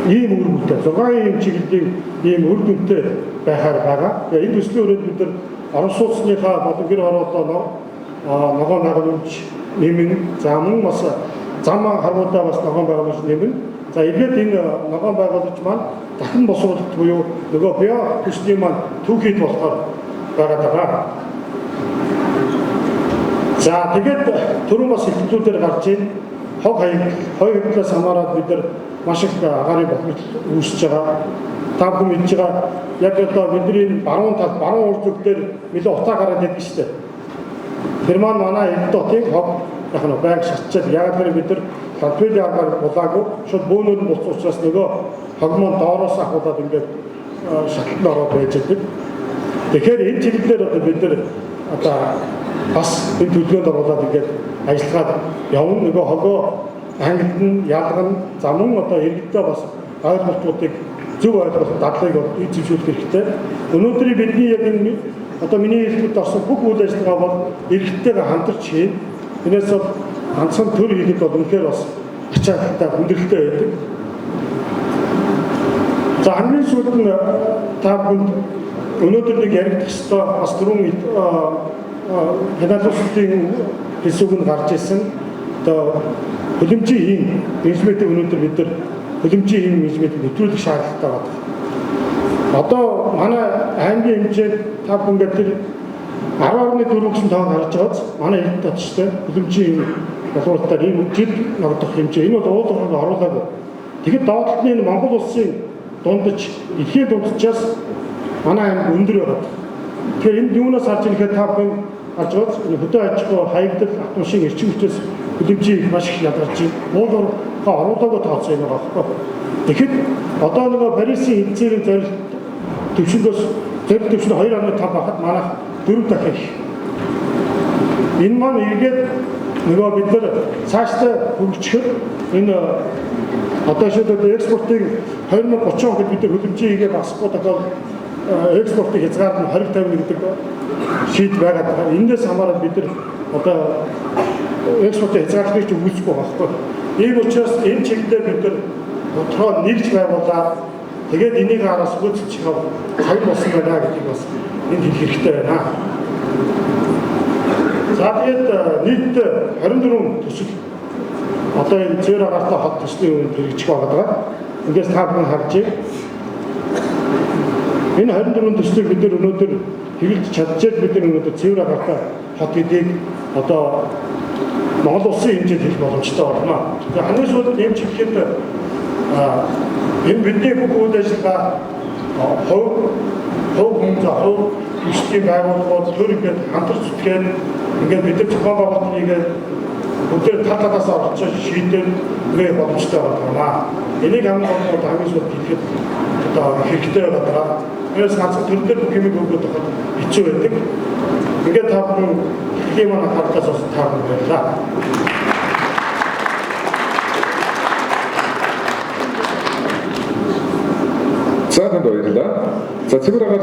Speaker 10: ийм үр дүнтэй 6 ийм чиглэлийн ийм үр дүнтэй байхаар байгаа. Тэгээ энэ төслийн өрөөнд бид нар орон сууцныхаа болон гэр хорооллоо ногоон байгууламж нэмэн за мөн бас зам харгуудаа бас ногоон байгууламж нэмэн. За эргээд энэ ногоон байгууламж маань дахин босуулалт буюу нөгөө био төслийн маань түүхийд болохоор байгаад байгаа. За тэгээд түрүүн бас хэлтүүлээр гарч ийн хог хаяглаас хамаарат бид нар маш их агаарын бохирдол үүсэж байгаа. Та бүхэн мэдж байгаа яг одоо бидний баруун тал баруун урд дээр нэлээд утаа гараад байдаг шүү дээ. Тэр маань манай Эрдэнэт хотын хог яг нь байг шатчаад яг тэр бид нар Латвилийн агаар булаагүй шууд бөөнөр нь буцах учраас нөгөө хогмон доороос ахуулаад ингээд шатланд ороод байж байгаа. Тэгэхээр энэ чиглэлээр одоо бид нар одоо бас энэ төлөвлөгөөнд оруулаад ингээд ажиллагаад явна. Нөгөө хогоо ангид нь ялгана за мөн одоо иргэдээ бас ойлголтуудыг зөв ойлголт дадлыг эзэмшүүлэх хэрэгтэй. Өнөөдрийн бидний яг энэ одоо миний хэлбэрт орсон бүх үйл ажиллагаа бол иргэдтэйгээ хамтарч хийн. Энээс бол ганцхан төр хийхэд бол үнэхээр бас ачаалттай хүндрэлтэй байдаг. За хамгийн сүүлд нь та бүхэнд өнөөдөр нэг яригдах ёстой бас түрүүн хяналтын хэсэг нь гарч ирсэн. Одоо хөлөмжийн хийн менежментийг өнөөдөр бид нар хөлөмжийн хийн менежментийг нэвтрүүлэх шаардлагатай байна. Одоо манай аймгийн хэмжээнд та бүхэн гэдэг 10.4 гэсэн тоог харж байгааз манай Эрдэнэт хоттой хөлөмжийн боловсролтоор ийм жид ногдох хэмжээ энэ бол уулын оруулаагүй. Тэгэхэд доотлолны энэ Монгол улсын дундаж эдгээр дунджаас манай аймаг өндөр байгаа. Тэгэхээр энэ юунаас харж ирэхэд та бүхэн харж байгааз хөдөө аж ахуй хаягдал автомашин эрчим хүчээс хөлөмжийн маш их ядарч байна. Уулынхаа оруулаагүй тооцоо юм байгаа байхгүй. Тэгэхэд одоо нөгөө Парисын эзэн зорилт төвшнгөөс зорилт төвшин 2.5 байхад манайх 4 дахин их. Энэ маань эргээд нөгөө бид нар цаашдаа хөгжихэд энэ одоо шийдвэр экспортыг 2030 онд бид нар хөлөмжийн хийгээ багасгах тохиол экспортыг хязгаар нь 20-50 гэдэг шийд байгаад байгаа. Эндээс хамаарат бид нар одоо экспортыг хязгаарлахыг ч үүсэхгүй байхгүй. Ийм учраас энэ чиглэлээр бид нар тодорхой нэгж байгуулаад тэгээд энийг араас үүсгэж байгаа цаг болсон байна гэдгийг бас энд хэлэх хэрэгтэй байна. За тэгээд нийтдээ 24 төсөл одоо энэ цэвэр агаартай хот төслийн үеийг хэрэгжих байгаа. Ингээс та бүхэн харж байна. Энэ 24 төслийг бид нар өнөөдөр хэрэгж чадчихад бид нар өнөөдөр цэвэр агаартай хот гэдгийг одоо Монгол улсын хэмжээнд хийх боломжтой болно. За хамгийн сүүлд ийм чиглэлд энэ бидний бүх үйл ажиллагаа хувь хүчтэй байгууллагууд төр ингээд хамтарч зүтгээд ингээд бид нар зохион байгуулалт хийгээд өдөр талаас орчиж шийдэл нэх боломжтой байна. Энийг хамгийн сүүлд хийхэд одоо хэрэгтэй байна.Ээс ганцхан төр дээр бүх юмыг өгөөд байхад хэцүү байдаг. Ингээд та бүхэн тийм манай хардаас бас таарна байлаа.
Speaker 2: За танд баярлалаа. За цэвэр